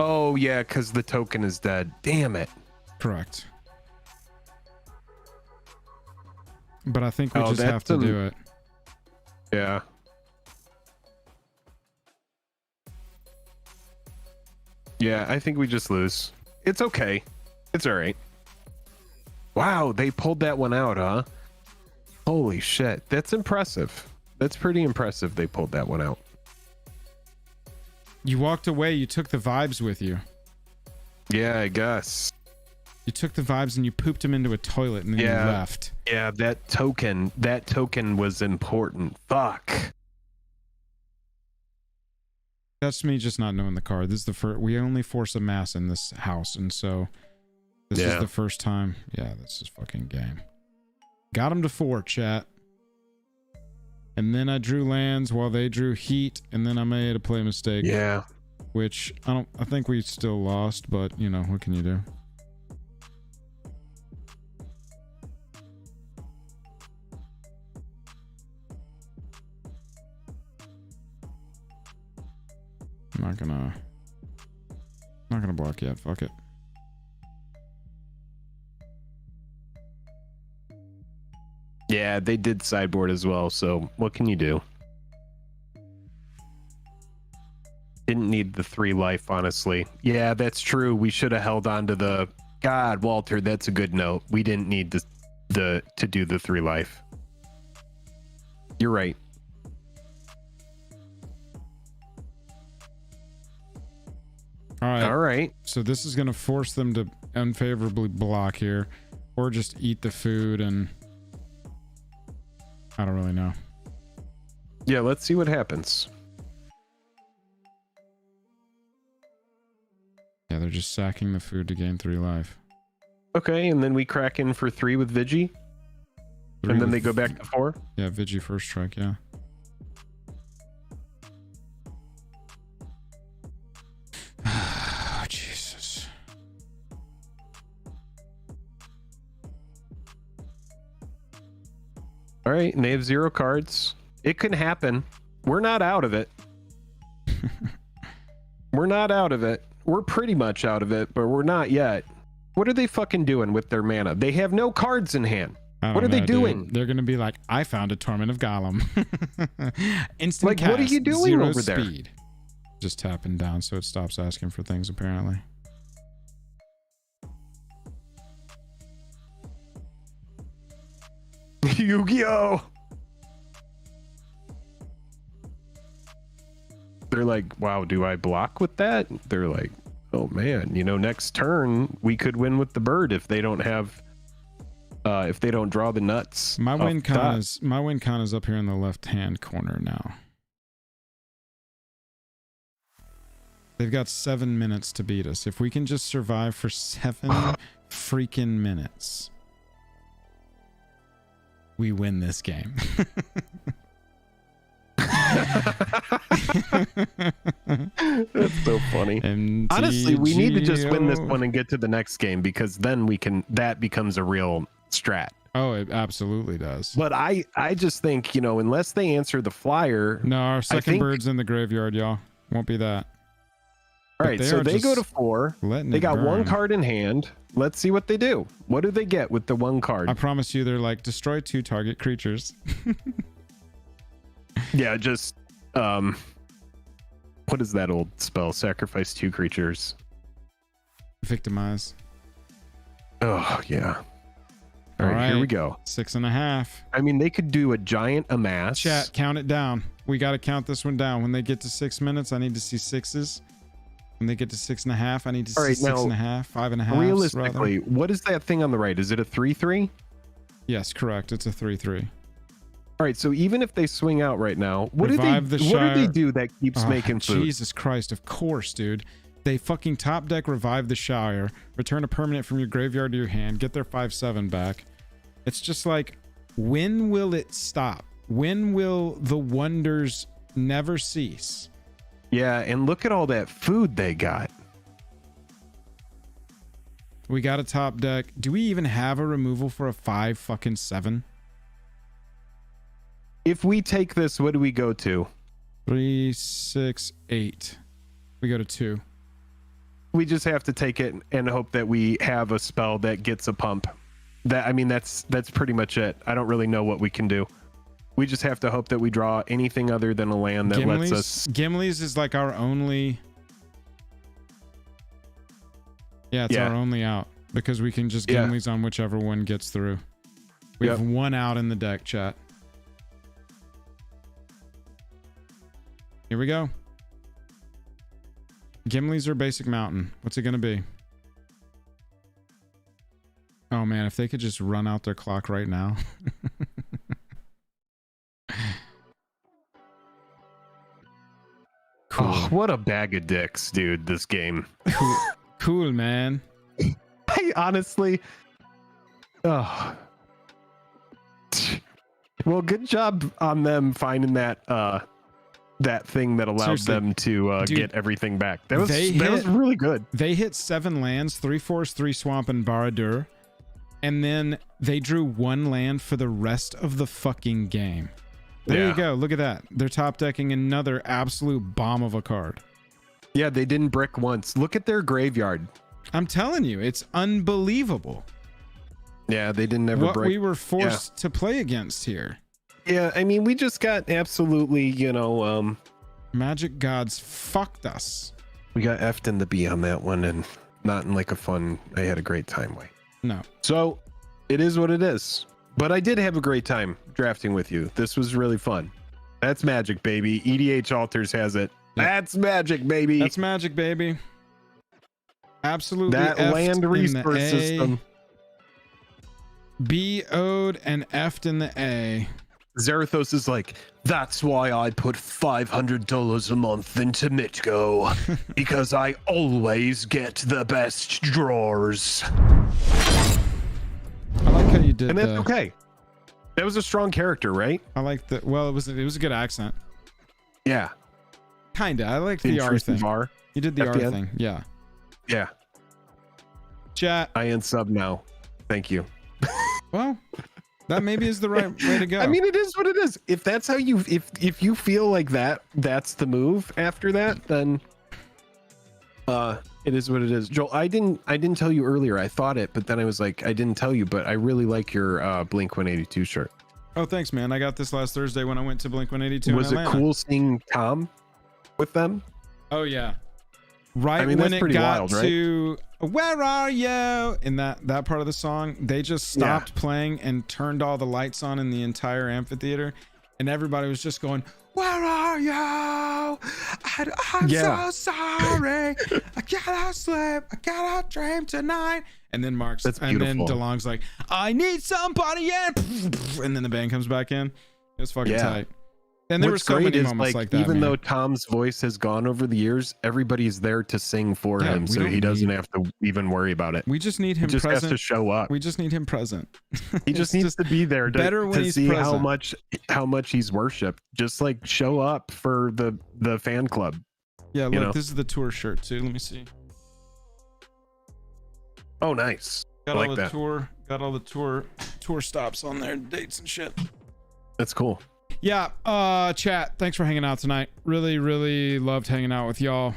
Oh, yeah, because the token is dead. Damn it. Correct. But I think we Oh, just have to do it. Yeah. Yeah, I think we just lose. It's okay. It's all right. Wow, they pulled that one out, huh? Holy shit. That's impressive. That's pretty impressive they pulled that one out. You walked away. You took the vibes with you. Yeah, I guess. You took the vibes and you pooped them into a toilet and then you left. Yeah, that token was important. Fuck. That's me just not knowing the card. This is the first. We only force a mass in this house, and so this is the first time. Yeah, this is fucking game. Got him to 4, chat. And then I drew lands while they drew heat, and then I made a play mistake. Yeah. Which I think we still lost, but you know, what can you do? I'm not gonna block yet. Fuck it. Yeah, they did sideboard as well, so what can you do? Didn't need the 3 life, honestly. Yeah, that's true. We should have held on to the... God, Walter, that's a good note. We didn't need to do the 3 life. You're right. All right. All So this is going to force them to unfavorably block here, or just eat the food, and I don't really know. Yeah, let's see what happens. Yeah, they're just sacking the food to gain 3 life. Okay, and then we crack in for 3 with Vigi. 3 And then with they go back to 4? Yeah, Vigi first strike, yeah. Oh, Jesus. All right, and they have 0 cards. It can happen. We're not out of it. We're not out of it. We're pretty much out of it, but we're not yet. What are they fucking doing with their mana? They have no cards in hand. What are they doing? Dude. They're gonna be like, I found a Torment of Gollum. Instant Like, cast, what are you doing 0 over there? speed. Just tapping down so it stops asking for things, apparently. Yu-Gi-Oh! They're like, wow, do I block with that? They're like, oh man, you know, next turn we could win with the bird if they don't have if they don't draw the nuts. My win con is up here in the left hand corner now. They've got 7 minutes to beat us. If we can just survive for 7 freaking minutes, we win this game. That's so funny. MTG Honestly, we need to just win this one and get to the next game, because then that becomes a real strat. Oh, it absolutely does. But I just think, you know, unless they answer the flyer. No, our second bird's in the graveyard, y'all. Won't be that. All right, so they go to 4. They got 1 card in hand. Let's see what they do. What do they get with the 1 card? I promise you, they're like, destroy 2 target creatures. Yeah, just what is that old spell? Sacrifice 2 creatures. Victimize. Oh yeah. All right, here we go. 6.5. I mean, they could do a giant amass. Chat, count it down. We got to count this one down. When they get to 6 minutes, I need to see 6s. When they get to 6.5, I need to see 6.5, 5.5. Realistically, what is that thing on the right? Is it a 3/3? Yes, correct. It's a 3/3. All right, so even if they swing out right now, what do they do that keeps making food? Jesus Christ, of course, dude. They fucking top deck Revive the Shire, return a permanent from your graveyard to your hand, get their 5/7 back. It's just like, when will it stop? When will the wonders never cease? Yeah, and look at all that food they got. We got a top deck. Do we even have a removal for a 5/7? If we take this, what do we go to? 3, 6, 8. We go to 2. We just have to take it and hope that we have a spell that gets a pump. That's pretty much it. I don't really know what we can do. We just have to hope that we draw anything other than a land that lets us. Gimli's is like our only. Yeah, it's our only out, because we can just Gimli's on whichever one gets through. We have 1 out in the deck, chat. Here we go. Gimli's or Basic Mountain? What's it going to be? Oh man, if they could just run out their clock right now. Cool. Oh, what a bag of dicks, dude, this game. Cool, man. I honestly... Oh. Well, good job on them finding that that thing that allowed Seriously, them to dude, get everything back. That was they was really good. They hit 7 lands, 3 forest, 3 swamp, and Baradur. And then they drew 1 land for the rest of the fucking game. There Yeah. you go. Look at that. They're top decking another absolute bomb of a card. Yeah, they didn't brick once. Look at their graveyard. I'm telling you, it's unbelievable Yeah, they didn't ever what break. we were forced to play against here. Yeah, I mean, we just got absolutely, Magic gods fucked us. we got effed in the B on that one, and not in like a fun, I had a great time way. No. So it is what it is. But I did have a great time drafting with you. This was really fun. That's Magic, baby. EDH Altars has it. Yep. That's Magic, baby. That's magic, baby. Absolutely. That F'd land in the resource A, system. BO'd and F'd in the A. Zarathos is like, that's why I put $500 a month into Mitgo, because I always get the best drawers. I like how you did And that's the, okay. That was a strong character, right? I like the, well, it was a good accent. Yeah. Kinda. I like the R Intrusive thing. R. You did the R FDN? thing. Yeah. Yeah. Chat. I unsub now. Thank you. Well, that maybe is the right way to go. I mean, it is what it is. If that's how you, if you feel like that's the move after that, then it is what it is. Joel, I didn't tell you earlier. I thought it, but then I was like, I didn't tell you, but I really like your Blink 182 shirt. Oh, thanks, man. I got this last Thursday when I went to Blink 182. Was in it Atlanta. cool seeing Tom with them? Oh yeah. Right I mean, when that's it pretty got wild, right? to "Where Are You" in that part of the song, they just stopped playing and turned all the lights on in the entire amphitheater, and everybody was just going, "Where are you? I'm so sorry. I cannot sleep. I cannot dream tonight." And then Mark's, That's and then beautiful. DeLong's like, "I need somebody," and then the band comes back in. It was fucking tight. And there were so many moments like that. Even man. though Tom's voice has gone over the years, everybody's there to sing for Yeah, him, we so don't he doesn't need- have to even worry about it. we just need him He just present. has to show up. We just need him present. He just needs to be there better when to he's see present. how much he's worshipped. Just like show up for the fan club. Yeah, look, know? this is the tour shirt too. Let me see. Oh, nice. Got I all like the that. tour. Got all the tour stops on there, dates and shit. That's cool. Yeah. Chat. Thanks for hanging out tonight. Really, really loved hanging out with y'all.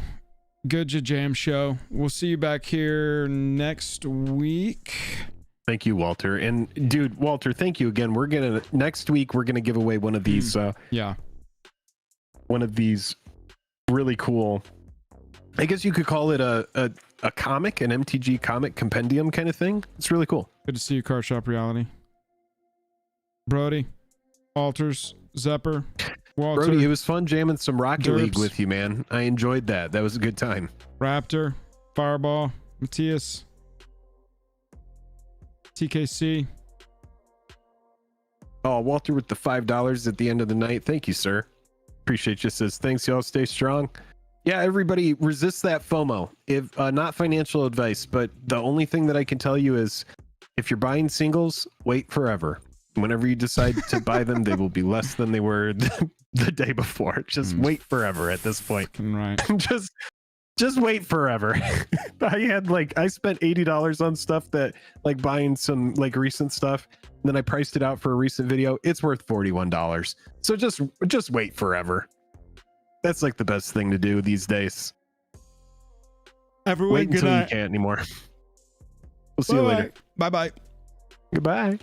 Good jam show. We'll see you back here next week. Thank you, Walter. And dude, Walter, thank you again. Next week we're gonna give away one of these Yeah. one of these really cool, I guess you could call it a comic, an MTG comic compendium kind of thing. It's really cool. Good to see you, Card Shop Reality. Brody, Alters, Zepper, Walter, Brody, it was fun jamming some Rocket League Derps. with you, man. I enjoyed that. That was a good time. Raptor, Fireball, Matthias, TKC. Oh, Walter with the $5 at the end of the night. Thank you, sir. Appreciate you. Says thanks, y'all. Stay strong. Yeah, everybody resist that FOMO. If not financial advice, but the only thing that I can tell you is if you're buying singles, wait forever. Whenever you decide to buy them, they will be less than they were the day before. Just wait forever at this point. Right. Just wait forever. I spent $80 on stuff that, like, buying some like recent stuff, and then I priced it out for a recent video. It's worth $41. So just wait forever. That's like the best thing to do these days. Everyone, Wait good until you night. can't anymore. We'll see you later. Bye bye. Goodbye.